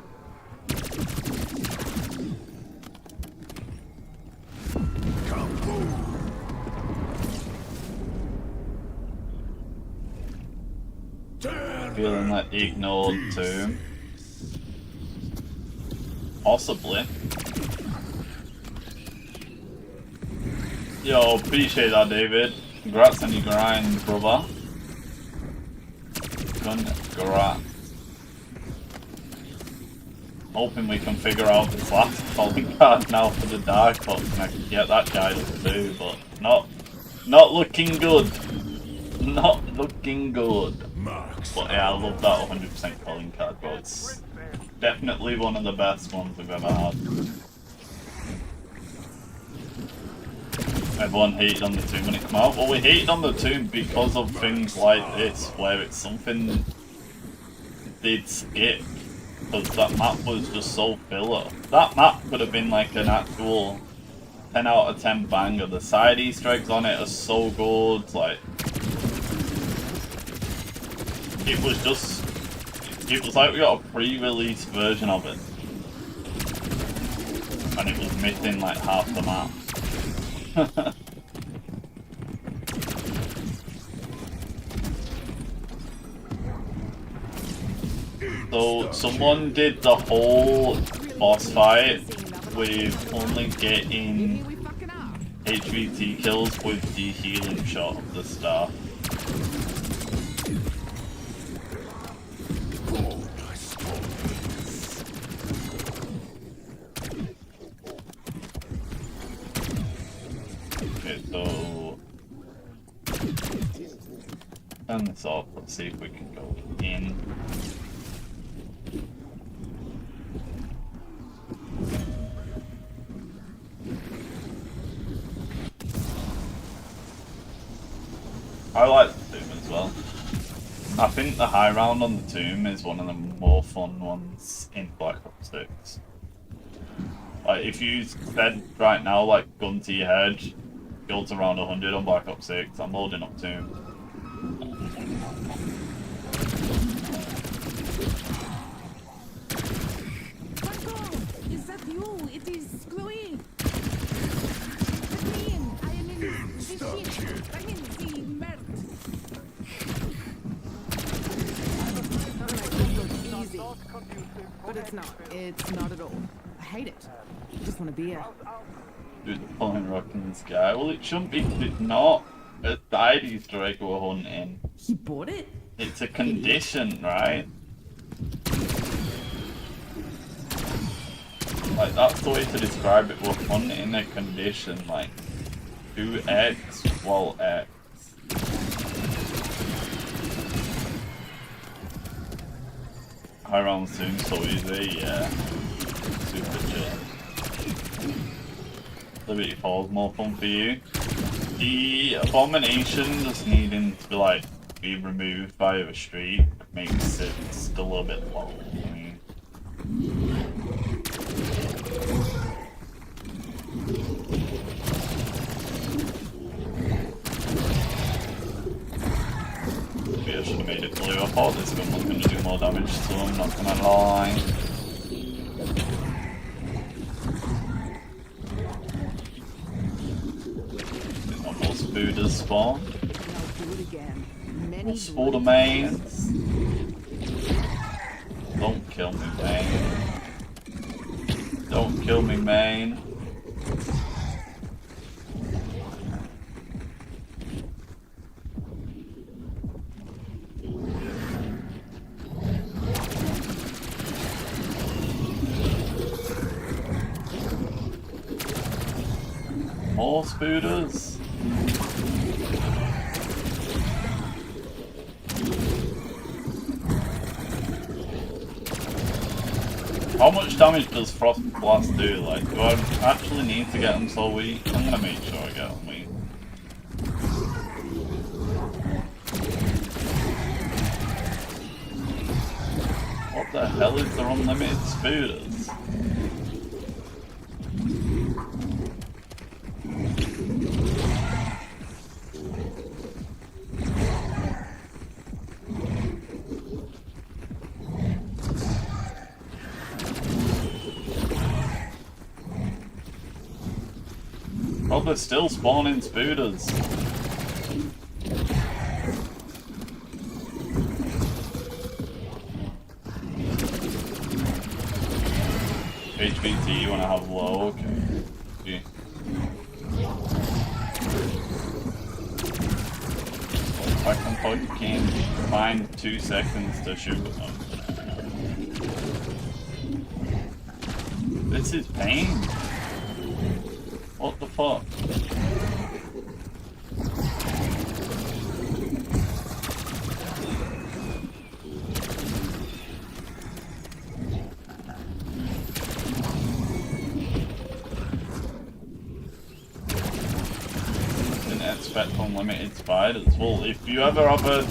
Feeling like ignored too. Possibly. Yo, appreciate that, David. Congrats on your grind, brother. Congrats. Hoping we can figure out this last calling card now for the Dark Ops and I can get that guy to do, but not looking good. Not looking good. But yeah, I love that 100% calling card, bro. It's definitely one of the best ones we've ever had. Everyone hated on the Tomb when it came out. Well, we hated on the Tomb because of things like this, where it's something they'd skip. Because that map was just so filler. That map could have been like an actual 10 out of 10 banger. The side Easter eggs on it are so good. Like, it was like we got a pre-release version of it. And it was missing like half the map. So someone did the whole boss fight with only getting HVT kills with the healing shot of the staff. Okay, so turn this off. Let's see if we can go in. I like the Tomb as well. I think the high round on the Tomb is one of the more fun ones in Black Ops 6. Like, if you said right now, like, gun to your head, go to round 100 on Black Ops 6, I'm loading up Tomb. Is that you? It is Chloe. Let me in. I am in the ship. I'm in the merd. Easy. But it's not. It's not at all. I hate it. I just want to be a... Dude, pulling rock in the sky. Well, it shouldn't be. It's not a side Easter egg we're hunting. He bought it? It's a condition, right? Like, that's the way to describe it. We're hunting a condition, like, do X while X. High round soon, so easy, yeah. Super chill. Liberty Falls more fun for you. The Abomination just needing to be, like, be removed by a streak makes it still a little bit low for me. Maybe I should have made it blue. I thought this gun was going to do more damage, so I'm not going to lie. Almost Buddha's spawn. What's all the mains? Don't kill me, main. Don't kill me, main. More spooters. How much damage does Frost Blast do? Like, do I actually need to get them so weak? I'm gonna make sure I get them weak. What the hell is their unlimited spooters? Oh, they're still spawning spooters. HVT you wanna have low, okay. Yeah. I can fucking find 2 seconds to shoot them. This is pain. What the fuck? Didn't expect unlimited spiders. Well, if you ever have a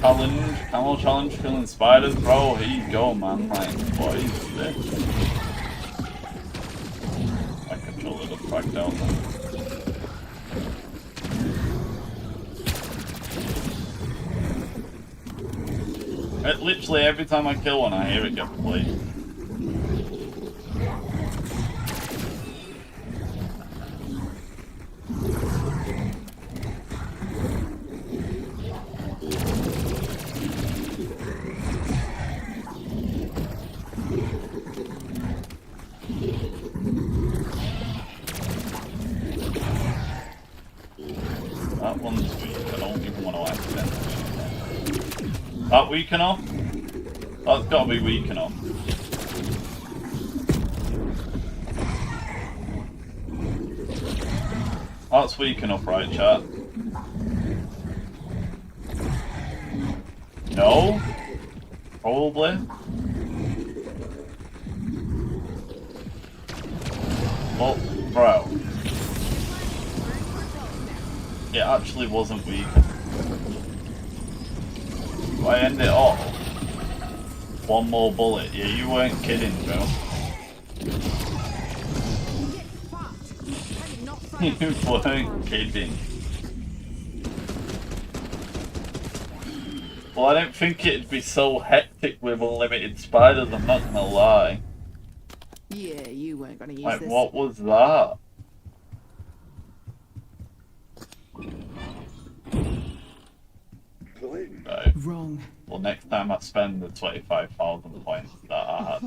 challenge, camel challenge killing spiders, bro, here you go, man. Like, what is this? My controller just cracked out then. Literally every time I kill one, I hear it get played. That one's weak. I don't even want to accidentally. That weak enough? That's gotta be weak enough. That's weak enough, right, chat? No? Probably? Well, bro. It actually wasn't weak. Do I end it off? One more bullet. Yeah, you weren't kidding, bro. You weren't kidding. Well, I don't think it'd be so hectic with unlimited spiders, I'm not gonna lie. Yeah, you weren't gonna use Like, this. what was that? Right. Wrong. Well, next time I spend the 25,000 points that I had,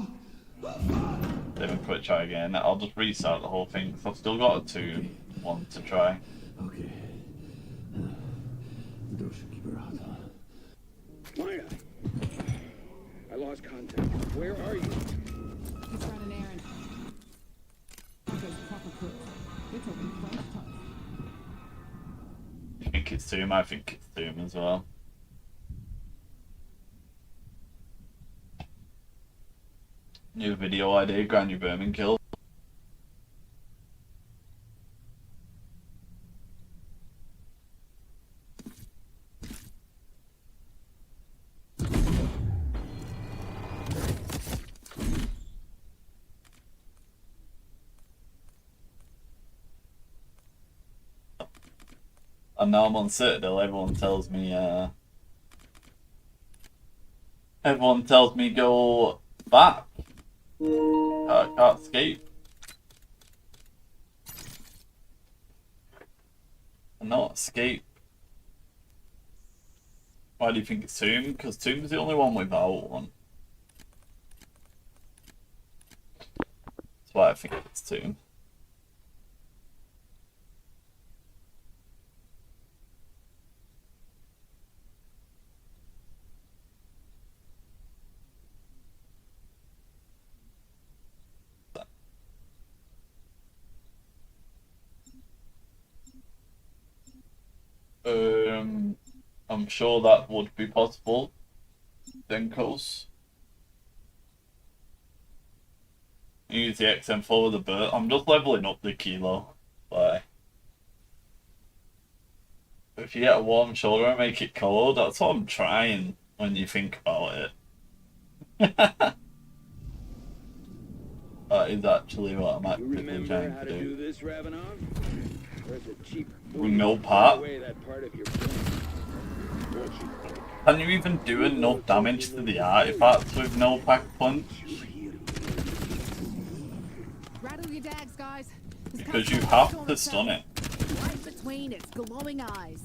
then we'll try again. I'll just restart the whole thing, because I've still got a 2-1 to try. Okay. The door should keep her out. Maya! I lost contact. Where are you? Just ran an errand. Okay, proper cook. We're talking French toast. I think it's Tomb. I think it's Tomb as well. New video idea, Granny Berman kill. And now I'm on Citadel, everyone tells me go back. I can't escape. I'm not escape. Why do you think it's Tomb? Because Tomb's the only one without one. That's why I think it's Tomb. I'm sure that would be possible. Denkos. Use the XM4 with the bird. I'm just leveling up the kilo. Why? If you get a warm shoulder and make it cold, that's what I'm trying when you think about it. That is actually what I'm You actively remember trying how to to do. do this, Ravenov? Or is it cheap With no burn part? away that part of your brain? What you think? Can you even do enough damage to the artifacts with no pack punch? Rattle your dags, guys. This Because you customer's have to stun it. right between its glowing eyes.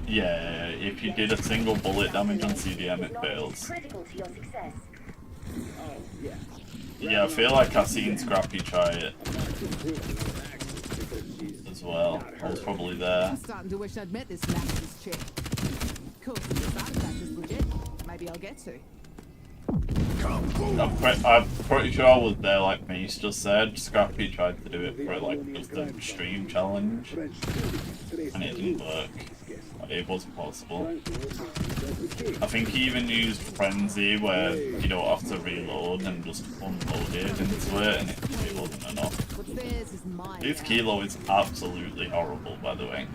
Yeah, if you did a single bullet damage on CDM, it Knowledge is fails. critical to your success. Oh, yeah. Yeah, I feel like I've seen Scrappy try it I'm not improving on Maxis because she's as well. not I was her. probably there. I'm starting to wish I'd met this Maxis chick. Cool, this artifact is legit. Maybe I'll get to. I'm pretty sure I was there, like Mace just said. Scrappy tried to do it for like just a stream challenge, and it didn't work. It wasn't possible. I think he even used Frenzy, where you don't have to reload and just unloaded into it, and it wasn't enough. What's theirs is mine. This kilo is absolutely horrible, by the way.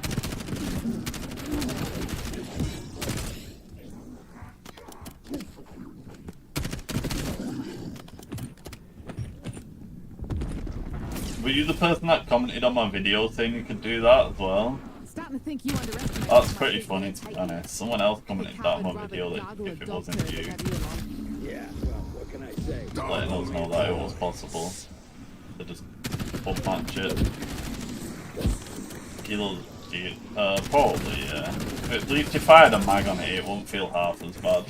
Were you the person that commented on my video saying you could do that as well? Starting to think you underestimate. That's pretty funny, to be honest. Someone else commented that on my video that if it wasn't you, Yeah, well, what can I say? letting us know that it was possible to just up match it. Kilos, probably, yeah. But at least if I had a mag on it, it wouldn't feel half as bad.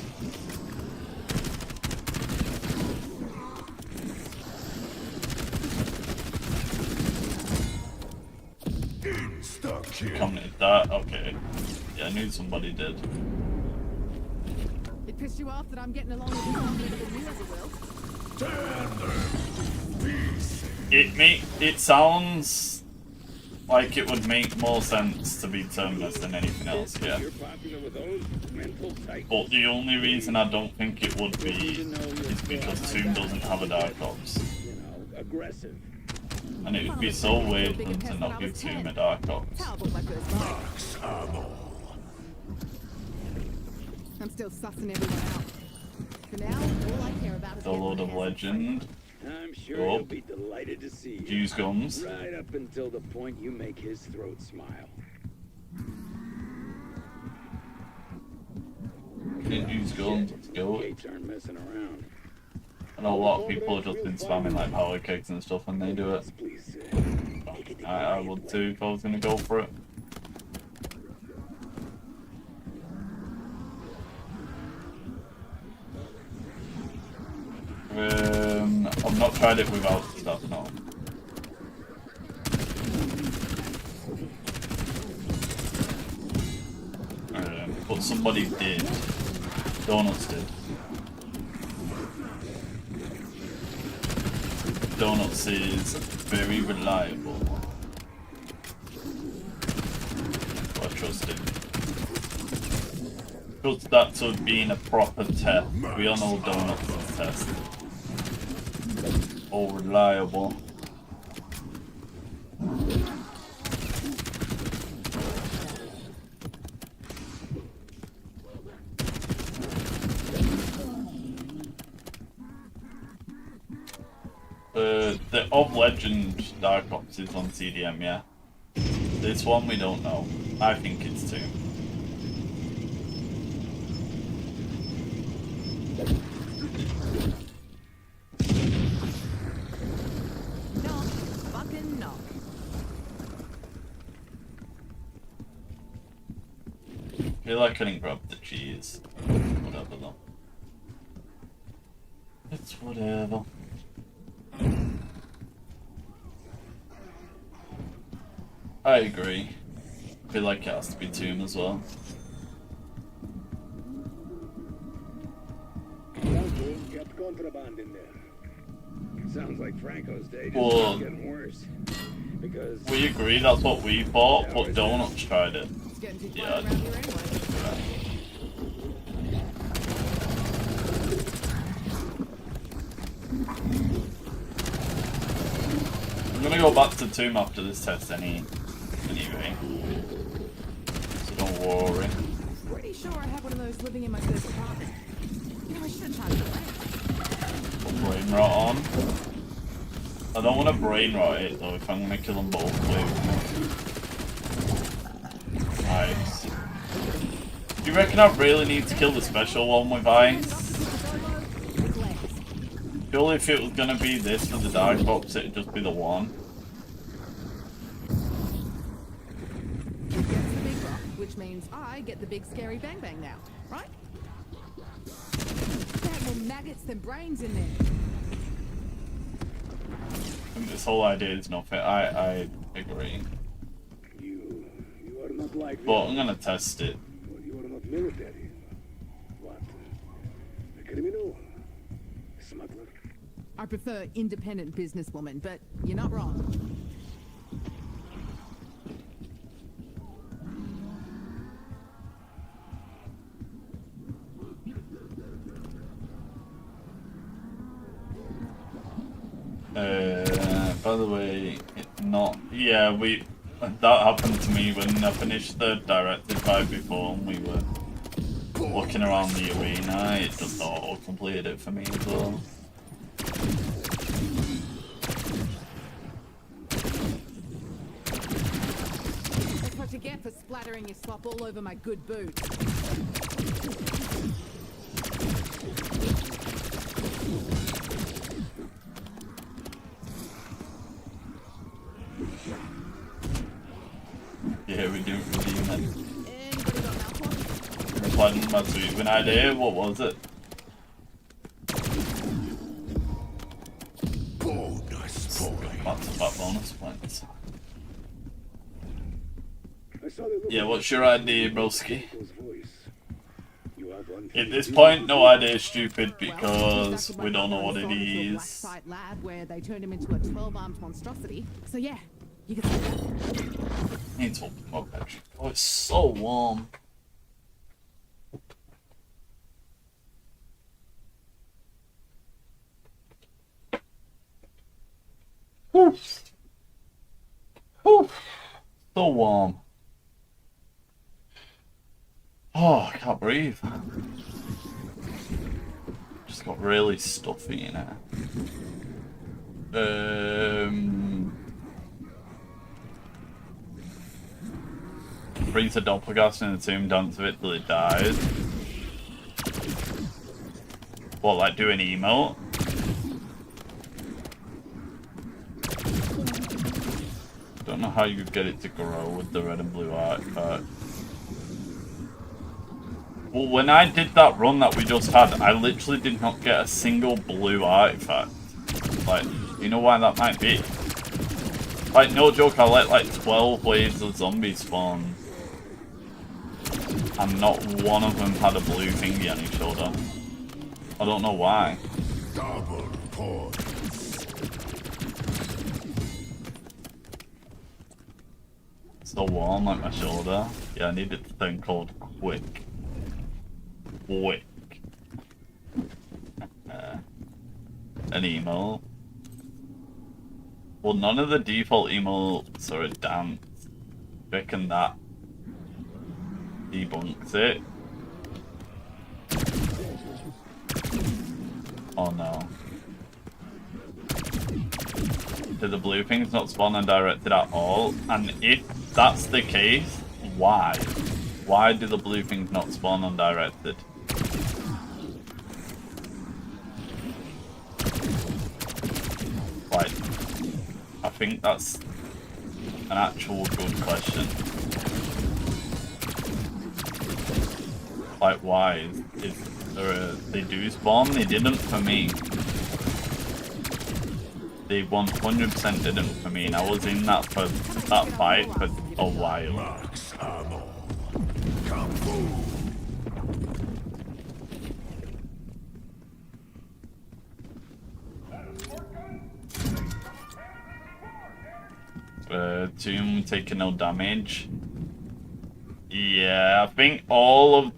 Commented that? Okay. Yeah, I knew somebody did. It pissed you off that I'm getting along with this army better than you ever will? It sounds like it would make more sense to be Terminus than anything else, yeah. You're popular with those mental types. But the only reason I don't think it would be is because Tomb doesn't have a Dark Ops. You know, aggressive. And it would be so weird for them to not give Tomb a Dark Ops. How about my first bite? I'm still sussing everyone out. For now, all I care about is The Lord of Legend. I'm sure Oh. he'll be delighted to see you. Use guns. Right up until the point you make his throat smile. Didn't use guns, let's go. Gates aren't messing around. I know a lot of people have just been spamming like power kicks and stuff when they do it. Please, I would too if I was gonna go for it. I've not tried it without stuff, no. But somebody did. Donuts did. Donuts is very reliable. I trust him. Trust that to being a proper test. We all know Donuts is a test. All reliable. The of Legend Dark Ops is on CDM, yeah. This one we don't know. I think it's 2. Knock, fucking knock. I feel like I didn't grab the cheese. Whatever though. It's whatever. I agree. I feel like it has to be Tomb as well. Franco kept contraband in there. Sounds like Franco's day just Well, keeps getting worse. Because we agree that's what we bought, but Donuts tried it. It's getting too Yeah. quiet around here anyway. I'm gonna go back to Tomb after this test anyway. So don't worry. Pretty sure I have one of those living in my first apartment. You know, I should have tried to Put brain rot on. I don't want to brain rot it though if I'm gonna kill them both too. Nice. Do you reckon I really need to kill the special one with ice? Surely if it was gonna be this for the dive box, it'd just be the one. Gets the big rock, which means I get the big scary bang bang now, right? There are more maggots than brains in there. I think this whole idea is nothing. I agree. You are not like But I'm gonna test it. You are not military. What? A criminal? Smuggler? I prefer independent businesswoman, but you're not wrong. By the way, yeah, that happened to me when I finished the directed fight before and we were looking around the arena. It just auto completed it for me as well. That's what you get for splattering your slop all over my good boot. Yeah, we do it with you, man. Anybody got mouthwash? Replied to my tweet of an idea. What was it? Bonus point. Back-to-back bonus points. I saw the look Yeah, on what's your idea, broski? Michael's voice. You have one At this thing point, no idea is stupid Well, because he's we don't know what it into a black is. site lab where they turned him into a 12-armed monstrosity. So yeah, you can say that. Needs to open my bedroom. Oh, it's so warm. Whew. Whew. So warm. Oh, I can't breathe. Just got really stuffy in it. Brings a doppelganger in the tomb, dance with it till it dies. What, like do an emote? Don't know how you get it to grow with the red and blue artifact. Well, when I did that run that we just had, I literally did not get a single blue artifact. Like, you know why that might be? Like, no joke, I let like 12 waves of zombies spawn. And not one of them had a blue thingy on his shoulder. I don't know why. Double points. So warm like my shoulder. Yeah, I needed a thing called quick. Quick. An emo. Well, none of the default emotes are a dance. Reckon that debunks it. Oh no. Did the blue things not spawn undirected at all? And if that's the case, why? Why do the blue things not spawn undirected? Like, I think that's an actual good question. Like, why? Is there they do spawn? They didn't for me. They 100% didn't for me, and I was in that fight for a while. Max ammo. Kaboom. Tomb taking no damage. Yeah, I think all of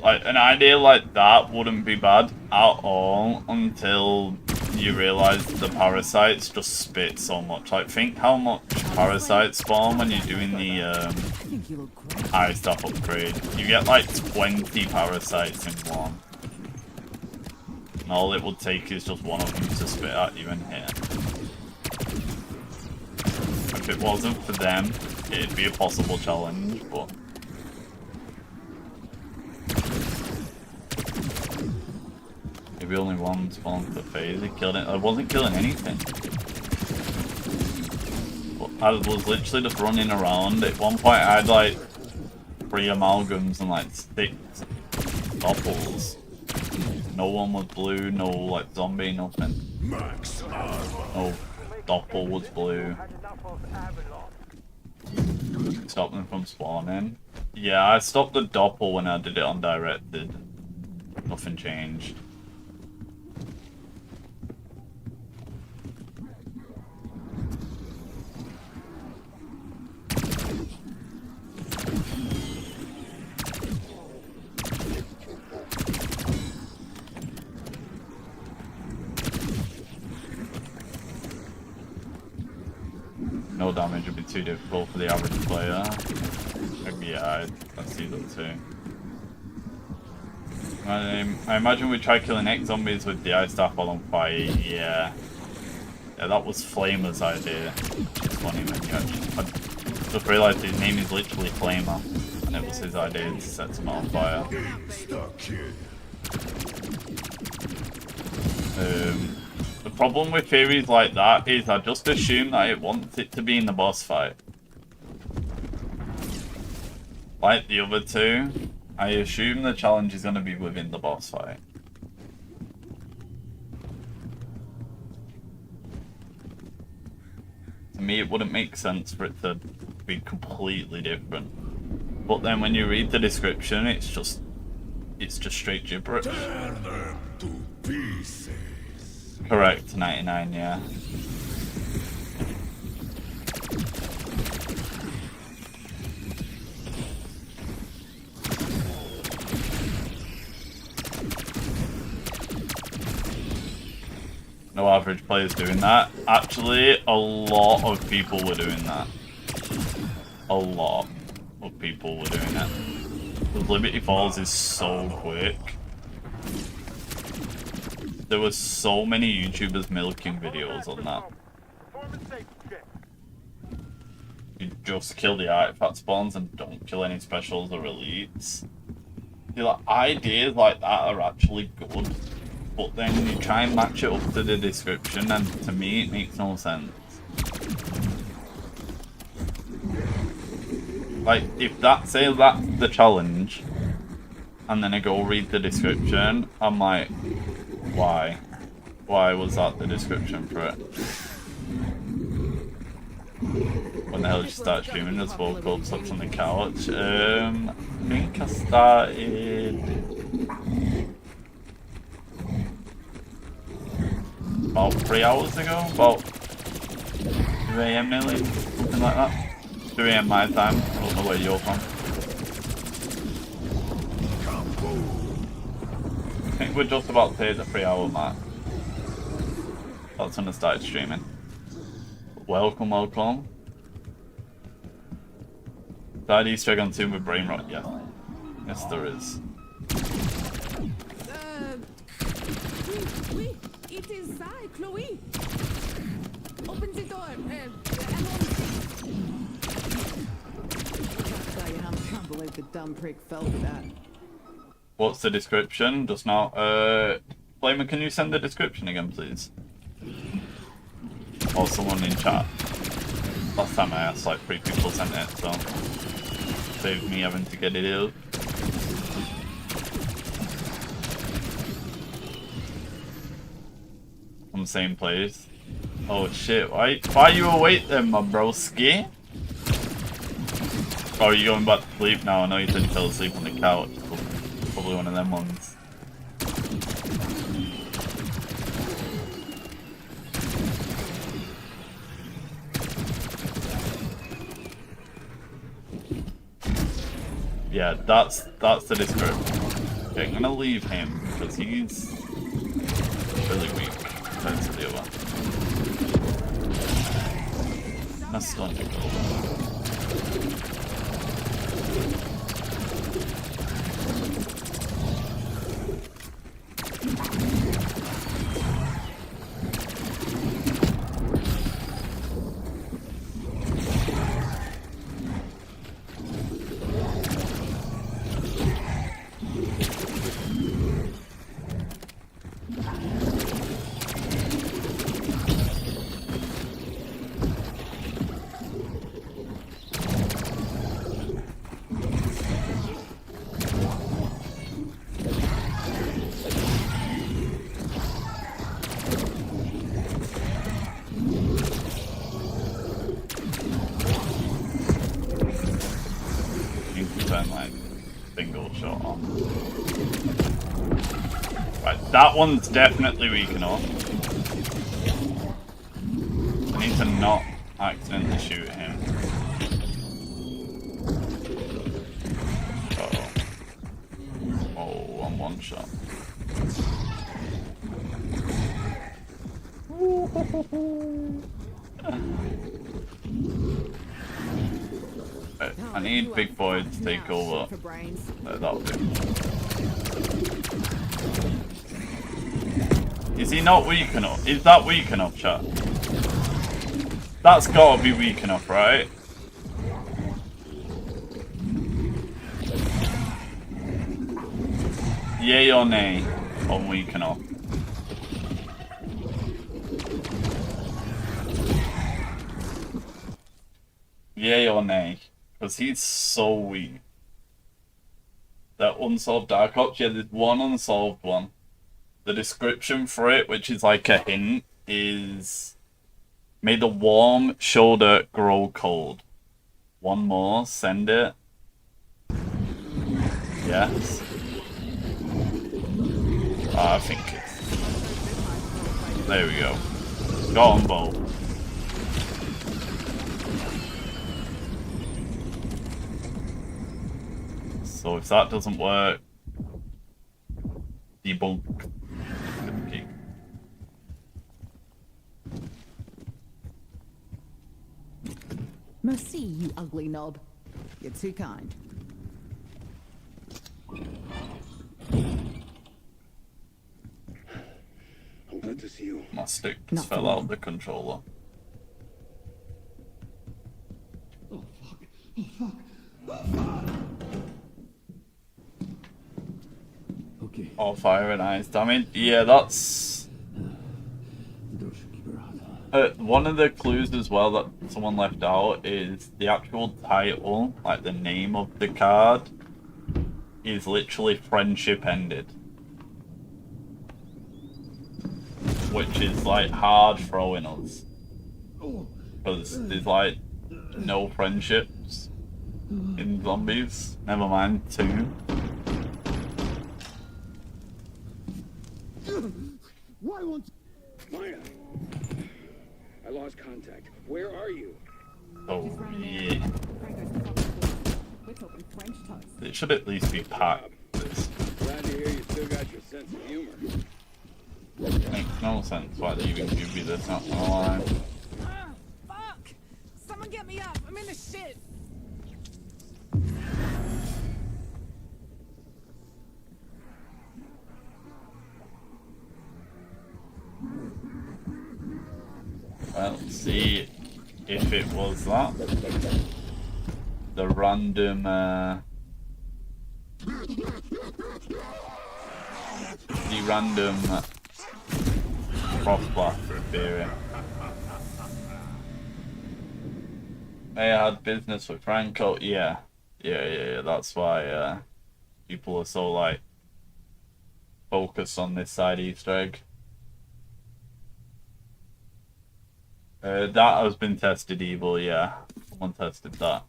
like an idea like that wouldn't be bad at all until you realise the parasites just spit so much. Like, think how much parasites spawn when you're doing the eye stuff upgrade. You get like 20 parasites in one. And all it would take is just one of them to spit at you and hit. If it wasn't for them, it'd be a possible challenge, but... Maybe only one spawned the phase. It killed it. I wasn't killing anything. But I was literally just running around. At one point I had like 3 amalgams and like 6 doppels. No one was blue, no like zombie, nothing. No doppel was blue. Stop them from spawning. Yeah, I stopped the doppel when I did it on directed. Nothing changed. No damage would be too difficult for the average player. Yeah, I see that too. I imagine we try killing X zombies with the ice staff while on fire. Yeah. Yeah, that was Flamer's idea. It's funny when you actually... I just realised his name is literally Flamer. And it was his idea to set someone on fire. The problem with theories like that is I just assume that it wants it to be in the boss fight. Like the other two, I assume the challenge is going to be within the boss fight. To me, it wouldn't make sense for it to be completely different. But then when you read the description, it's just straight gibberish. Turn them to pieces. Correct, 99, yeah. No average players doing that. Actually, a lot of people were doing that. A lot of people were doing it. The Liberty Falls is so quick. There were so many YouTubers milking videos on that. You just kill the artifact spawns and don't kill any specials or elites. See, like, ideas like that are actually good, but then you try and match it up to the description, and to me it makes no sense. Like, if that's the challenge, and then I go read the description, I'm like, why? Why was that the description for it? When the hell did you start streaming? Just woke up, slept on the couch. I think I started about 3 hours ago, about 2 AM nearly, something like that. 2 AM my time, I don't know where you're from. I think we're just about to hit the 3 hour mark. That's when I started streaming. Welcome, welcome. That Easter egg on Tomb with brain rot, yeah. Yes, there is. Oui, it is I, Chloe. Open the door. I can't believe the dumb prick fell for that. What's the description? Just now. Flamer, can you send the description again, please? Or someone in chat. Last time I asked, like 3 people sent it, so saved me having to get it out. On the same place. Oh shit! Why are you awake then, my broski? Oh, are you going back to sleep now? I know you said you fell asleep on the couch. Probably one of them ones. Yeah, that's the description. Okay, I'm gonna leave him because he's really weak. compared to the other. That's still under goal. That one's definitely weak enough. I need to not accidentally shoot him. Uh-oh. Oh, I'm one shot. I need Big Boy to take over. That'll do. Is he not weak enough? Is that weak enough, chat? That's gotta be weak enough, right? Yay or nay on weak enough? Yay or nay? Because he's so weak. That unsolved Dark Ops, yeah, there's one unsolved one. The description for it, which is like a hint, is may the warm shoulder grow cold. One more, send it. Yes. I think it's... There we go. Got them both. So if that doesn't work, debunk. Merci, you ugly knob. You're too kind. I'm glad to see you. My stick just fell out of the controller. Oh fuck. Oh fuck. Oh fuck. Okay. All fire and ice damage. Yeah, that's... one of the clues as well that someone left out is the actual title, like the name of the card, is literally Friendship Ended. Which is like hard throwing us. Because there's like no friendships in zombies. Never mind 2. Why won't Maya? I lost contact. Where are you? Oh yeah. It should at least be packed. Glad to hear you still got your sense of humor. Makes no sense why they even give me this, not gonna lie. Fuck! Someone get me up! I'm in the shit! Well, let's see if it was that. The random, crossblast theory. May I had business with Franco? Yeah. That's why, people are so, like, focused on this side Easter egg. That has been tested evil, yeah. Someone tested that.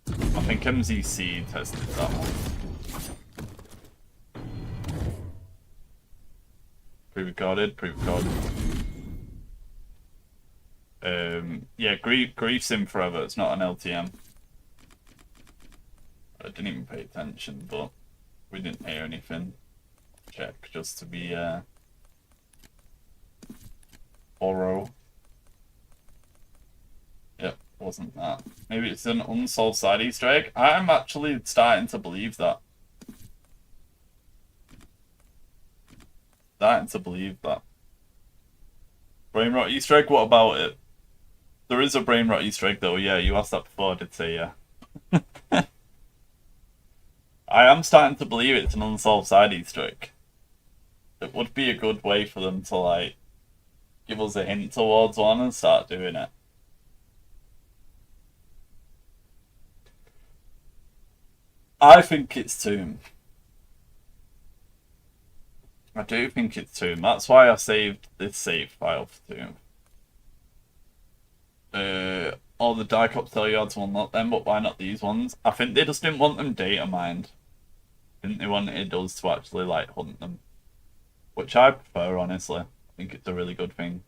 I think MZC tested that one. Pre-recorded. Yeah, Grief's in forever, it's not an LTM. I didn't even pay attention, but we didn't hear anything. Check, just to be borrow. Yep, wasn't that. Maybe it's an unsolved side Easter egg. I'm actually starting to believe that. Starting to believe that. Brain rot Easter egg, what about it? There is a brain rot Easter egg though, yeah, you asked that before, I did say yeah. I am starting to believe it's an unsolved side Easter egg. It would be a good way for them to, like, give us a hint towards one and start doing it. I think it's Tomb. I do think it's Tomb. That's why I saved this save file for Tomb. All the die-cops tell you how to unlock them, but why not these ones? I think they just didn't want them data mined. I think they wanted us to actually, like, hunt them. Which I prefer, honestly. I think it's a really good thing.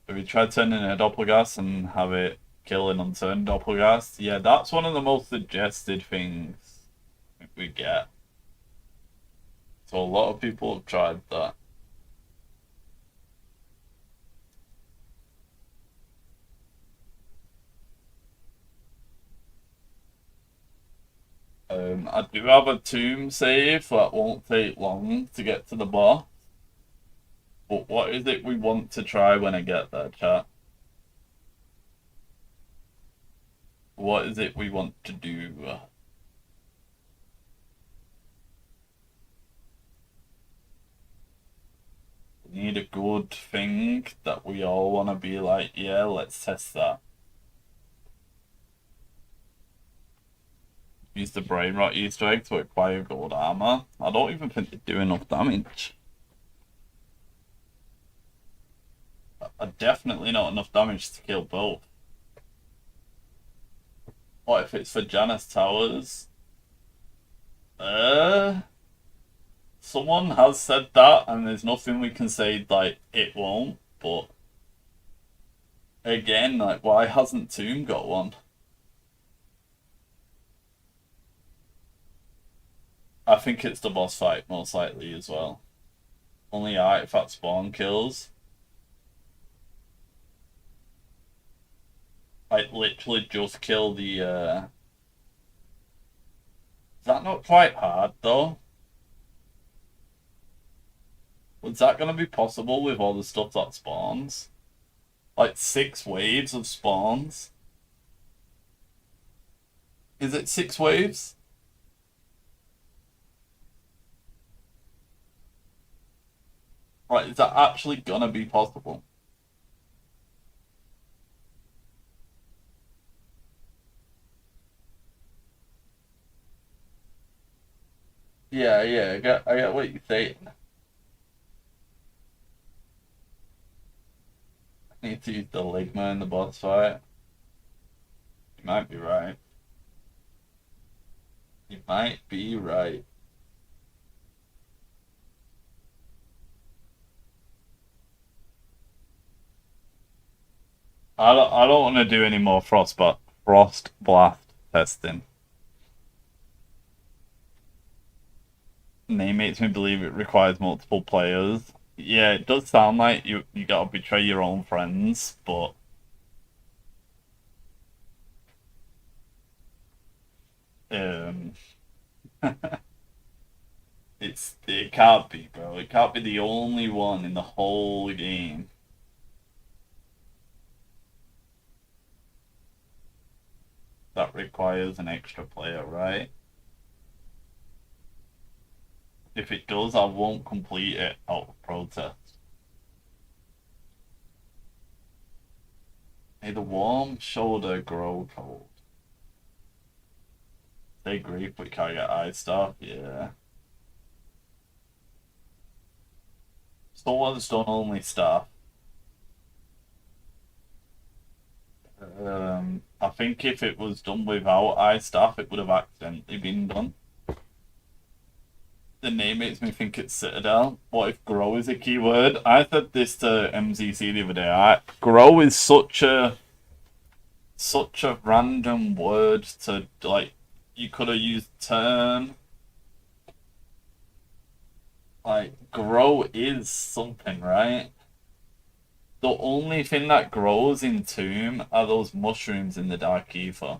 If we try turning a doppelgas and have it kill an unturned doppelgas, yeah, that's one of the most suggested things we get. So a lot of people have tried that. I do have a tomb save that won't take long to get to the boss. But what is it we want to try when I get there, chat? What is it we want to do? We need a good thing that we all want to be like, yeah, let's test that. Use the brain rot Easter egg to acquire gold armor. I don't even think they do enough damage. Definitely not enough damage to kill both. What if it's for Janus Towers? Someone has said that, and there's nothing we can say like it won't, but again, like, why hasn't Tomb got one? I think it's the boss fight, most likely, as well. Only artifact spawn kills. Like, literally just kill the, Is that not quite hard, though? Was that going to be possible with all the stuff that spawns? Like, 6 waves of spawns? Is it 6 waves? Right, is that actually gonna be possible? Yeah, I get what you're saying. I need to use the Ligma in the boss fight. You might be right. You might be right. I don't want to do any more frost blast testing. Name makes me believe it requires multiple players. Yeah, it does sound like you gotta betray your own friends, but it can't be, bro. It can't be the only one in the whole game. That requires an extra player, right? If it does, I won't complete it out of protest. May the warm shoulder grow cold. Stay grief, but can't get eye stuff, yeah. Someone's done only stuff. I think if it was done without eye staff, it would have accidentally been done. The name makes me think it's Citadel. What if grow is a keyword? I said this to MZC the other day. Grow is such a random word to, like, you could have used turn. Like, grow is something, right? The only thing that grows in Tomb are those mushrooms in the Dark Ether.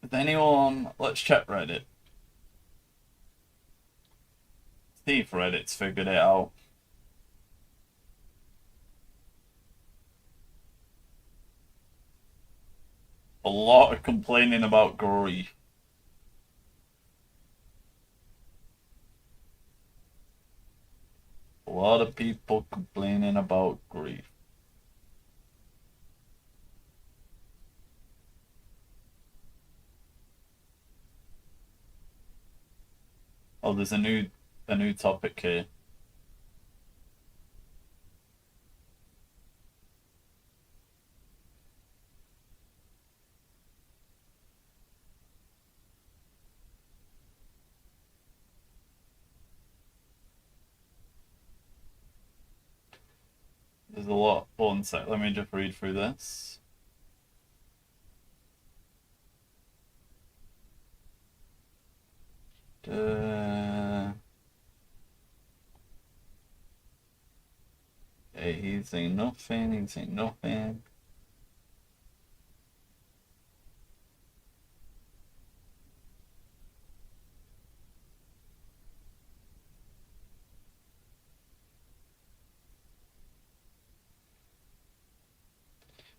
Is anyone... Let's check Reddit. See if Reddit's figured it out. A lot of complaining about grief. A lot of people complaining about grief. Oh, there's a new topic here. There's a lot. One sec, let me just read through this. Hey, he's saying nothing, he's saying nothing.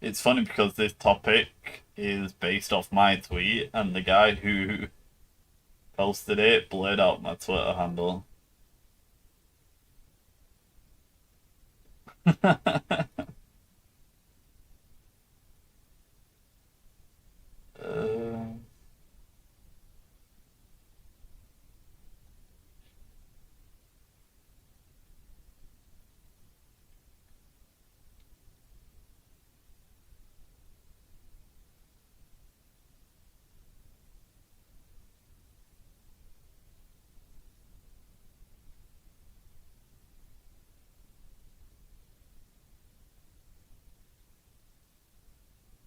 It's funny because this topic is based off my tweet, and the guy who posted it blurred out my Twitter handle.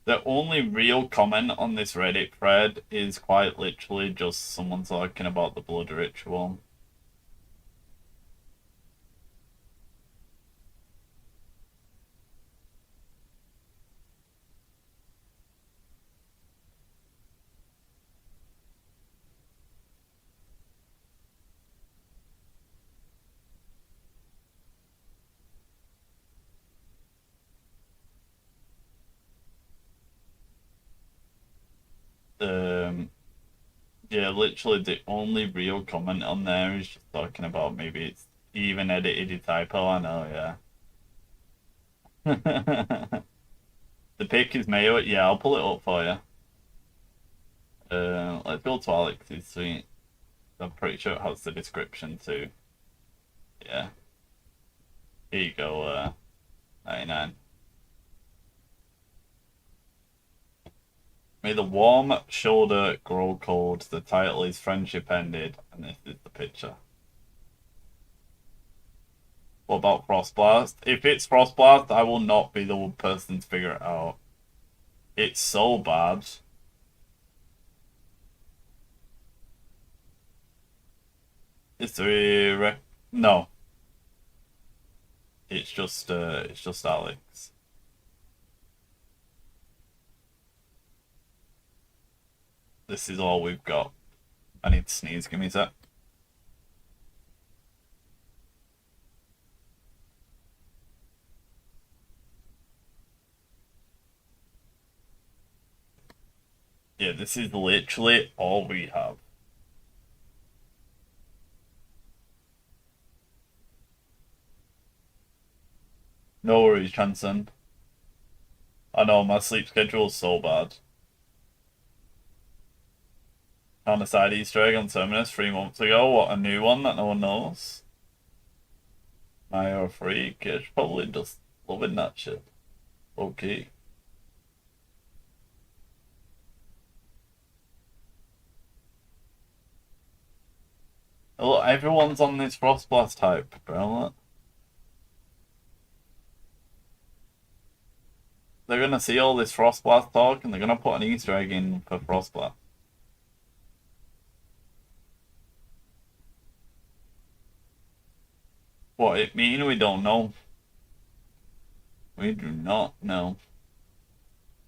The only real comment on this Reddit thread is quite literally just someone talking about the blood ritual. Yeah, literally the only real comment on there is just talking about maybe it's even edited a typo. I know, yeah. The pic is Mayo. Yeah, I'll pull it up for you. Let's go to Alex's tweet. I'm pretty sure it has the description too. Yeah. Here you go, 99. May the warm shoulder grow cold. The title is Friendship Ended, and this is the picture. What about Frostblast? If it's Frostblast, I will not be the one person to figure it out. It's so bad. Is there no. It's just Alex. This is all we've got. I need to sneeze, give me a sec. Yeah, this is literally all we have. No worries, Transcend. I know, my sleep schedule's so bad. Found a side Easter egg on Terminus 3 months ago. What, a new one that no one knows? Mayo freak. It's probably just loving that shit. Okay. Look, everyone's on this Frostblast type, bro. They're gonna see all this Frostblast talk and they're gonna put an Easter egg in for Frostblast. What it mean, we don't know. We do not know.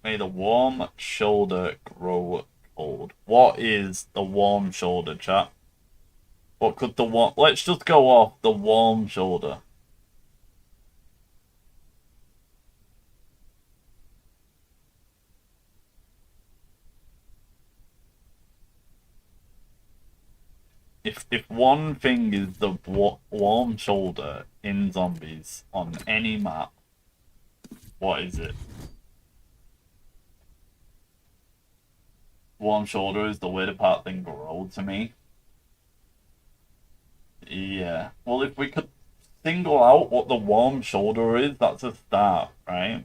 May the warm shoulder grow cold. What is the warm shoulder, chat? What could the warm... Let's just go off the warm shoulder. If one thing is the warm shoulder in zombies on any map, what is it? Warm shoulder is the weird part thing grow to me. Yeah. Well, if we could single out what the warm shoulder is, that's a start, right?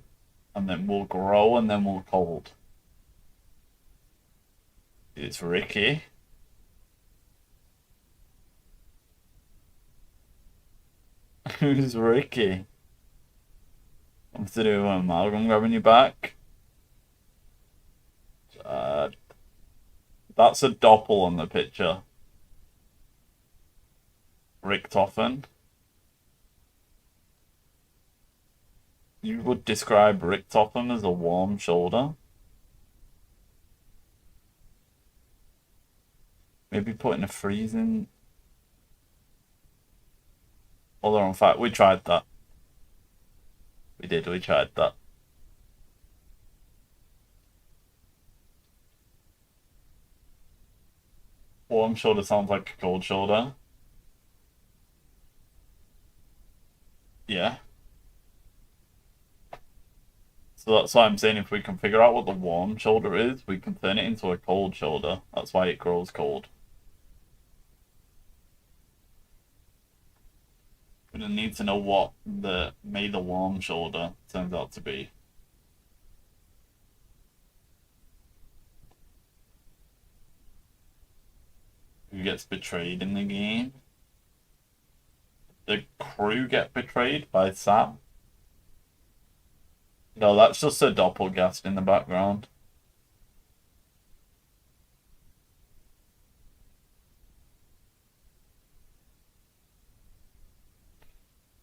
And then we'll grow and then we'll cold. It's Ricky. Who's Ricky? I'm to do amalgam grabbing you back. That's a doppel on the picture. Richtofen. You would describe Richtofen as a warm shoulder? Maybe putting a freezing... Although, in fact, we tried that. We tried that. Warm shoulder sounds like a cold shoulder. Yeah. So that's why I'm saying if we can figure out what the warm shoulder is, we can turn it into a cold shoulder. That's why it grows cold. We're gonna need to know what the warm shoulder turns out to be. Who gets betrayed in the game? The crew get betrayed by Sam? No, that's just a doppelgast in the background.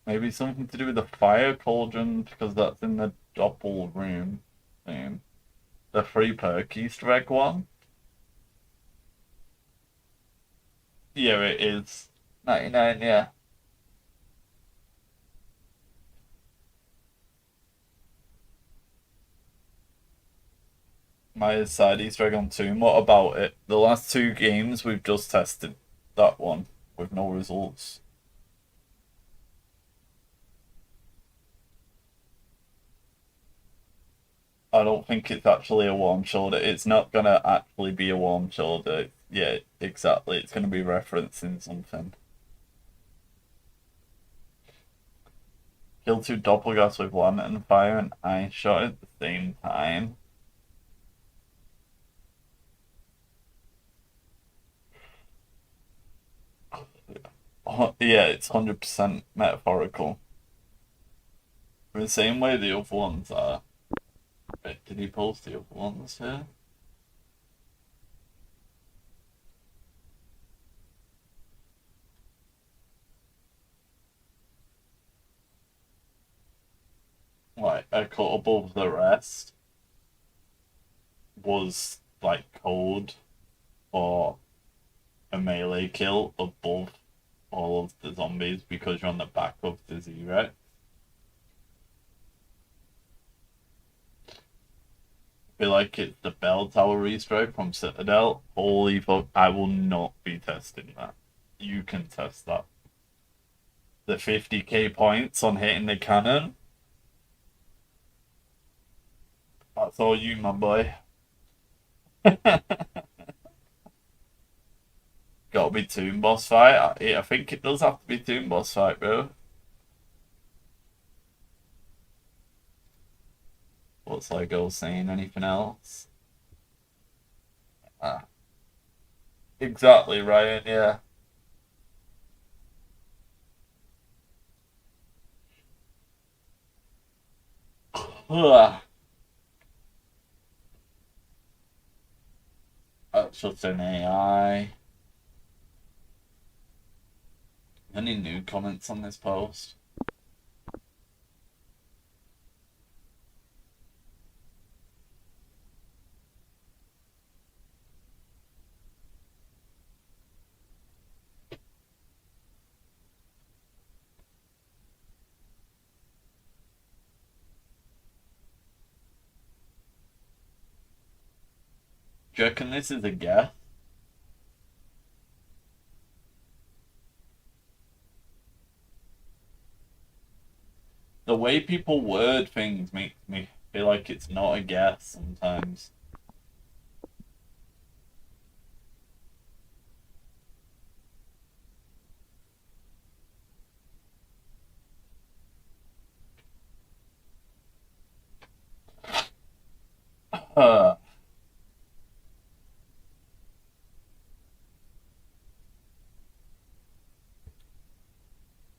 Maybe something to do with the fire cauldron, because that's in the doppel room thing. The free perk Easter egg one? Yeah, it is. 99, yeah. My side Easter egg on Tomb. What about it? The last 2 games we've just tested that one with no results. I don't think it's actually a warm shoulder. It's not gonna actually be a warm shoulder. Yeah, exactly. It's gonna be referencing something. Kill 2 doppelgasts with one and fire an ice shot at the same time. Oh, yeah, it's 100% metaphorical. The same way the other ones are. Wait, did he post the other ones here? Like, a cut above the rest was like code for a melee kill above all of the zombies because you're on the back of the Z-Rex. I feel like it's the bell tower restrike from Citadel. Holy fuck, I will not be testing that. You can test that. The 50k points on hitting the cannon. That's all you, my boy. Gotta be Tomb boss fight. I think it does have to be Tomb boss fight, bro. What's Lego saying? Anything else? Exactly, Ryan, yeah. Ugh. That's just an AI. Any new comments on this post? Do you reckon this is a guess? The way people word things makes me feel like it's not a guess sometimes.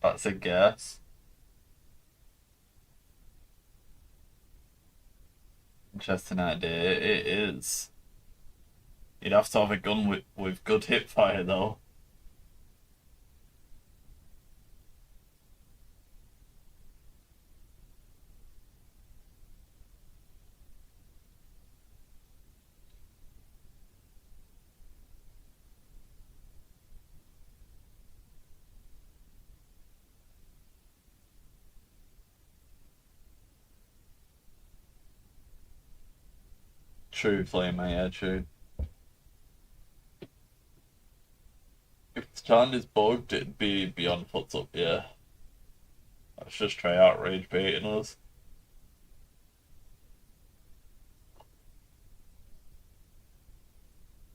That's a guess. Interesting idea. It is. You'd have to have a gun with good hip fire though. True, Flamer, yeah, true. If the chant is bugged, it'd be beyond futs up, yeah. Let's just try outrage baiting us.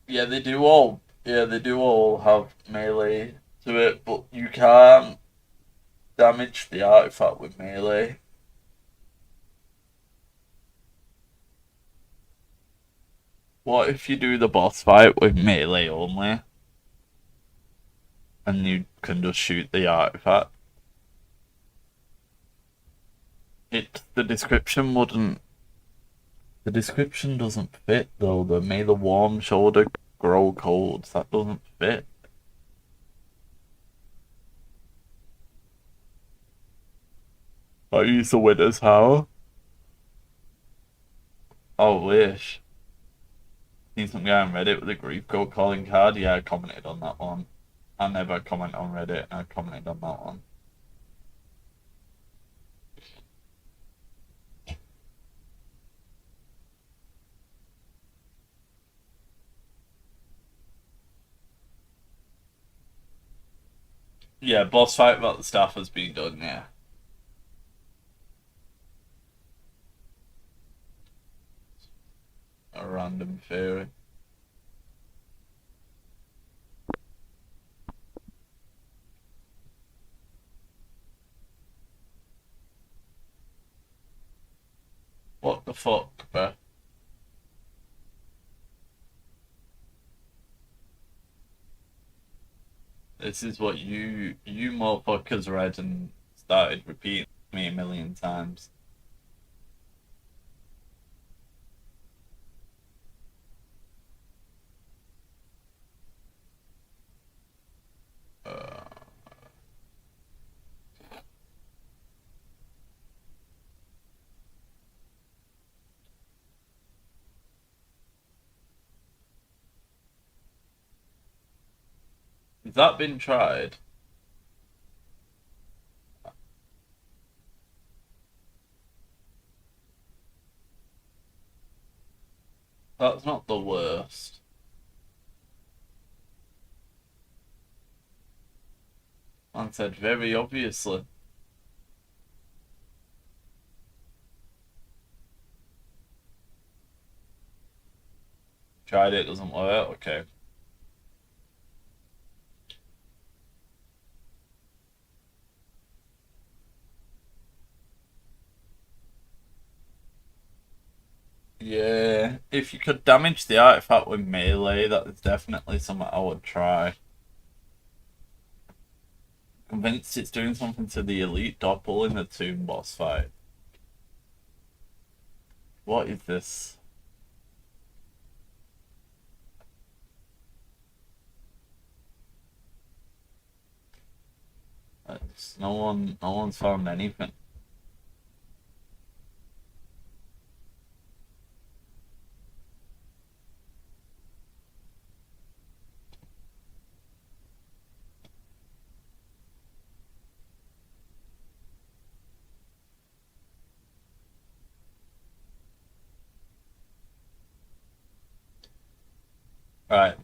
Yeah, they do all have melee to it, but you can't damage the artifact with melee. What if you do the boss fight with melee only? And you can just shoot the artifact? The description wouldn't... The description doesn't fit though. The may the warm shoulder grow cold. That doesn't fit. I use the winner's how? Oh, wish. Seen some guy on Reddit with a grief code calling card. Yeah, I commented on that one. I never comment on Reddit. I commented on that one. Yeah, boss fight about the staff has been done, yeah. A random theory. What the fuck, bro? This is what you motherfuckers read and started repeating me a million times. Has that been tried? That's not the worst. Man said very obviously. Tried it, doesn't work, okay. Yeah, if you could damage the artifact with melee, that is definitely something I would try. Convinced it's doing something to the elite doppel in the tomb boss fight. What is this? No one's found anything. Right,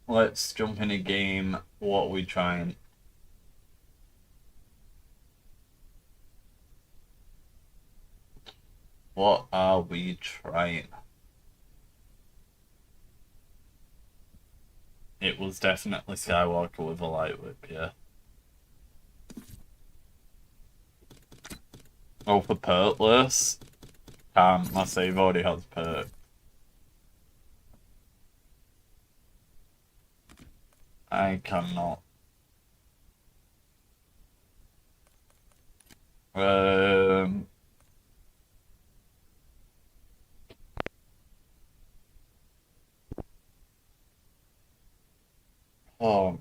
let's jump in a game. What are we trying? What are we trying? It was definitely Skywalker with a light whip, yeah. Oh, for perkless? Can't, my save already has perk. I cannot. Oh,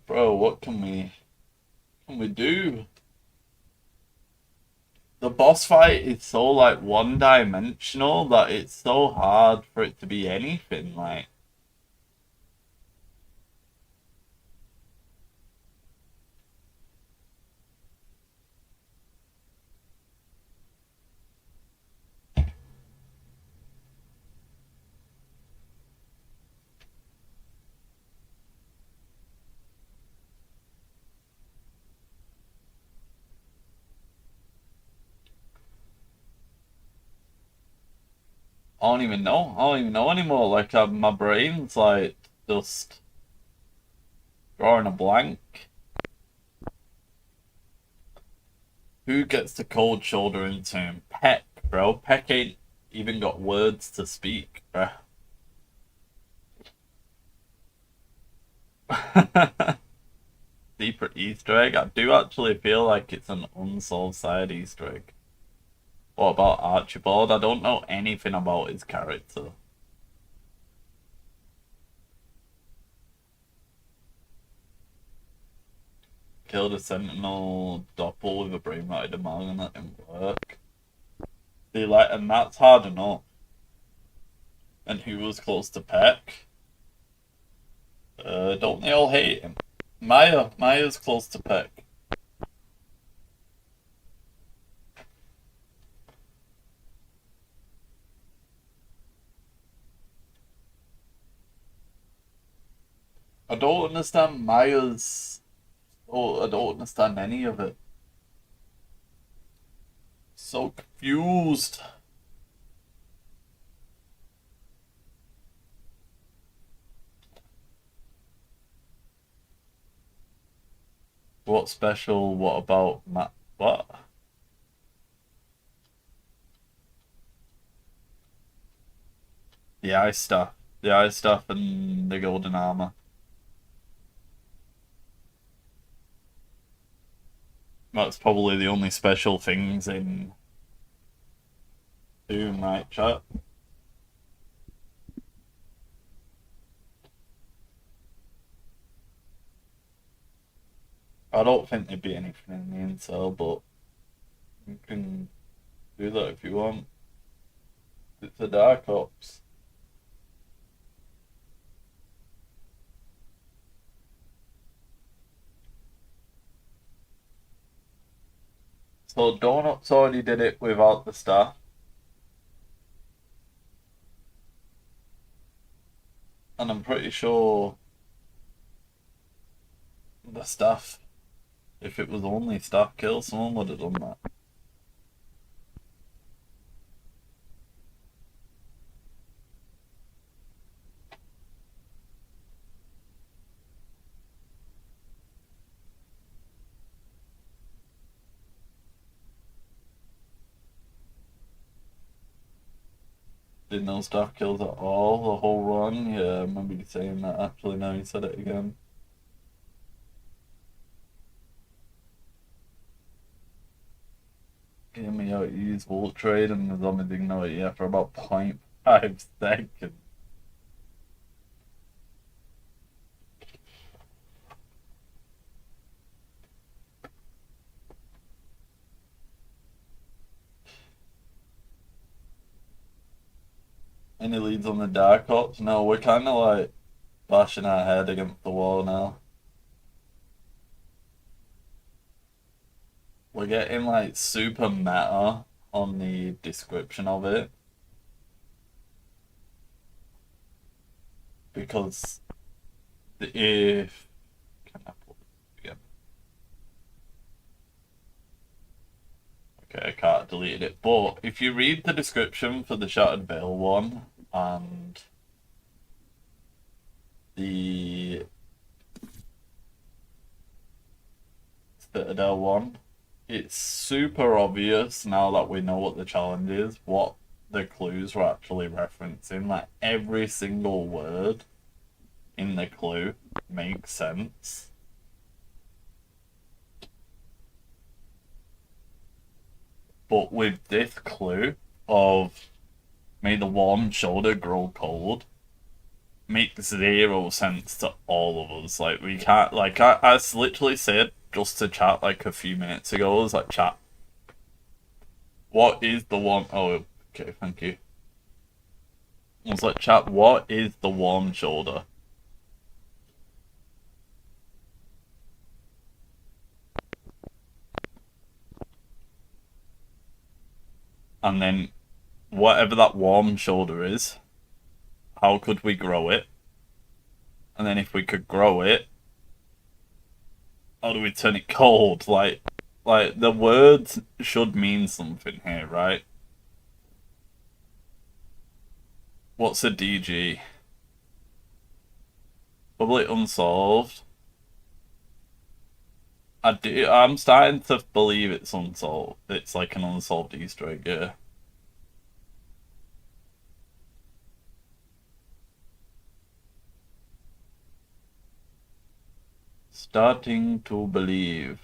bro, what can we do? The boss fight is so like one-dimensional that it's so hard for it to be anything like. I don't even know. I don't even know anymore. Like my brain's like just drawing a blank. Who gets the cold shoulder into him? Peck, bro. Peck ain't even got words to speak, bro. Secret Easter egg? I do actually feel like it's an unsolved side Easter egg. What about Archibald? I don't know anything about his character. Killed a Sentinel doppel with a brain rotted amalgam and that didn't work. See, like, and that's hard enough. And who was close to Peck? Don't they all hate him? Maya's close to Peck. I don't understand Maya's. Oh, I don't understand any of it. So confused. What special? What about Matt? What? The ice stuff. The ice stuff and the golden armor. That's probably the only special things in Doom, right, chat? I don't think there'd be anything in the intel, but you can do that if you want. It's a Dark Ops. So Donuts already did it without the staff. And I'm pretty sure the staff, if it was only staff kill, someone would have done that. Did no staff kills at all the whole run? Yeah, I remember you saying that actually, now you said it again. Hear me out, use Volt Trade and the zombies ignore it, yeah, for about 0.5 5 seconds. Any leads on the Dark Ops? No, we're kind of like bashing our head against the wall now. We're getting like super meta on the description of it. Because if... Can I pull it again? Okay, I can't delete it. But if you read the description for the Shattered Veil one and the Citadel one, it's super obvious now that we know what the challenge is, what the clues were actually referencing. Like, every single word in the clue makes sense. But with this clue of may the warm shoulder grow cold, makes 0 sense to all of us. Like, we can't, like, I literally said just to chat like a few minutes ago, I was like, chat, what is the warm, oh, okay, thank you. I was like, chat, what is the warm shoulder? And then, whatever that warm shoulder is, how could we grow it? And then if we could grow it, how do we turn it cold? Like the words should mean something here, right? What's a DG? Probably unsolved. I'm starting to believe it's unsolved. It's like an unsolved Easter egg, yeah. Starting to believe.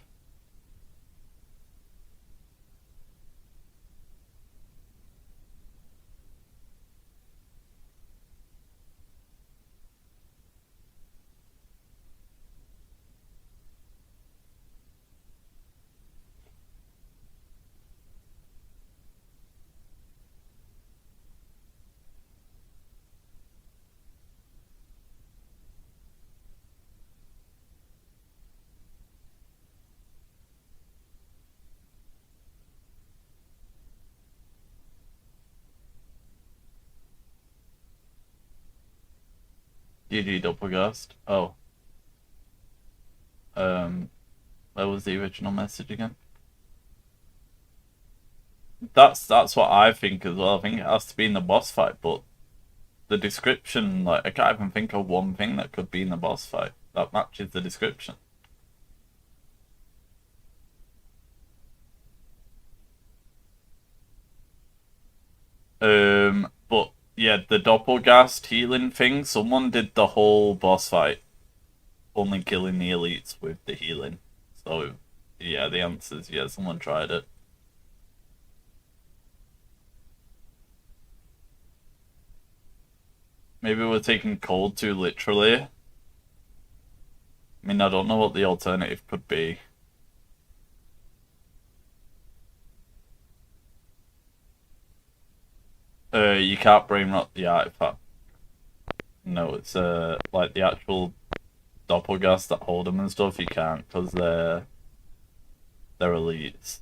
GG Doppelgast. Oh. Where was the original message again? That's what I think as well. I think it has to be in the boss fight, but the description, like, I can't even think of one thing that could be in the boss fight that matches the description. But yeah, the Doppelgast healing thing, someone did the whole boss fight only killing the elites with the healing. So yeah, the answer is yeah, someone tried it. Maybe we're taking cold too literally. I mean, I don't know what the alternative could be. You can't brain rot the artifact. No, it's like the actual Doppelgast that hold them and stuff. You can't because they're elites.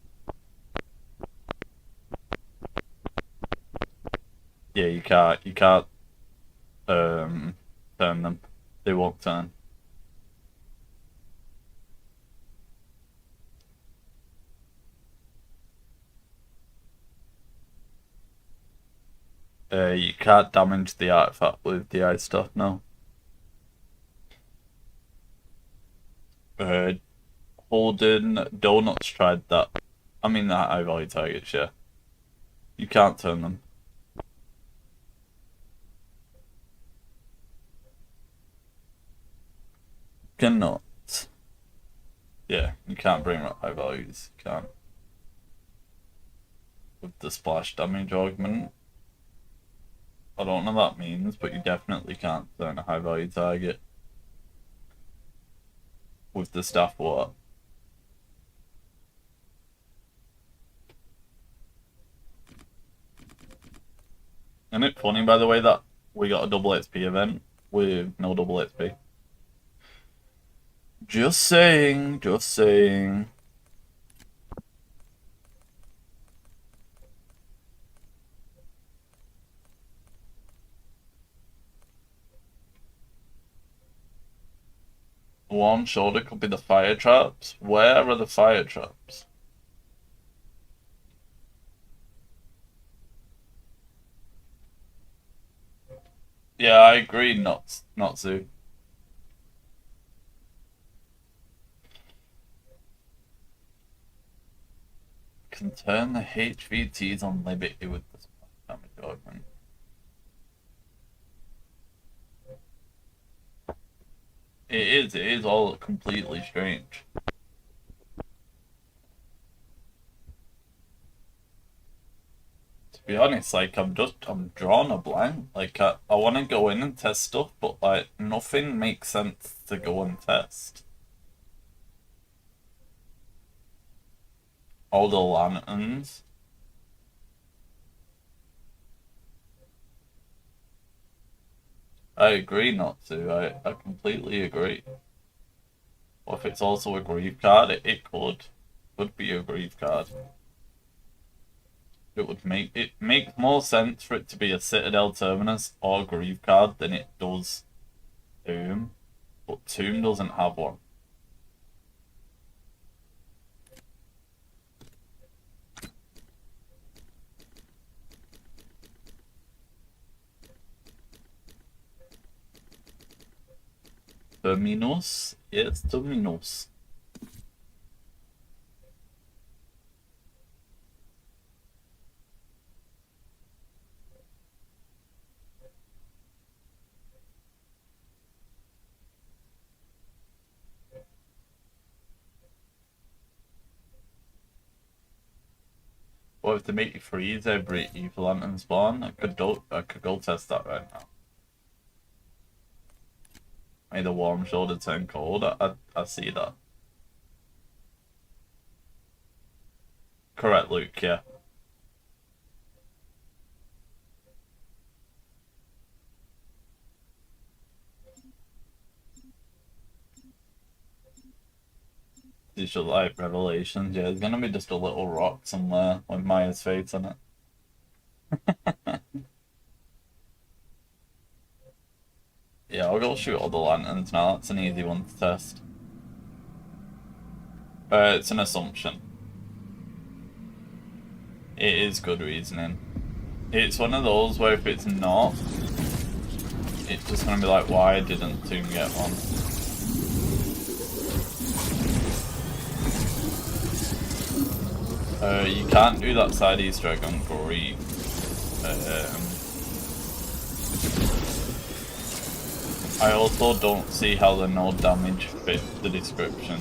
Yeah, you can't turn them. They won't turn. You can't damage the artifact with the ice stuff, no. Holden Donuts tried that. I mean, that high value targets, yeah. You can't turn them. Cannot. Yeah, you can't bring up high values. You can't. With the splash damage augment. I don't know what that means, but you definitely can't turn a high value target with the staff water. Isn't it funny, by the way, that we got a double XP event with no double XP? Just saying, just saying. Warm shoulder could be the fire traps. Where are the fire traps? Yeah, I agree, not to. Can turn the HVTs on Liberty with the damage augment. It is all completely strange. To be honest, like, I'm drawn a blank. Like, I want to go in and test stuff, but, like, nothing makes sense to go and test. All the lanterns. I agree not to. I completely agree. Or if it's also a grief card, it could be a grief card. It makes more sense for it to be a Citadel Terminus or grief card than it does Tomb. But Tomb doesn't have one. Terminus? Yes, Terminus. What if they make you freeze every evil lantern spawn? I could go test that right now. Made the warm shoulder turn cold. I see that. Correct, Luke, yeah. Digital Light Revelations, yeah, there's gonna be just a little rock somewhere with Maya's face on it. Yeah, I'll go shoot all the lanterns now, that's an easy one to test. It's an assumption. It is good reasoning. It's one of those where if it's not, it's just gonna be like, why didn't Tomb get one? You can't do that side Easter egg on Grief. I also don't see how the no damage fits the description.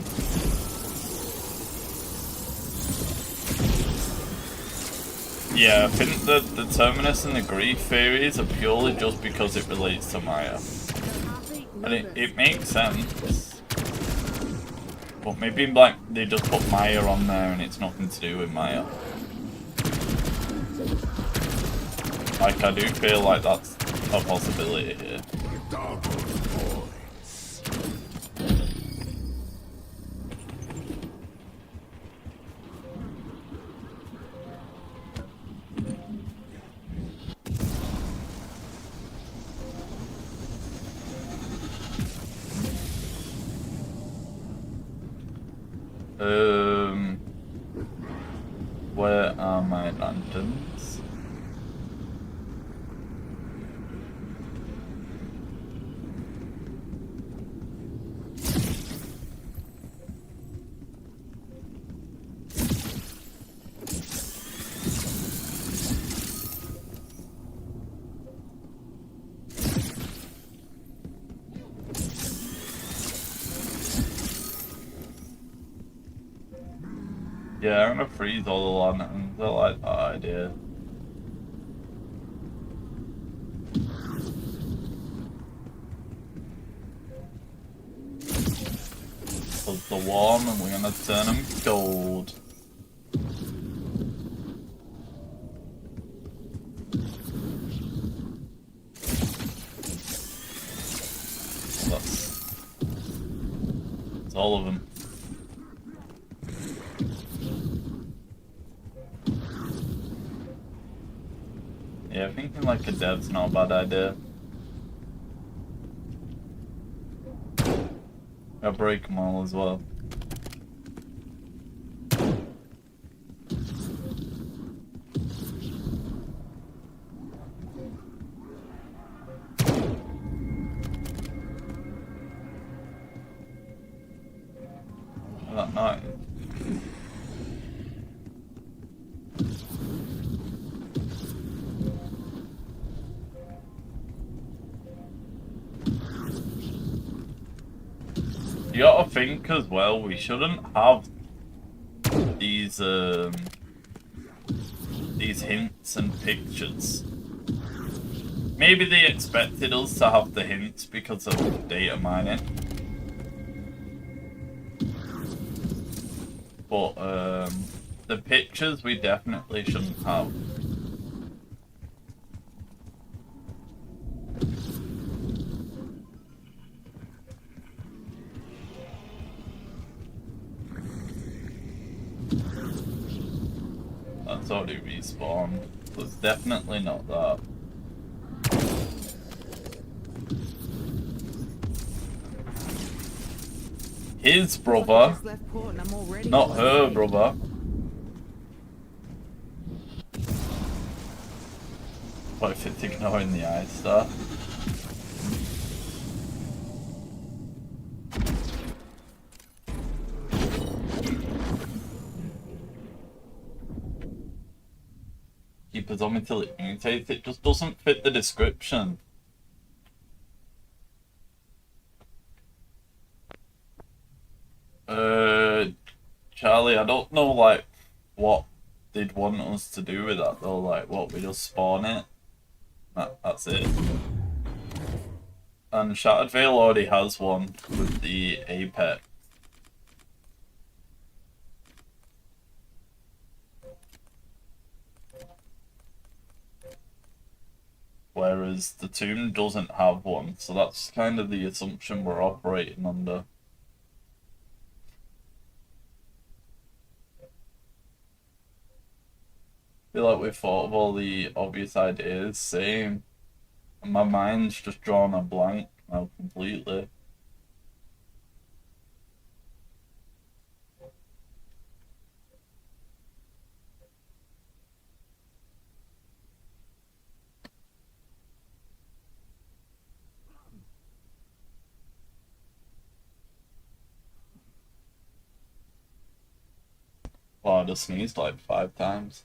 Yeah, I think the Terminus and the Grief theories are purely just because it relates to Maya. And it makes sense. But maybe like they just put Maya on there and it's nothing to do with Maya. Like, I do feel like that's a possibility here. Where are my lanterns? Yeah, I'm gonna freeze all the lanterns. I like that idea. because they're warm and we're gonna turn them cold. That's all of them. Yeah, thinking like a dev's not a bad idea. I'll break them all as well. That night. You gotta think as well, we shouldn't have these hints and pictures. Maybe they expected us to have the hints because of data mining. But the pictures we definitely shouldn't have. That's already respawned, so it's definitely not that. His brother, not her brother. What if it's ignoring the eye star? Keep us on until it mutates. It just doesn't fit the description. Charlie, I don't know like what they'd want us to do with that though. Like, what, we just spawn it? That's it. And Shattered Veil already has one with the Apex. Whereas the Tomb doesn't have one, so that's kind of the assumption we're operating under. I feel like we've thought of all the obvious ideas, same. And my mind's just drawn a blank now completely. Well, I just sneezed like 5 times.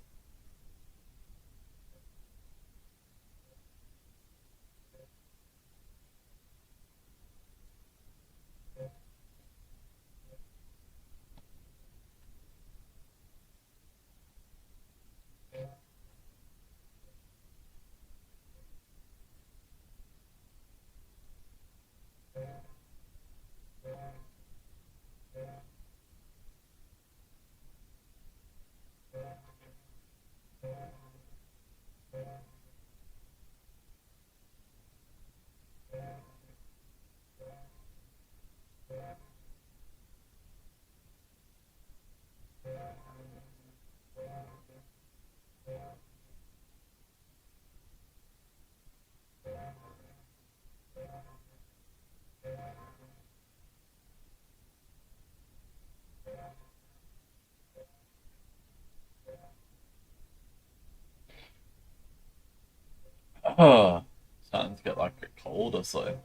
Oh, starting to get like a cold or something.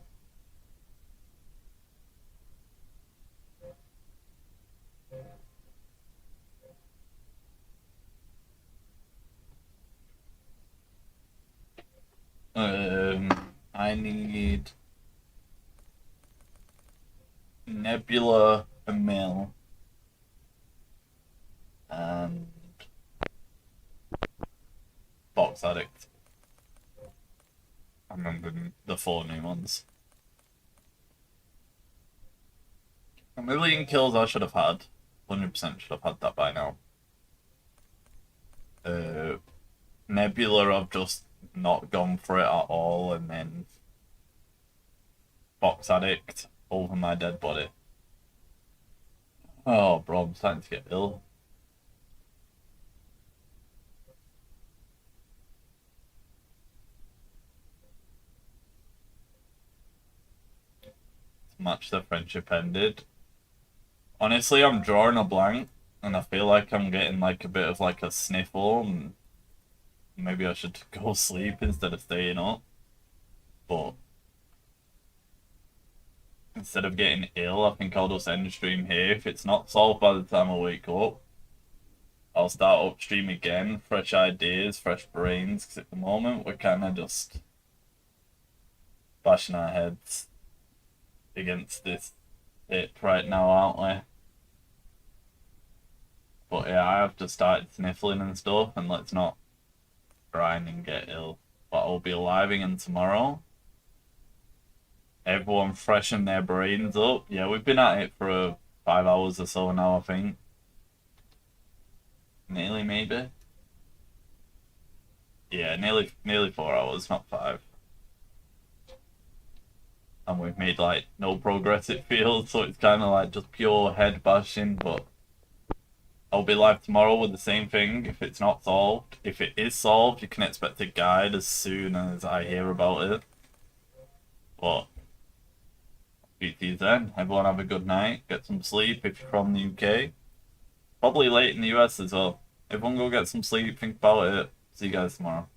I need Nebula, Emil, and Box Addict. I remember the 4 new ones. A million kills I should have had. 100% should have had that by now. Nebula, I've just not gone for it at all, and then Box Addict over my dead body. Oh, bro, I'm starting to get ill. Match the friendship ended. Honestly, I'm drawing a blank, and I feel like I'm getting like a bit of like a sniffle, and maybe I should go sleep instead of staying up. But instead of getting ill, I think I'll just end the stream here. If it's not solved by the time I wake up, I'll start upstream again. Fresh ideas, fresh brains, because at the moment we're kind of just bashing our heads against this hip right now, aren't we? But yeah, I have just started sniffling and stuff, and let's not grind and get ill. But I'll be alive again tomorrow. Everyone freshen their brains up. Yeah, we've been at it for 5 hours or so now, I think. Nearly, maybe. Yeah, nearly 4 hours, not 5. And we've made like no progress, it feels, so it's kind of like just pure head bashing. But I'll be live tomorrow with the same thing if it's not solved. If it is solved, you can expect a guide as soon as I hear about it. But speak to you then. Everyone have a good night, get some sleep if you're from the UK. Probably late in the US as well. Everyone go get some sleep, think about it. See you guys tomorrow.